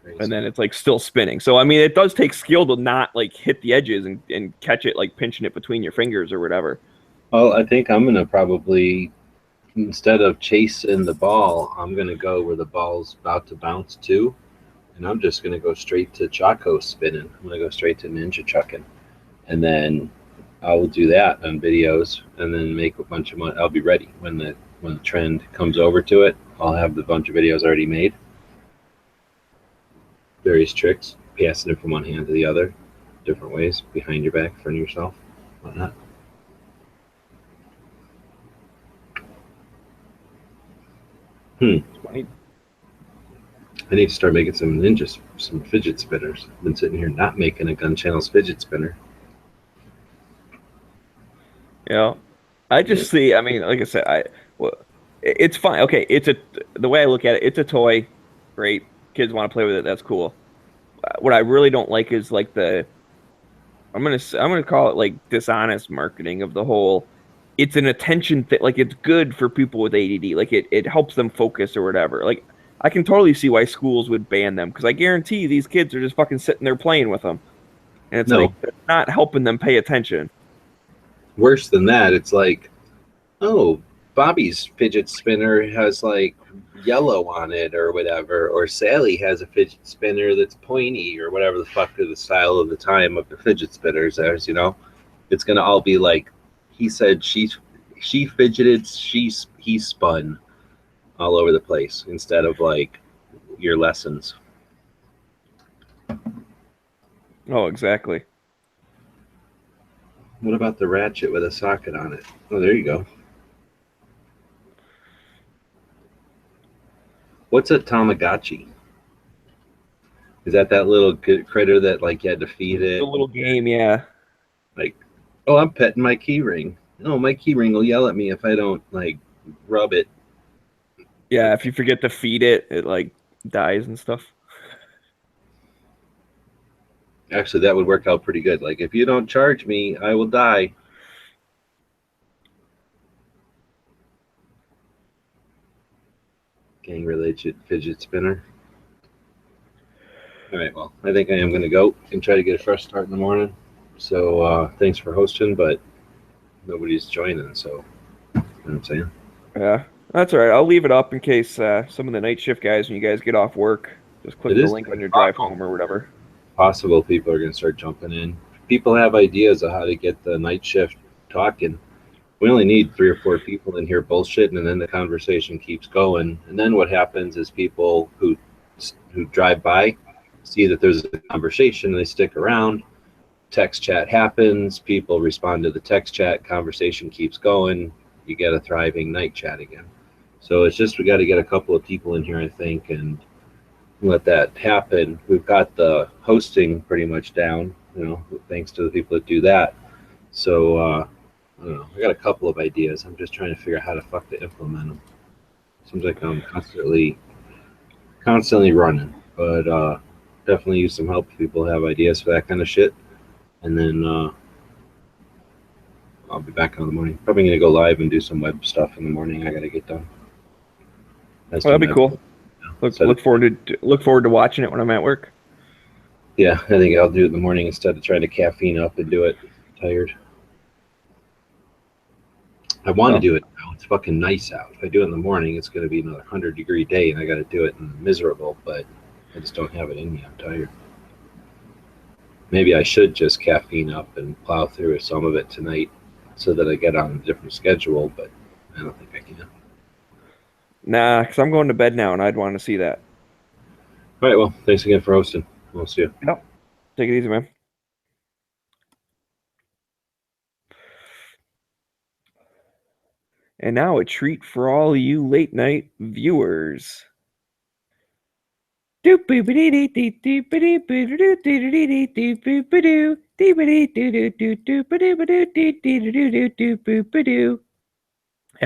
Crazy. And then it's like still spinning. So I mean, it does take skill to not like hit the edges and catch it like pinching it between your fingers or whatever. Well, I think I'm gonna probably, instead of chasing the ball, I'm gonna go where the ball's about to bounce to, and I'm just gonna go straight to Chaco spinning. I'm gonna go straight to ninja chucking, and then I will do that on videos, and then make a bunch of money. I'll be ready when the trend comes over to it. I'll have the bunch of videos already made, various tricks, passing it from one hand to the other, different ways, behind your back, in front of yourself, whatnot. I need to start making some fidget spinners. I've been sitting here not making a Gun Channels fidget spinner. Yeah, I just see. I mean, like I said, it's fine. Okay, the way I look at it, it's a toy. Great, kids want to play with it. That's cool. What I really don't like is like I'm gonna call it like dishonest marketing of the whole. It's an attention thing. Like it's good for people with ADD. Like it helps them focus or whatever. Like I can totally see why schools would ban them because I guarantee these kids are just fucking sitting there playing with them, and it's No. like they're not helping them pay attention. Worse than that, it's like, oh, Bobby's fidget spinner has like yellow on it or whatever, or Sally has a fidget spinner that's pointy or whatever the fuck the style of the time of the fidget spinners is, you know. It's gonna all be like, he said she fidgeted, he spun all over the place instead of like your lessons. Oh, exactly. What about the ratchet with a socket on it? Oh, there you go. What's a Tamagotchi? Is that little critter that like you had to feed it? The little game, yeah. Like, oh, I'm petting my key ring. Oh, my key ring will yell at me if I don't like rub it. Yeah, if you forget to feed it, it like dies and stuff. Actually, that would work out pretty good. Like, if you don't charge me, I will die. Gang related fidget spinner. All right, well, I think I am going to go and try to get a fresh start in the morning. So thanks for hosting, but nobody's joining, so you know what I'm saying? Yeah, that's all right. I'll leave it up in case some of the night shift guys, when you guys get off work, just click It the is link on your drive possible. home or whatever. Possible people are going to start jumping in. People have ideas of how to get the night shift talking. We only need 3 or 4 people in here bullshitting, and then the conversation keeps going. And then what happens is people who drive by see that there's a conversation and they stick around. Text chat happens. People respond to the text chat. Conversation keeps going. You get a thriving night chat again. So it's just we got to get a couple of people in here, I think, and let that happen. We've got the hosting pretty much down, you know, thanks to the people that do that. So I don't know. I got a couple of ideas. I'm just trying to figure out how to fuck to implement them. Seems like I'm constantly running, but definitely use some help if people have ideas for that kind of shit. And then I'll be back on in the morning. Probably gonna go live and do some web stuff in the morning. I gotta get done. Well, that'd be cool. Look forward to watching it when I'm at work. Yeah, I think I'll do it in the morning instead of trying to caffeine up and do it. I'm tired. I want to do it now. It's fucking nice out. If I do it in the morning, it's going to be another 100-degree day, and I got to do it in miserable. But I just don't have it in me. I'm tired. Maybe I should just caffeine up and plow through some of it tonight, so that I get on a different schedule. But I don't think I can. Nah, because I'm going to bed now, and I'd want to see that. All right. Well, thanks again for hosting. We'll see you. Yep. Take it easy, man. And now a treat for all you late night viewers. Yeah,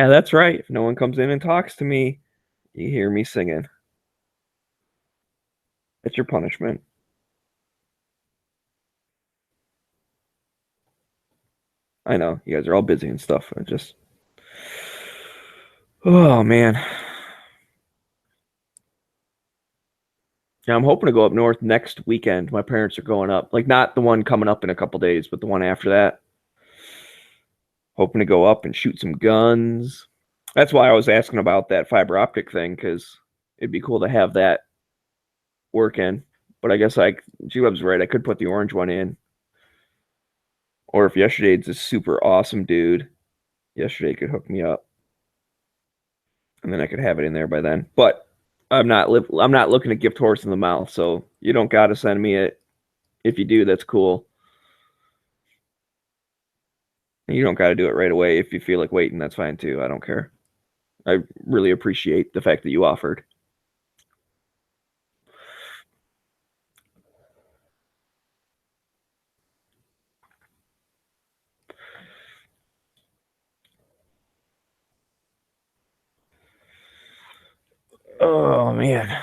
that's right. If no one comes in and talks to me, you hear me singing. That's your punishment. I know, you guys are all busy and stuff. Oh, man. Yeah, I'm hoping to go up north next weekend. My parents are going up. Like, not the one coming up in a couple days, but the one after that. Hoping to go up and shoot some guns. That's why I was asking about that fiber optic thing, because it'd be cool to have that working. But I guess G-Web's right. I could put the orange one in. Or if Yesterday's a super awesome dude, Yesterday could hook me up. And then I could have it in there by then. But I'm not looking to gift horse in the mouth, so you don't got to send me it. If you do, that's cool. You don't got to do it right away. If you feel like waiting, that's fine too. I don't care. I really appreciate the fact that you offered. Oh, man.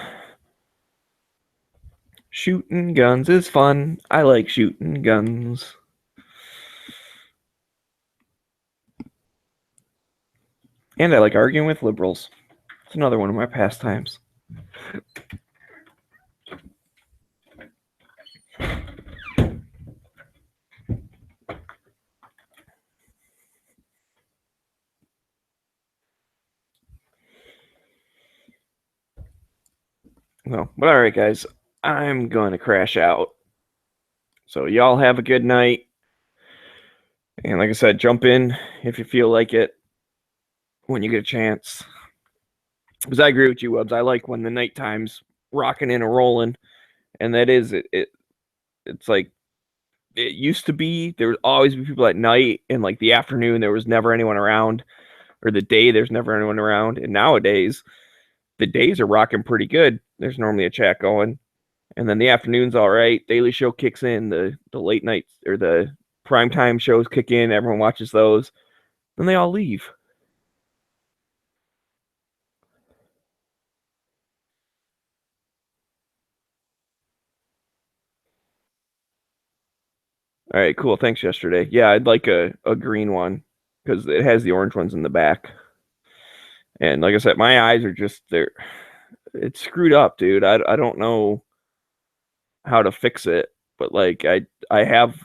Shooting guns is fun. I like shooting guns. And I like arguing with liberals. It's another one of my pastimes. No, but all right, guys, I'm going to crash out. So y'all have a good night. And like I said, jump in if you feel like it when you get a chance. Because I agree with you, Wubs. I like when the night time's rocking and rolling. And that is it's like it used to be. There would always be people at night, and like the afternoon there was never anyone around, or the day there's never anyone around. And nowadays the days are rocking pretty good. There's normally a chat going. And then the afternoon's all right. Daily Show kicks in, the late nights or the primetime shows kick in, everyone watches those. Then they all leave. All right, cool. Thanks yesterday. Yeah, I'd like a green one because it has the orange ones in the back. And like I said, my eyes are just they're it's screwed up, dude. I don't know how to fix it, but like I have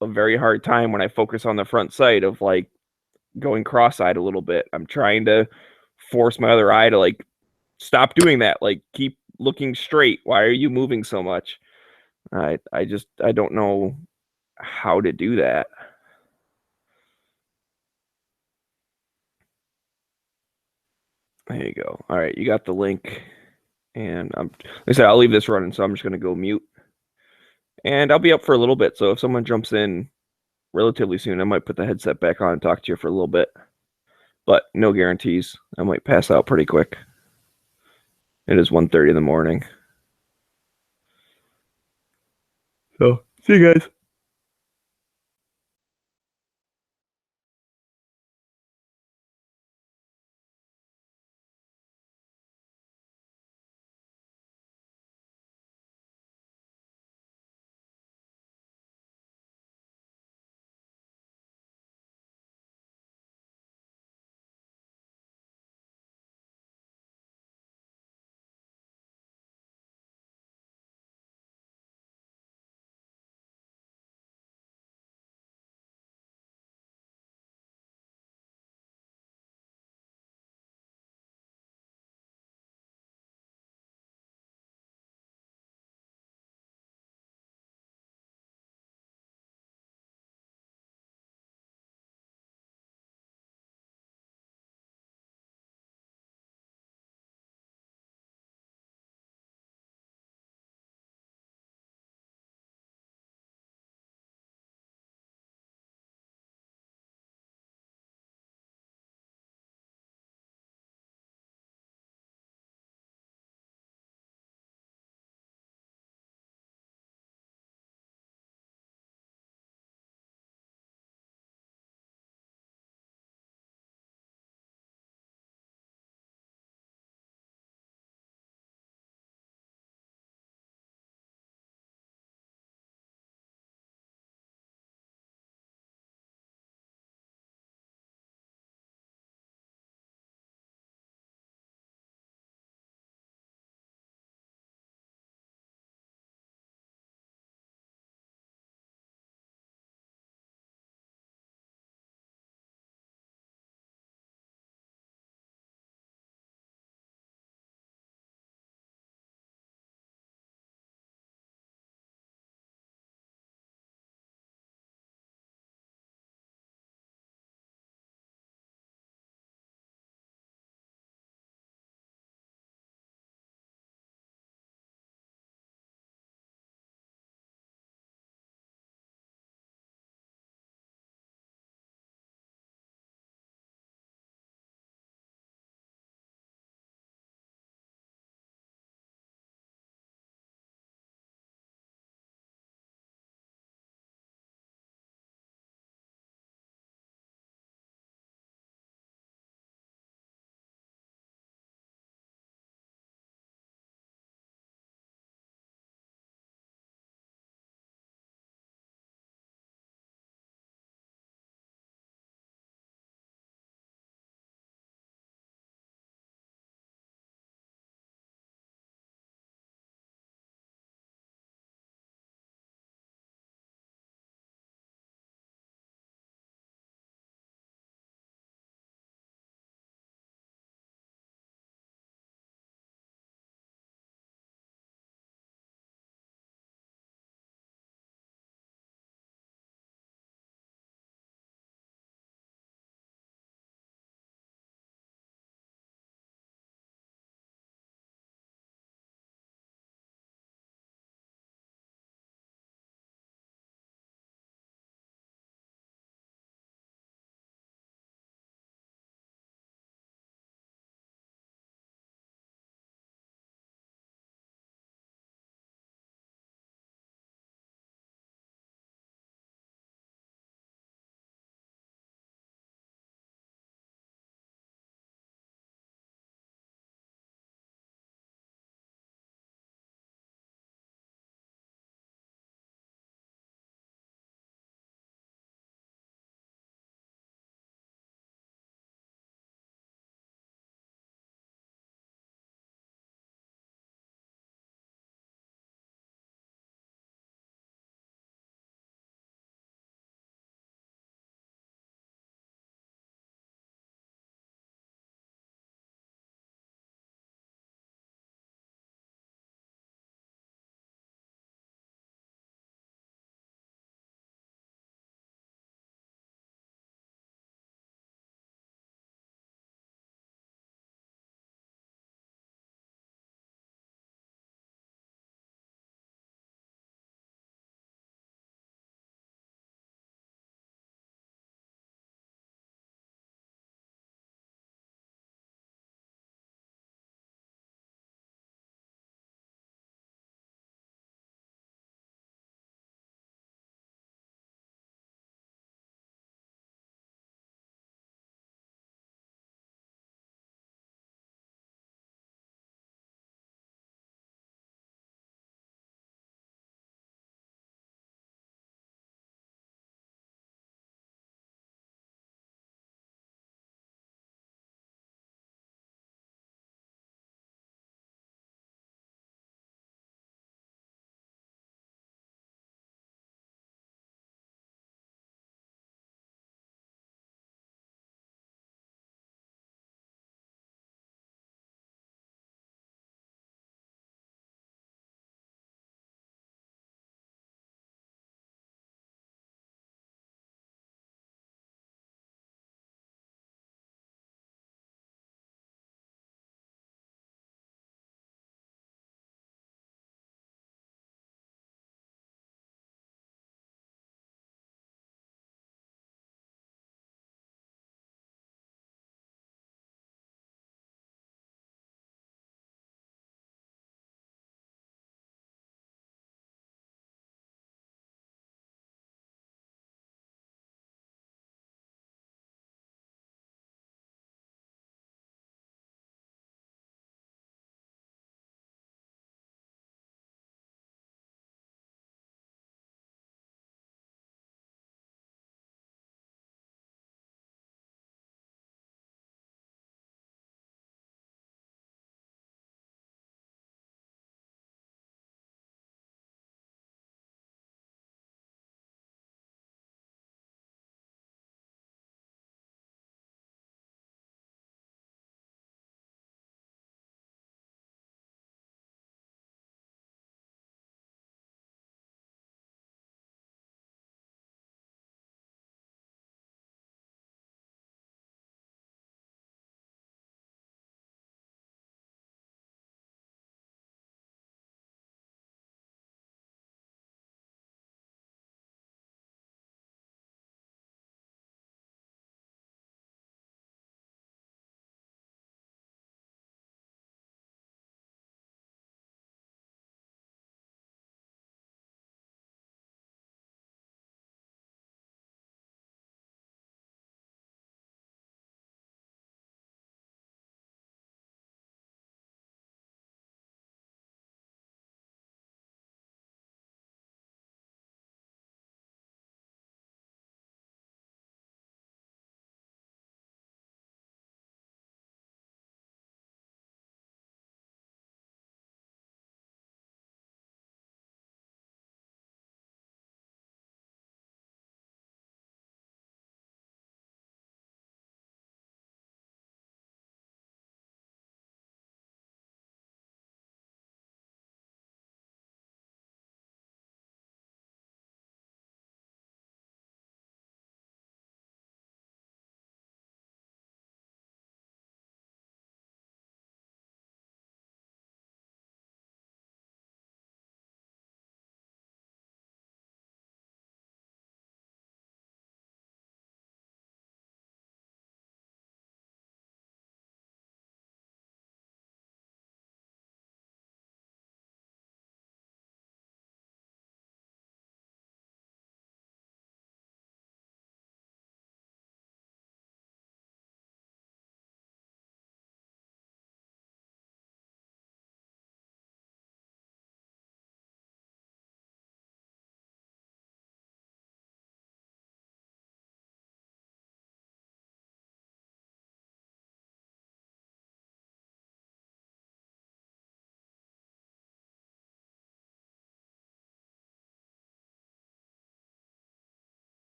a very hard time when I focus on the front sight of like going cross-eyed a little bit. I'm trying to force my other eye to like stop doing that. Like keep looking straight. Why are you moving so much? I don't know how to do that. There you go. All right, you got the link. And like I said, I'll leave this running, so I'm just gonna go mute. And I'll be up for a little bit. So if someone jumps in relatively soon, I might put the headset back on and talk to you for a little bit. But no guarantees. I might pass out pretty quick. It is 1:30 in the morning. So see you guys.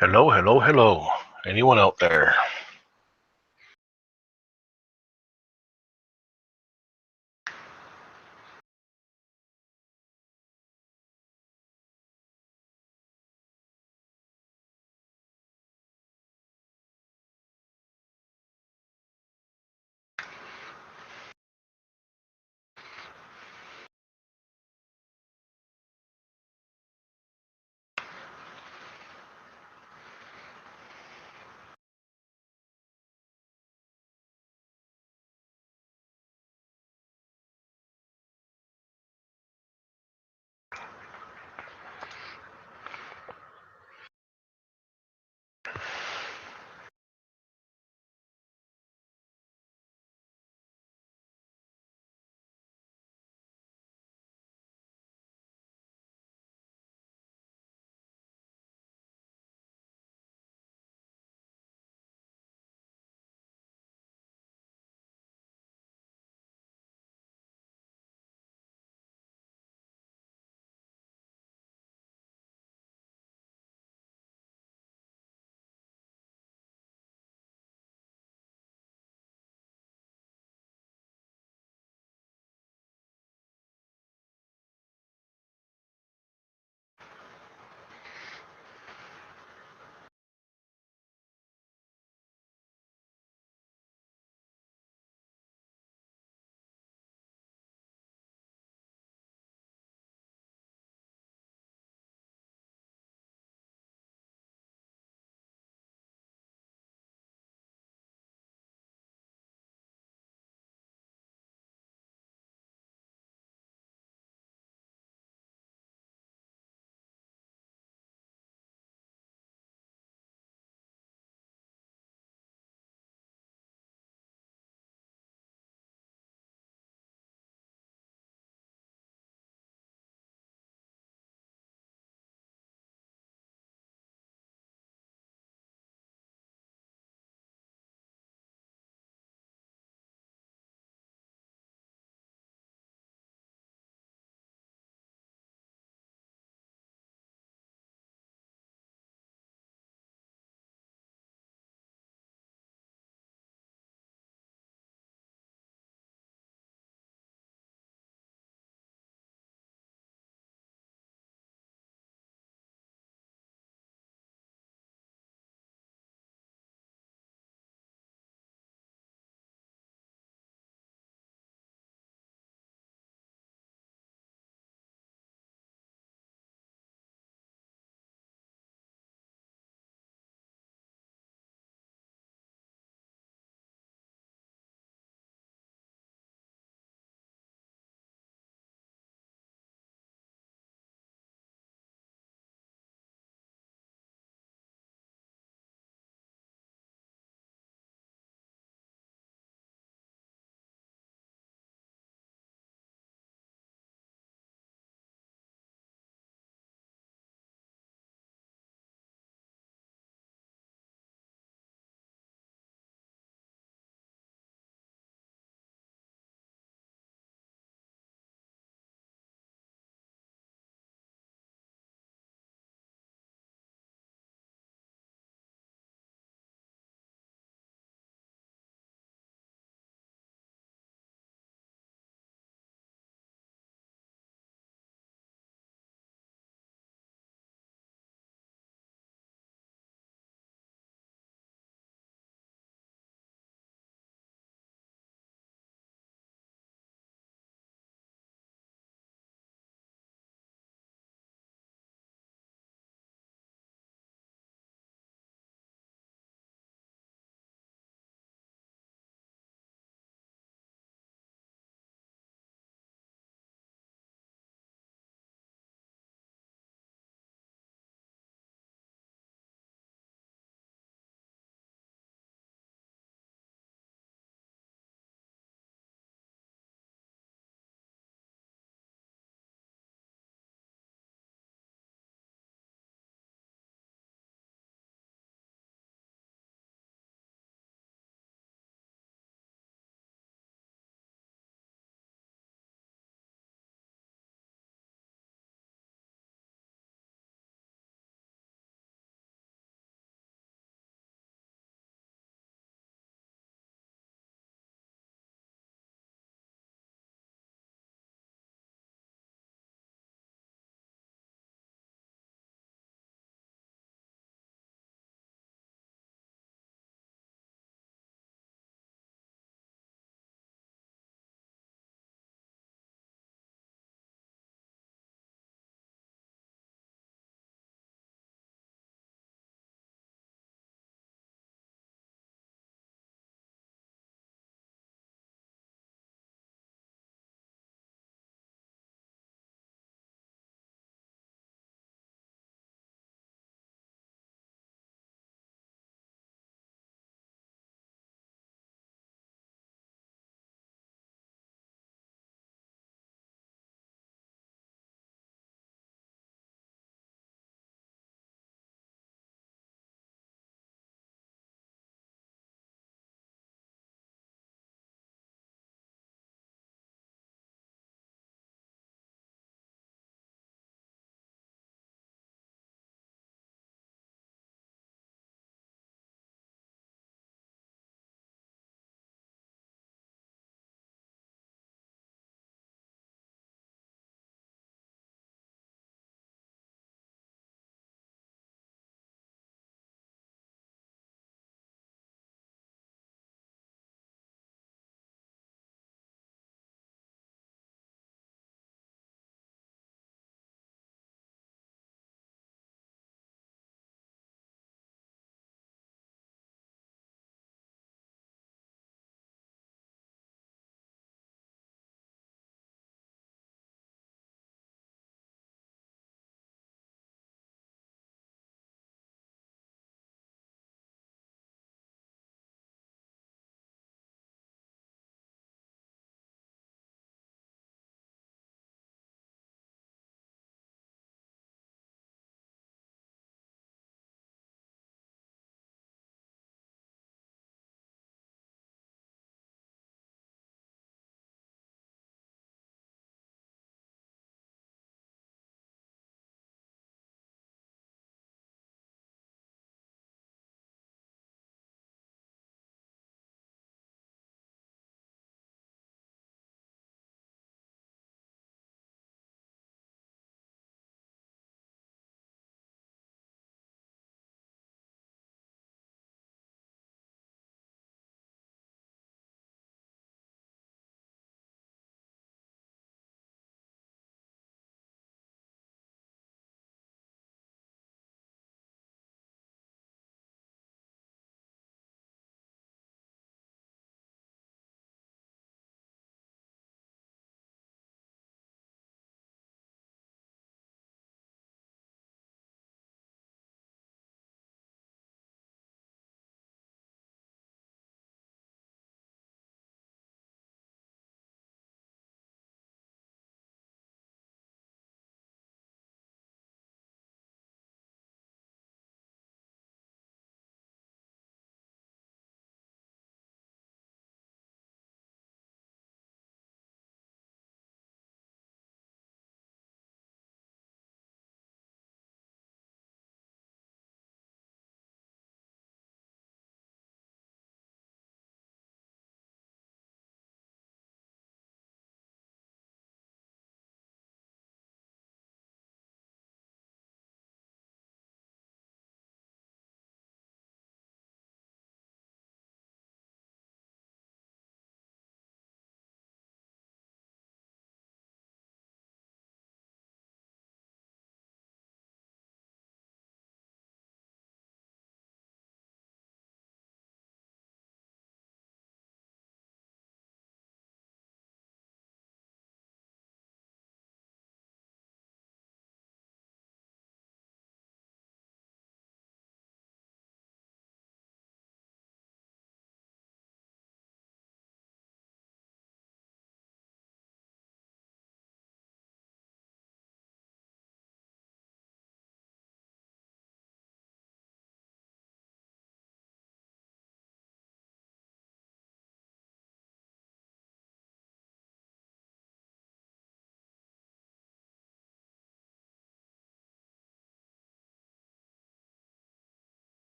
Hello, hello, hello. Anyone out there?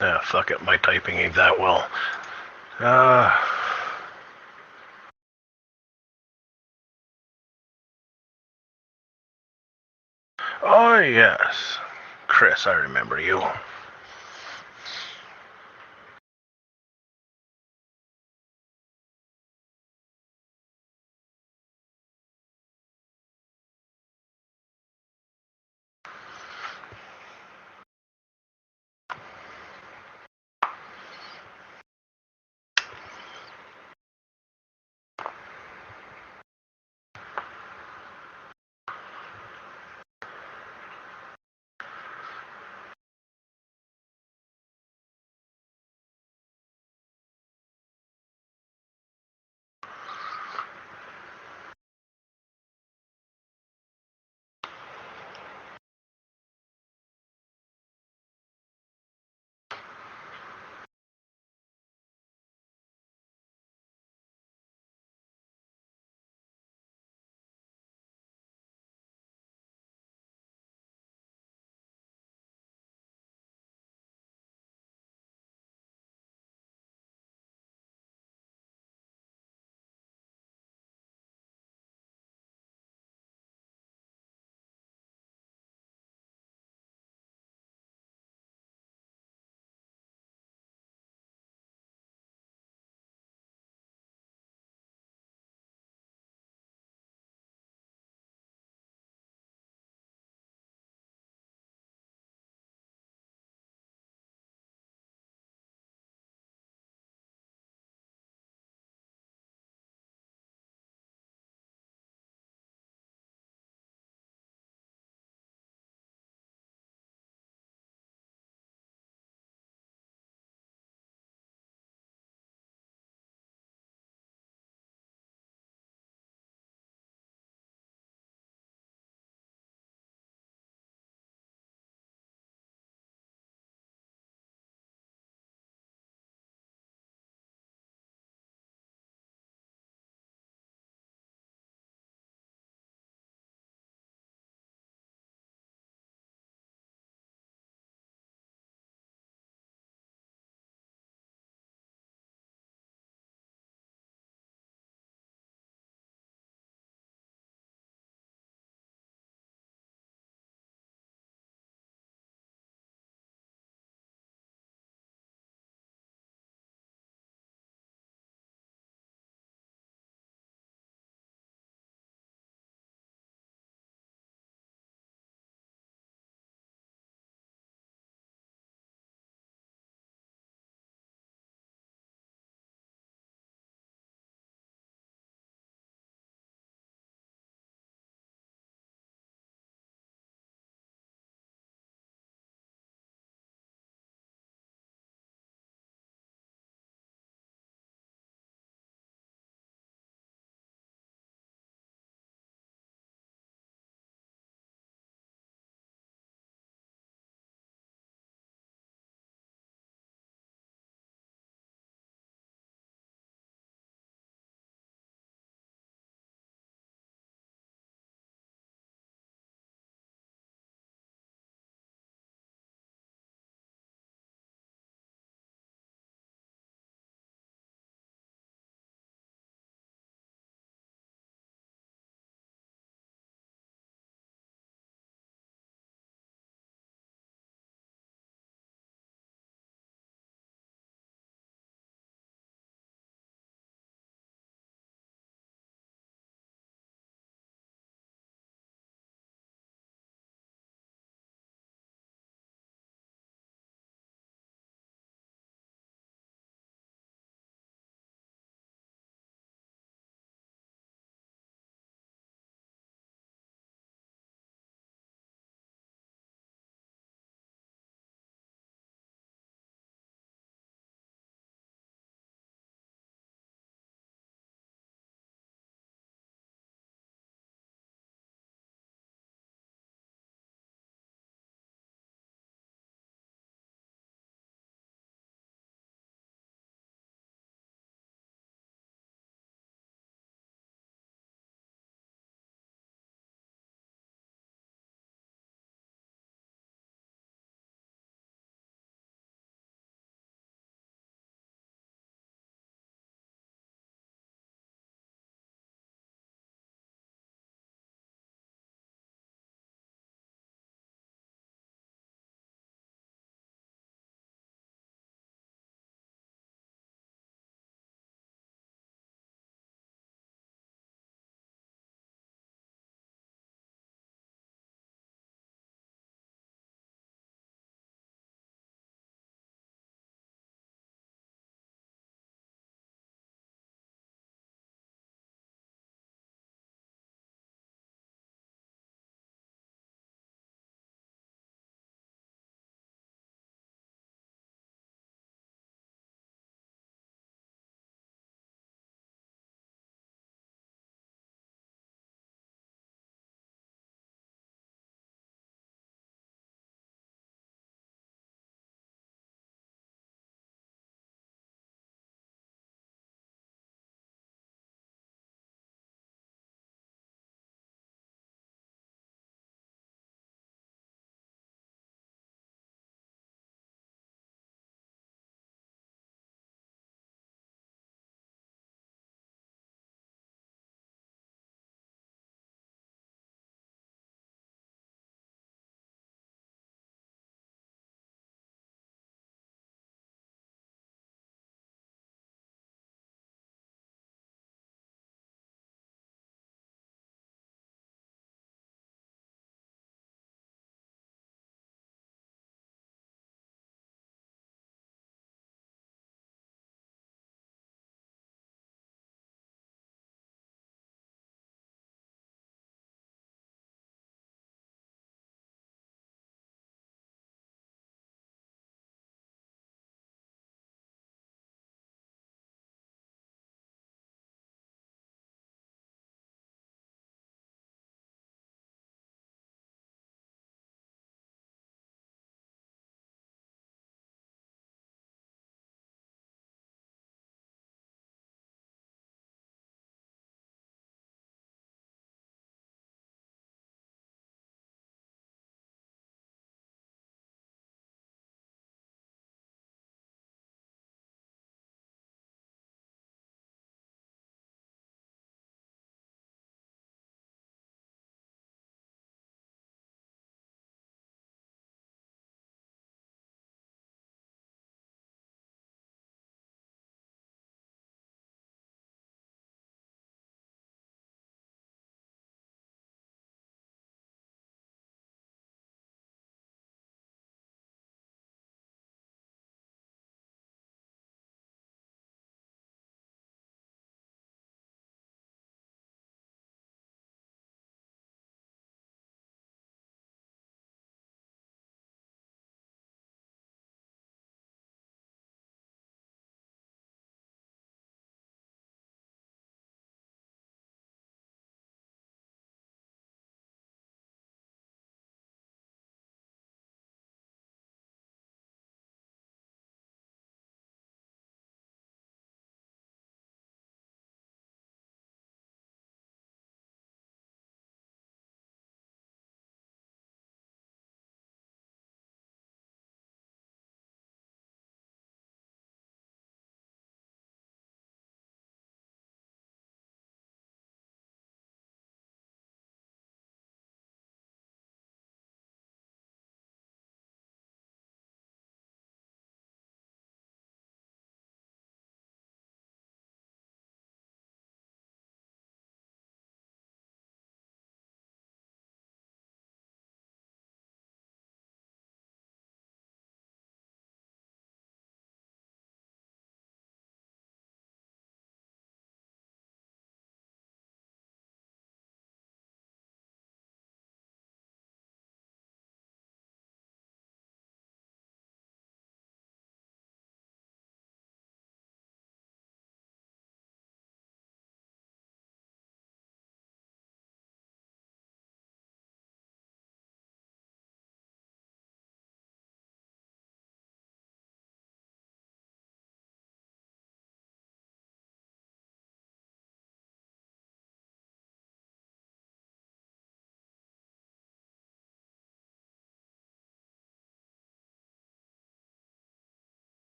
Ah, fuck it. My typing ain't that well. Oh, yes. Chris, I remember you.